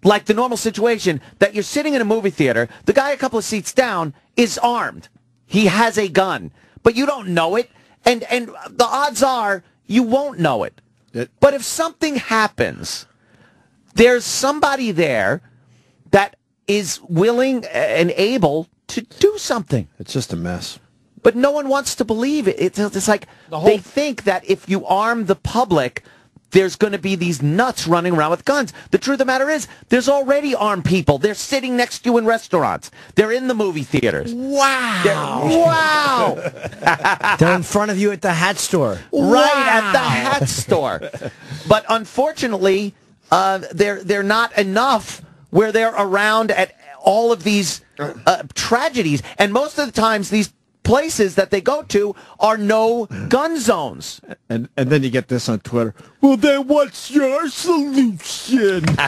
like the normal situation, that you're sitting in a movie theater, the guy a couple of seats down is armed. He has a gun, but you don't know it, and the odds are you won't know it. But if something happens, there's somebody there that is willing and able to do something. It's just a mess. But no one wants to believe it. It's like they think that if you arm the public, there's going to be these nuts running around with guns. The truth of the matter is, there's already armed people. They're sitting next to you in restaurants. They're in the movie theaters. Wow. They're in front of you at the hat store. Right, at the hat store. But unfortunately, they're not enough where they're around at all of these tragedies. And most of the times, these places that they go to are no gun zones. And then you get this on Twitter. Well, then what's your solution? And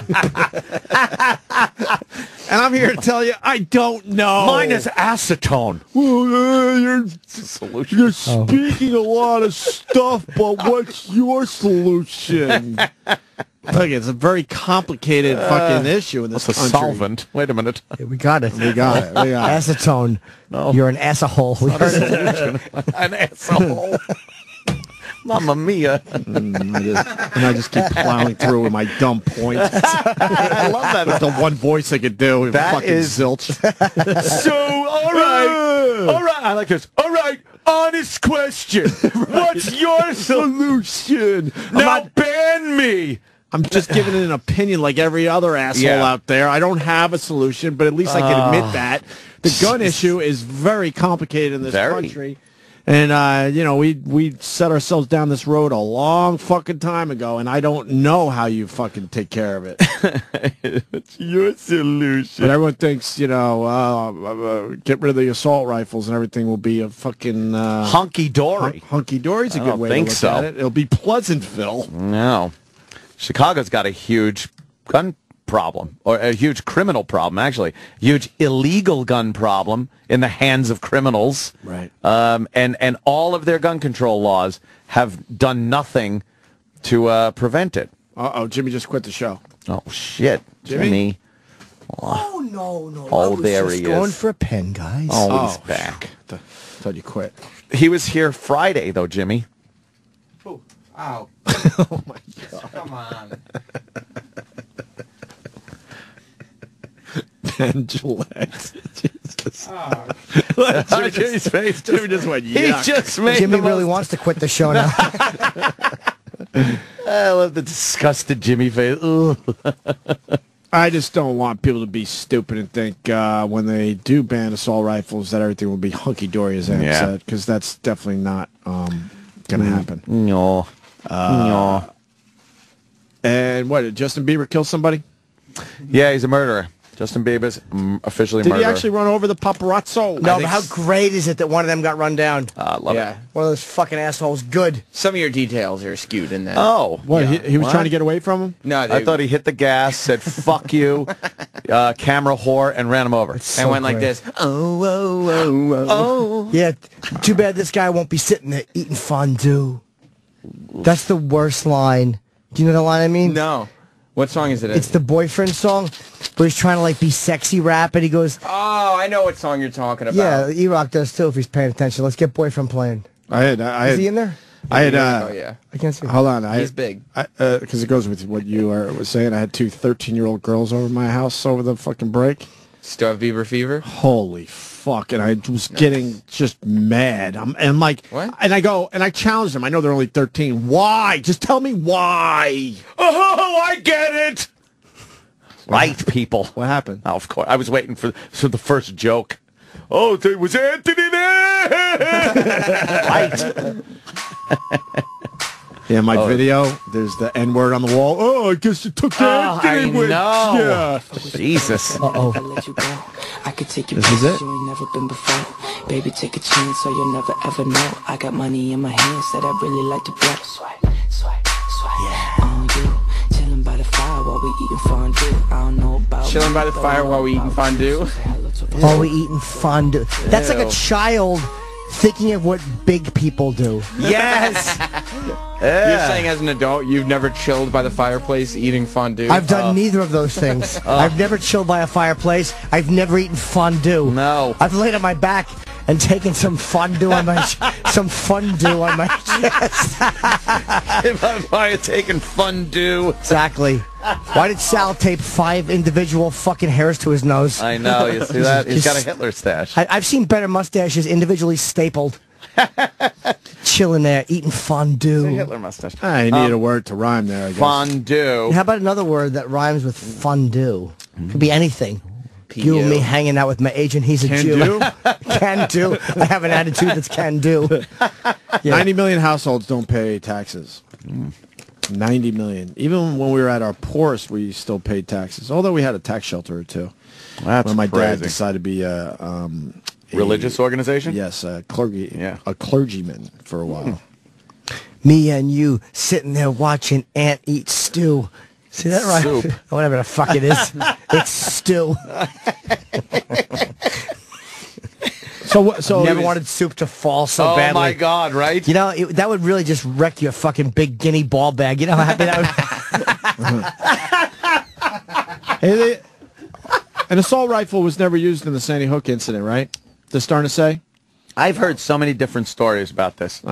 I'm here to tell you, I don't know. Mine is acetone. Well, you're speaking a lot of stuff, but what's your solution? Look, it's a very complicated fucking issue in this country. A solvent. Wait a minute. Yeah, we got it. We got it. Acetone. No. You're an asshole. We heard it. An asshole. Mamma mia. And I just keep plowing through with my dumb points. I love that. That's the one voice I could do. That fucking is zilch. So, all right. I like this. All right. Honest question. What's your solution? Now ban me. I'm just giving it an opinion like every other asshole out there. I don't have a solution, but at least I can admit that. The gun issue is very complicated in this country. And, we set ourselves down this road a long fucking time ago, and I don't know how you fucking take care of it. What's your solution? But everyone thinks, get rid of the assault rifles and everything will be a fucking... hunky-dory. Hunky-dory's a good way to look at it. It'll be Pleasantville. No. Chicago's got a huge gun problem, or a huge criminal problem, actually. Huge illegal gun problem in the hands of criminals. Right. And all of their gun control laws have done nothing to prevent it. Uh-oh, Jimmy just quit the show. Oh, shit. Jimmy. Oh, no. Oh, there he is. Going for a pen, guys. Oh, he's back. Thought you quit. He was here Friday, though, Jimmy. Ow. Oh my God. Come on. Ben Gillette. Jesus. Oh, Jimmy's face. Jimmy just went, He yuck. just made Jimmy the really most- wants to quit the show now. I love the disgusted Jimmy face. Ugh. I just don't want people to be stupid and think when they do ban assault rifles that everything will be hunky-dory, as Ant said, because that's definitely not going to happen. No. No. And what, did Justin Bieber kill somebody? Yeah, he's a murderer. Justin Bieber's officially a Did murderer. he actually run over the paparazzo? No, but how great is it that one of them got run down? Love Yeah. it. One of those fucking assholes. Good. Some of your details are skewed in that. Oh. What, he was What? trying to get away from him? No, I thought he hit the gas, said, fuck you, camera whore, and ran him over. and went like this. Oh, oh, oh, oh. Oh. Yeah, too bad this guy won't be sitting there eating fondue. That's the worst line. Do you know the line I mean? No. What song is it? It's the boyfriend song where he's trying to like be sexy rap and he goes, Oh, I know what song you're talking about. yeah, E-Rock does too if he's paying attention. Let's get boyfriend playing. Is he in there? I had, Oh, yeah. I can't see. hold on. He's big. Because it goes with what you was saying. I had two 13-year-old girls over my house over the fucking break. Still have Bieber fever? Holy fuck. And I was getting just mad. I'm like, what? And I go, and I challenge them. I know they're only 13. Why? Just tell me why. Oh, I get it. Right, people. What happened? Oh, of course. I was waiting for the first joke. Oh, there was Anthony there. Right. Yeah, my video, there's the N-word on the wall. Oh, I guess you took Anthony with you. Yeah. Jesus. Uh-oh. I could take you This is it? you ain't never been before. Baby, take a chance so you'll never ever know. I got money in my hands that I really like to blow. Swipe, swipe, swipe. Yeah. On you, chilling by the fire while we eating fondue. I don't know about Chilling by the fire while we eating fondue? While we eating fondue. That's like a child thinking of what big people do. Yes! You're saying as an adult, you've never chilled by the fireplace eating fondue? I've done neither of those things. I've never chilled by a fireplace. I've never eaten fondue. No. I've laid on my back and taken some fondue on my some fondue on my chest. If I'm taking fondue. Exactly. Why did Sal tape 5 individual fucking hairs to his nose? I know. You see that? He's got a Hitler stash. I've seen better mustaches individually stapled. Chilling there, eating fondue. It's a Hitler mustache. I need a word to rhyme there, I guess. Fondue. How about another word that rhymes with fondue? Could be anything. You and me hanging out with my agent, he's a Can Jew. do? Can do. I have an attitude that's can do. Yeah. 90 million households don't pay taxes. 90 million. Even when we were at our poorest, we still paid taxes. Although we had a tax shelter or two. That's when my dad crazy. decided to be a religious organization? Yes, a clergyman for a while. Me and you sitting there watching Ant eat stew. See that right? Soup. Whatever the fuck it is. It's stew. So never wanted soup to fall so badly. Oh my God! Right? You know that would really just wreck your fucking big guinea ball bag. You know how happy that would. An assault rifle was never used in the Sandy Hook incident, right? They're starting to say. I've heard so many different stories about this.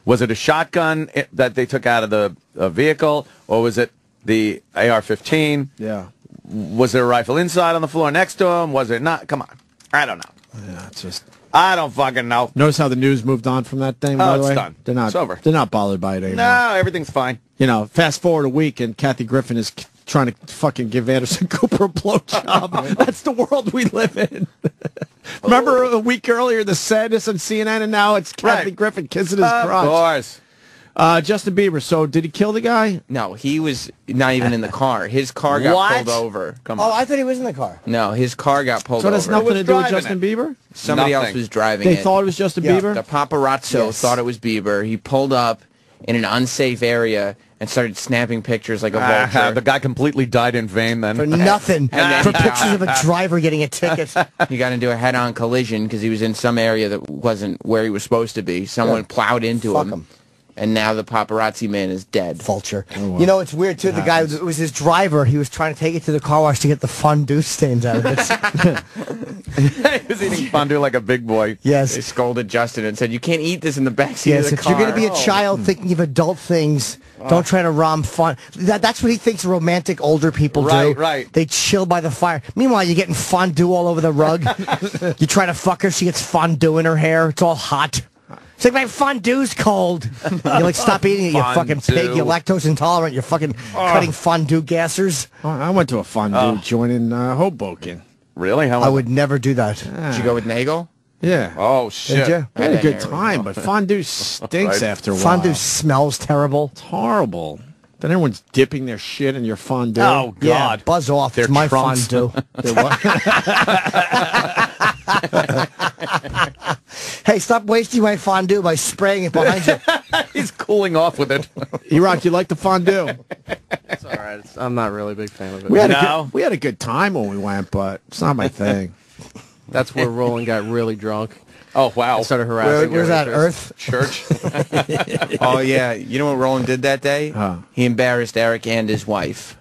Was it a shotgun that they took out of the vehicle, or was it the AR-15? Yeah. Was there a rifle inside on the floor next to him? Was it not? Come on. I don't know. Yeah, it's just. I don't fucking know. Notice how the news moved on from that thing. By the it's way? done. They're not. It's over. They're not bothered by it anymore. No, everything's fine. You know, fast forward a week and Kathy Griffin is trying to fucking give Anderson Cooper a blowjob. That's the world we live in. Remember a week earlier the sadness on CNN, and now it's Kathy Griffin kissing his crotch. Of course. Justin Bieber. So did he kill the guy? No, he was not even in the car. His car got pulled over. Come Oh, I thought he was in the car. No, his car got pulled So over. it has nothing to do with Justin Bieber? Somebody else Nothing. was driving They it. thought it was Justin Bieber? The paparazzo thought it was Bieber. He pulled up in an unsafe area and started snapping pictures like a vulture. The guy completely died in vain then. For nothing. And then For he- pictures of a driver getting a ticket. He got into a head-on collision because he was in some area that wasn't where he was supposed to be. Someone plowed into Fuck him. him. and now the paparazzi man is dead. Vulture. You know, it's weird, too. The guy, it was his driver. He was trying to take it to the car wash to get the fondue stains out of it. He was eating fondue like a big boy. Yes. They scolded Justin and said, you can't eat this in the backseat Yes, of the if car. you're going to be a child thinking of adult things, don't try to rom fun. That's what he thinks romantic older people do. Right. They chill by the fire. Meanwhile, you're getting fondue all over the rug. You try to fuck her, she gets fondue in her hair. It's all hot. It's like, my fondue's cold. You're like, stop eating it, you fucking pig. You're lactose intolerant. You're fucking cutting fondue gassers. I went to a fondue joint in Hoboken. Really? I would never do that. Did you go with Nagel? Yeah. Oh, shit. Did you? I had a good time, but fondue stinks after a while. Fondue smells terrible. It's horrible. Then everyone's dipping their shit in your fondue. Oh, God. Yeah, buzz off. It's my trunks. fondue. They're what? Hey, stop wasting my fondue by spraying it behind you. He's cooling off with it. E-Rock, you like the fondue? It's all right. I'm not really a big fan of it. We had a good time when we went, but it's not my thing. That's where Roland got really drunk. Oh, wow. I started harassing. Where's that, Earth? Church? Oh, yeah. You know what Roland did that day? He embarrassed Eric and his wife.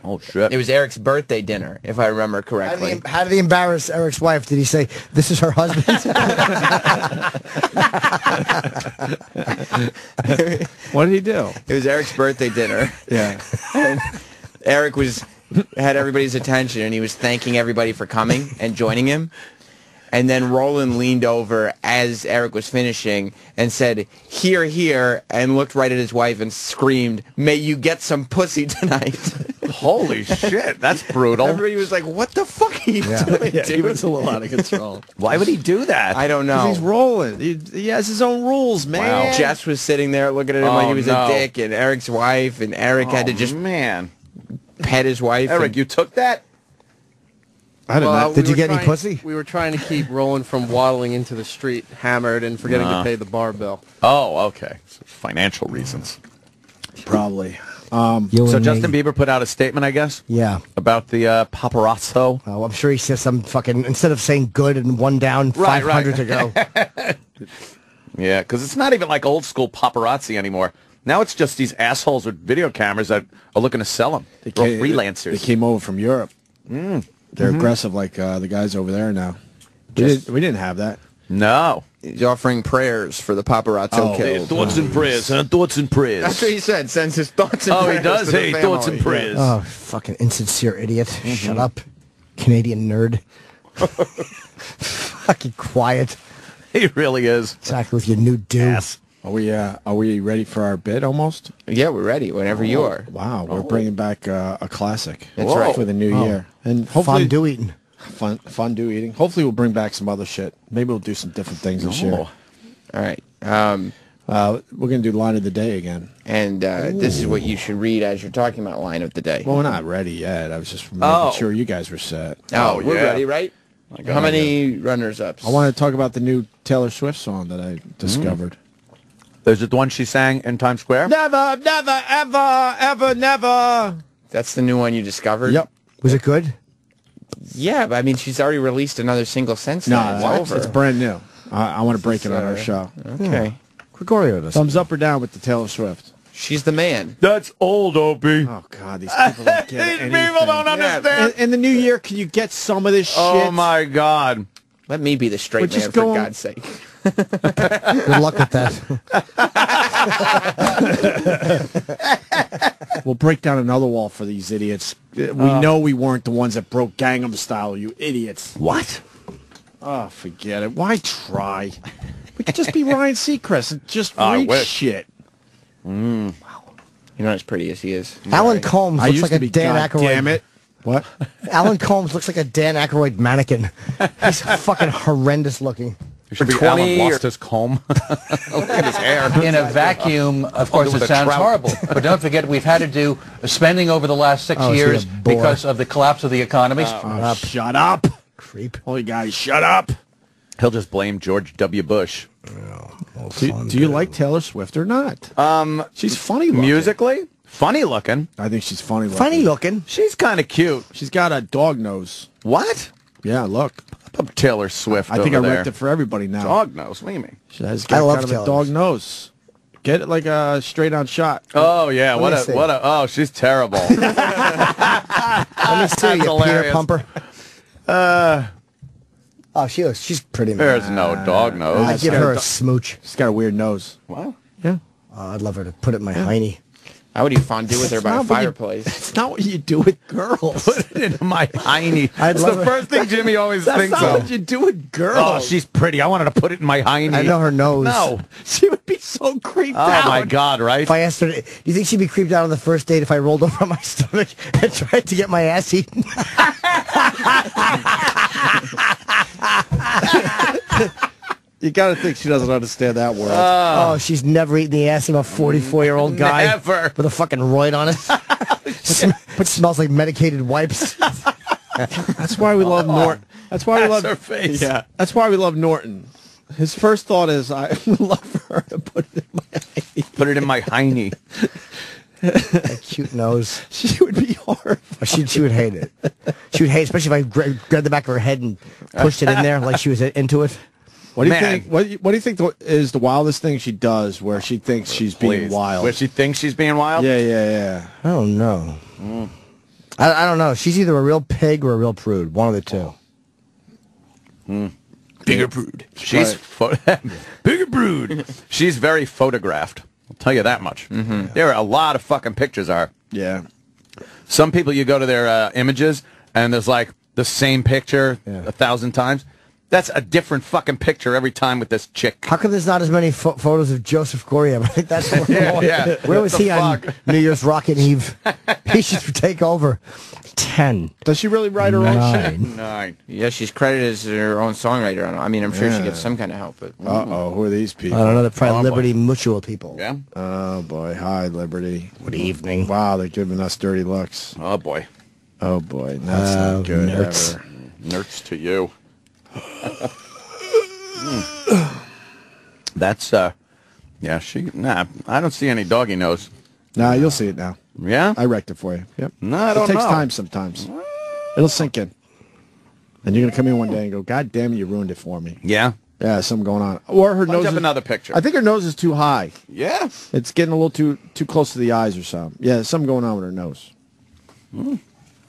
Oh, shit. It was Eric's birthday dinner, if I remember correctly. How did he embarrass Eric's wife? Did he say, this is her husband? What did he do? It was Eric's birthday dinner. Yeah. And Eric had everybody's attention, and he was thanking everybody for coming and joining him. And then Roland leaned over as Eric was finishing and said, "Here, here," and looked right at his wife and screamed, "May you get some pussy tonight." Holy shit, that's brutal. Everybody was like, what the fuck are you doing, dude? He was a little out of control. Why would he do that? I don't know. He's rolling. He has his own rules, man. Wow. Jess was sitting there looking at him like he was a dick, and Eric's wife, and Eric had to just pet his wife. Eric, you took that? I don't know. Did you get any pussy? We were trying to keep Roland from waddling into the street hammered and forgetting to pay the bar bill. Oh, okay. So financial reasons. Probably. So Justin Bieber put out a statement, I guess? Yeah. About the paparazzo. Oh, I'm sure he says some fucking, instead of saying good and one down, 500 to go. Yeah, because it's not even like old school paparazzi anymore. Now it's just these assholes with video cameras that are looking to sell them. They're freelancers. They came over from Europe. They're aggressive like the guys over there now. We didn't have that. No. He's offering prayers for the paparazzo killed. Thoughts and prayers, huh? Thoughts and prayers. That's what he said. Sends his thoughts and prayers. Oh, he does? To the Hey, family. thoughts and prayers. Oh, fucking insincere idiot. Shut up. Canadian nerd. Fucking quiet. He really is. Exactly, with your new do. Are we ready for our bid almost? Yeah, we're ready whenever you are. Wow, we're bringing back a classic. That's right. For the new year. And hopefully Fondue eating. Fondue eating. Hopefully we'll bring back some other shit. Maybe we'll do some different things this year. All right. We're going to do line of the day again. And this is what you should read as you're talking about line of the day. Well, we're not ready yet. I was just making sure you guys were set. Oh, we're ready, right? How many runners-ups? I want to talk about the new Taylor Swift song that I discovered. Is it the one she sang in Times Square? Never, never, ever, ever, never. That's the new one you discovered? Yep. Was it good? Yeah, but I mean, she's already released another single since No, then. It's over. it's brand new. I want to break it on our show. Okay. Gregorio does. Thumbs up or down with the Taylor Swift? She's the man. That's old, Opie. Oh, God, these people don't get anything. People don't understand. In the new year, can you get some of this shit? Oh, my God. Let me be the straight man, for God's sake. Good luck with that. We'll break down another wall for these idiots. We know we weren't the ones that broke Gangnam Style, you idiots. What? Oh, forget it. Why try? We could just be Ryan Seacrest and just I read wish. shit. Wow. You're not as pretty as he is. Alan Combs I looks used like to a be, Dan God Aykroyd. damn it. What? Alan Combs looks like a Dan Aykroyd mannequin. He's fucking horrendous looking. You should be Alan lost his comb. Look at his hair. In a vacuum, of course, it sounds horrible. But don't forget, we've had to do spending over the last 6 years because of the collapse of the economy. Shut up. Creep. Holy guy, shut up. He'll just blame George W. Bush. Do you like Taylor Swift or not? She's funny looking. Musically? Funny looking. I think she's funny looking. Funny looking. She's kind of cute. She's got a dog nose. What? Yeah, look. Up Taylor Swift I think I over wrecked there. it for everybody now. Dog nose. What do you mean? She has I love kind of a Taylor. dog nose. Get it like a straight-on shot. Oh, yeah. Oh, she's terrible. Let me see you, Peter Pumper. Oh, she's pretty. There's no dog nose. I'd give her a smooch. She's got a weird nose. What? Yeah. I'd love her to put it in my hiney. How would you fondue with her by a fireplace? It's not what you do with girls. Put it in my hiney. That's the first thing Jimmy always thinks That's of. not what you do with girls. Oh, she's pretty. I wanted to put it in my hiney. I know her nose. No. She would be so creeped out. Oh, my God, right? If I asked her, do you think she'd be creeped out on the first date if I rolled over on my stomach and tried to get my ass eaten? You got to think she doesn't understand that world. Oh, she's never eaten the ass of a 44-year-old guy Never. with a fucking roid on it. It smells like medicated wipes. That's why we love Norton. That's why we love her face. Yeah. That's why we love Norton. His first thought is, I would love her to put it in my hiney. Put it in my hiney. That cute nose. She would be horrified. Oh, she would hate it. She would hate it, especially if I grabbed the back of her head and pushed it in there like she was into it. What do you think? What do you think is the wildest thing she does, where she thinks she's being wild? Where she thinks she's being wild? Yeah. I don't know. I don't know. She's either a real pig or a real prude. One of the two. Bigger prude. She's bigger prude. She's very photographed. I'll tell you that much. There are a lot of fucking pictures of her. Yeah. Some people, you go to their images, and there's like the same picture 1,000 times. That's a different fucking picture every time with this chick. How come there's not as many photos of Joseph Goriev? I think that's Yeah. Where was he on New Year's Rocket Eve? He should take over. 10. Does she really write her own shit? 9. Yeah, she's credited as her own songwriter. I mean, I'm sure she gets some kind of help. But who are these people? I don't know. They're probably Liberty Mutual people. Yeah. Oh boy, hi Liberty. Good evening. Wow, they're giving us dirty looks. Oh boy. Oh boy, that's not good. Nerds. Ever. Nerds to you. That's yeah. I don't see any doggy nose. Nah, you'll see it now. Yeah, I wrecked it for you. Yep. No, I don't It takes know. time sometimes. It'll sink in, and you're gonna come in one day and go, "God damn it, you ruined it for me." Yeah. Yeah, something going on. Or her nose. Up Is, another picture. I think her nose is too high. Yeah. It's getting a little too close to the eyes or something. Yeah, there's something going on with her nose. All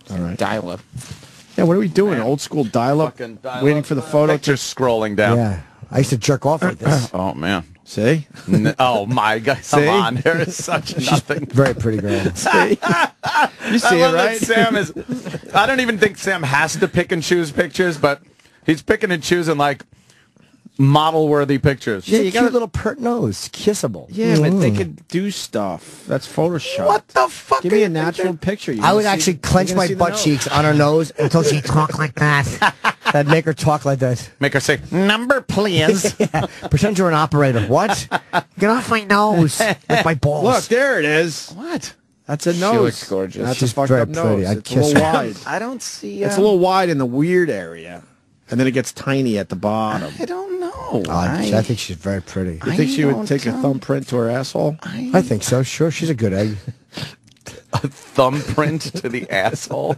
right. Dial up. Yeah, what are we doing? Old school dial-up? Waiting for the photo? Picture scrolling down. Yeah. I used to jerk off like this. Oh, man. See? Oh, my God. Come on. There is such nothing. Very pretty girl. See? You see I love it, right? that Sam is... I don't even think Sam has to pick and choose pictures, but he's picking and choosing, like, model-worthy pictures. Yeah, you got a little pert nose. Kissable. Yeah, but they could do stuff. That's Photoshop. What the fuck? Give me a natural picture. I would actually clench my butt cheeks on her nose until she talked like that. That'd make her talk like that. Make her say, number, please. Yeah. Pretend you're an operator. What? Get off my nose with my balls. Look, there it is. What? That's a nose. She looks gorgeous. That's She's a fucked very up pretty. nose. I'd It's a kiss little her. wide. I don't see... It's a little wide in the weird area. And then it gets tiny at the bottom. I don't know. I think she's very pretty. You think she would take a thumbprint to her asshole? I think so. Sure, she's a good egg. A thumbprint to the asshole?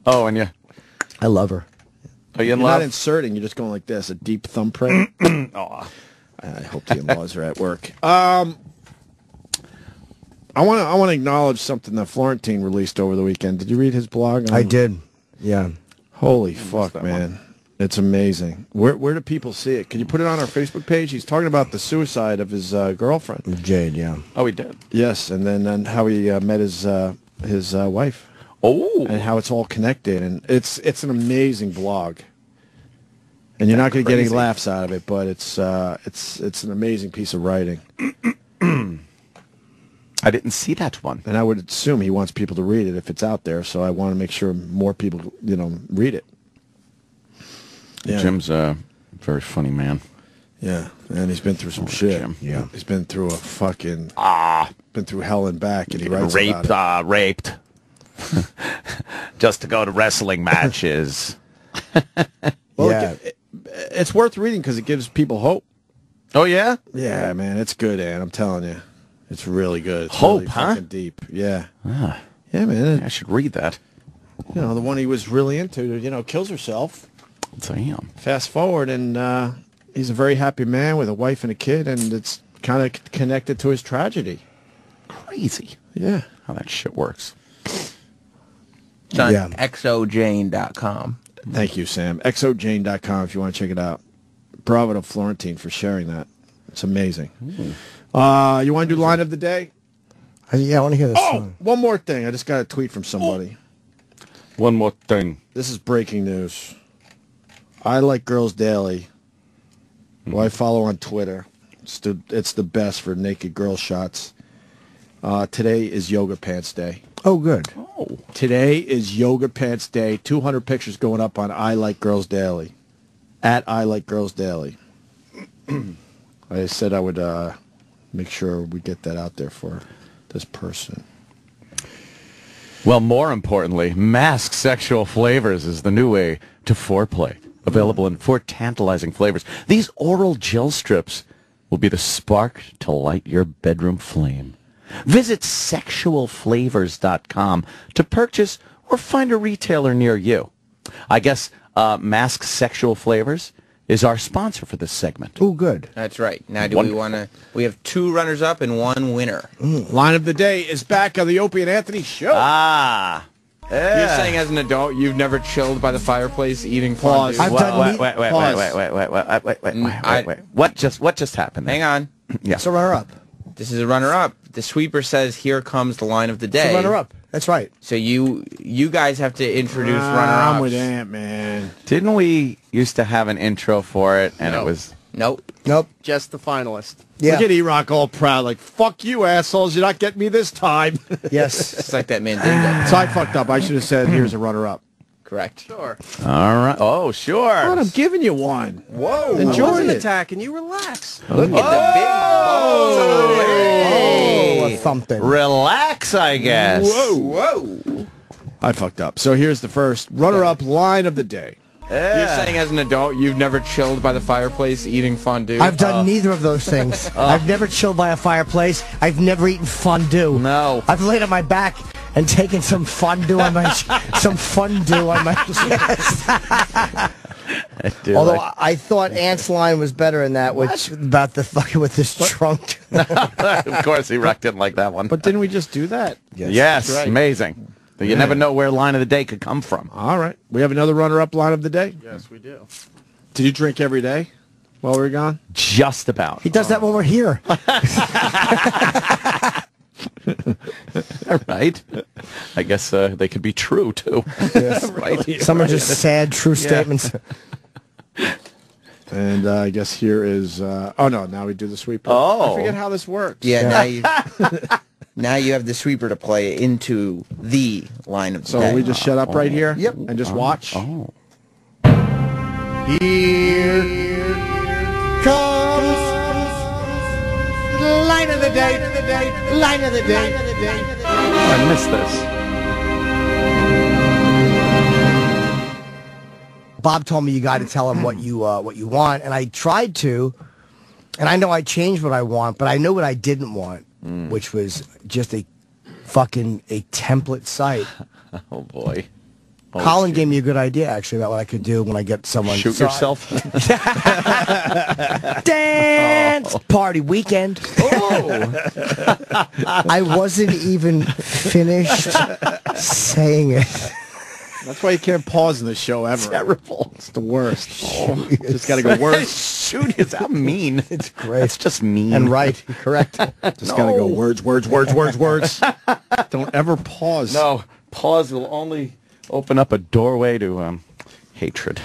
Oh, and I love her. Are you in You're love? not inserting. You're just going like this, a deep thumbprint. Oh. I hope the in-laws are at work. I want to acknowledge something that Florentine released over the weekend. Did you read his blog? I did. Yeah. Holy fuck, man. It's amazing. Where do people see it? Can you put it on our Facebook page? He's talking about the suicide of his girlfriend. Jade, yeah. Oh, he did? Yes, and then how he met his wife. Oh. And how it's all connected. And it's an amazing blog. And you're not going to get any laughs out of it, but it's an amazing piece of writing. I didn't see that one. And I would assume he wants people to read it if it's out there, so I want to make sure more people, read it. Yeah. Jim's a very funny man. Yeah, and he's been through some shit. Jim. Yeah, he's been through a fucking been through hell and back, and he writes about it. Raped. Just to go to wrestling matches. Well, yeah, it's worth reading because it gives people hope. Oh yeah, yeah, man, it's good, Ann. I'm telling you, it's really good. It's hope, really huh? fucking deep. Yeah, yeah, man. I should read that. The one he was really into, kills herself. Damn. Fast forward, and he's a very happy man with a wife and a kid, and it's kind of connected to his tragedy. Crazy. Yeah. How that shit works. It's on exojane.com. Thank you, Sam. exojane.com if you want to check it out. Bravo to Florentine for sharing that. It's amazing. You want to do line of the day? Yeah, I want to hear this song. One more thing. I just got a tweet from somebody. One more thing. This is breaking news. I Like Girls Daily, who I follow on Twitter. It's the best for naked girl shots. Today is Yoga Pants Day. Oh, good. Oh. Today is Yoga Pants Day. 200 pictures going up on I Like Girls Daily. At I Like Girls Daily. I said I would make sure we get that out there for this person. Well, more importantly, masked sexual flavors is the new way to foreplay. Available in 4 tantalizing flavors. These oral gel strips will be the spark to light your bedroom flame. Visit sexualflavors.com to purchase or find a retailer near you. I guess Masked Sexual Flavors is our sponsor for this segment. Oh, good. That's right. Now, do we want to... We have 2 runners-up and 1 winner. Line of the day is back on the Opie and Anthony show. Ah. Yeah. You're saying as an adult you've never chilled by the fireplace eating fondue? Wait. What just happened there? Hang on. Yeah. It's a runner-up. This is a runner-up. The sweeper says, here comes the line of the day. It's a runner-up. That's right. So you guys have to introduce runner-ups. I'm with Ant, man. Didn't we used to have an intro for it, and it was... Nope. Just the finalist. Yeah. Look at E-Rock all proud, like, fuck you, assholes, you're not getting me this time. Yes. It's like that Mandingo. So I fucked up. I should have said, here's a runner-up. Correct. Sure. All right. Oh, sure. God, I'm giving you one. Whoa. Enjoy I wasn't it. attacking. You relax. Look at the big balls. Oh, a thumping. Relax, I guess. Whoa. I fucked up. So here's the first runner-up line of the day. You're saying as an adult you've never chilled by the fireplace eating fondue? I've done neither of those things. I've never chilled by a fireplace. I've never eaten fondue. No. I've laid on my back and taken some fondue on my chest. Although I thought Ant's line was better in that, which about the fucking with this trunk. Of course, E-Rock didn't like that one. But didn't we just do that? Yes, That's right. Amazing. You never know where line of the day could come from. All right. We have another runner-up line of the day? Yes, we do. Did you drink every day while we were gone? Just about. He does that when we're here. Right? I guess they could be true, too. Yes. Right? Some are just sad, true statements. And I guess here is... oh, no, now we do the sweeper. Oh. I forget how this works. Yeah, now you have the sweeper to play into the line of the day. So we just shut up right here? Yep. And just watch? Oh. Here comes line of the day. Line of the day. I missed this. Bob told me you got to tell him what you want, and I tried to, and I know I changed what I want, but I know what I didn't want, which was just a template site. Oh boy. Colin gave me a good idea actually about what I could do when I get someone. Shoot yourself. Dance party weekend. Oh. I wasn't even finished saying it. That's why you can't pause in the show ever. Terrible. It's the worst. Just got to go words. Shoot, it's how mean. It's great. It's just mean. And right. Correct. Just got to go words. Don't ever pause. No, pause will only open up a doorway to hatred.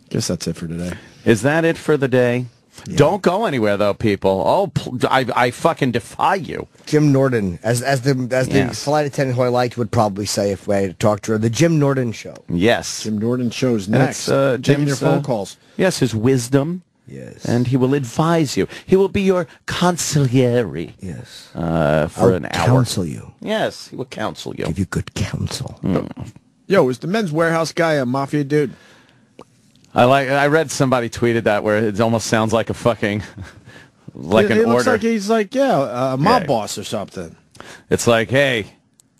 Guess that's it for today. Is that it for the day? Yeah. Don't go anywhere, though, people. Oh, I fucking defy you. Jim Norton, as the flight attendant who I liked would probably say if I had to talk to her, the Jim Norton Show. Yes. Jim Norton Show's next. Taking your phone calls. Yes, his wisdom. Yes. And he will advise you. He will be your consigliere. Yes. For an hour. Counsel you. Yes, he will counsel you. Give you good counsel. Yo, is the Men's Warehouse guy a mafia dude? I read somebody tweeted that where it almost sounds like a fucking like an order. It looks order. like he's like a mob boss or something. It's like, hey,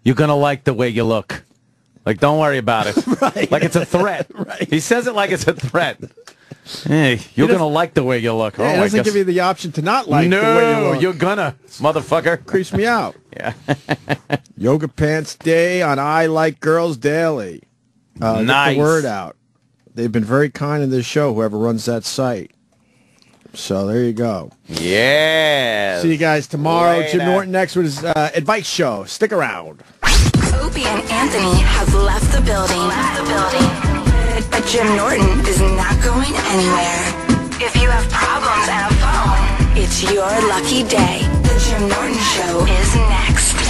you're gonna like the way you look. Like, don't worry about it. Right. Like it's a threat. Right. He says it like it's a threat. Hey, you're going to like the way you look. Yeah, it doesn't give you the option to not like the way you look. You're gonna, motherfucker. Creeps me out. Yeah. Yoga Pants Day on I Like Girls Daily. Nice. Get the word out. They've been very kind in this show, whoever runs that site. So there you go. Yeah. See you guys tomorrow. Jim Norton next with his advice show. Stick around. Opie and Anthony have left the building. But Jim Norton is not going anywhere. If you have problems and a phone, it's your lucky day. The Jim Norton Show is next.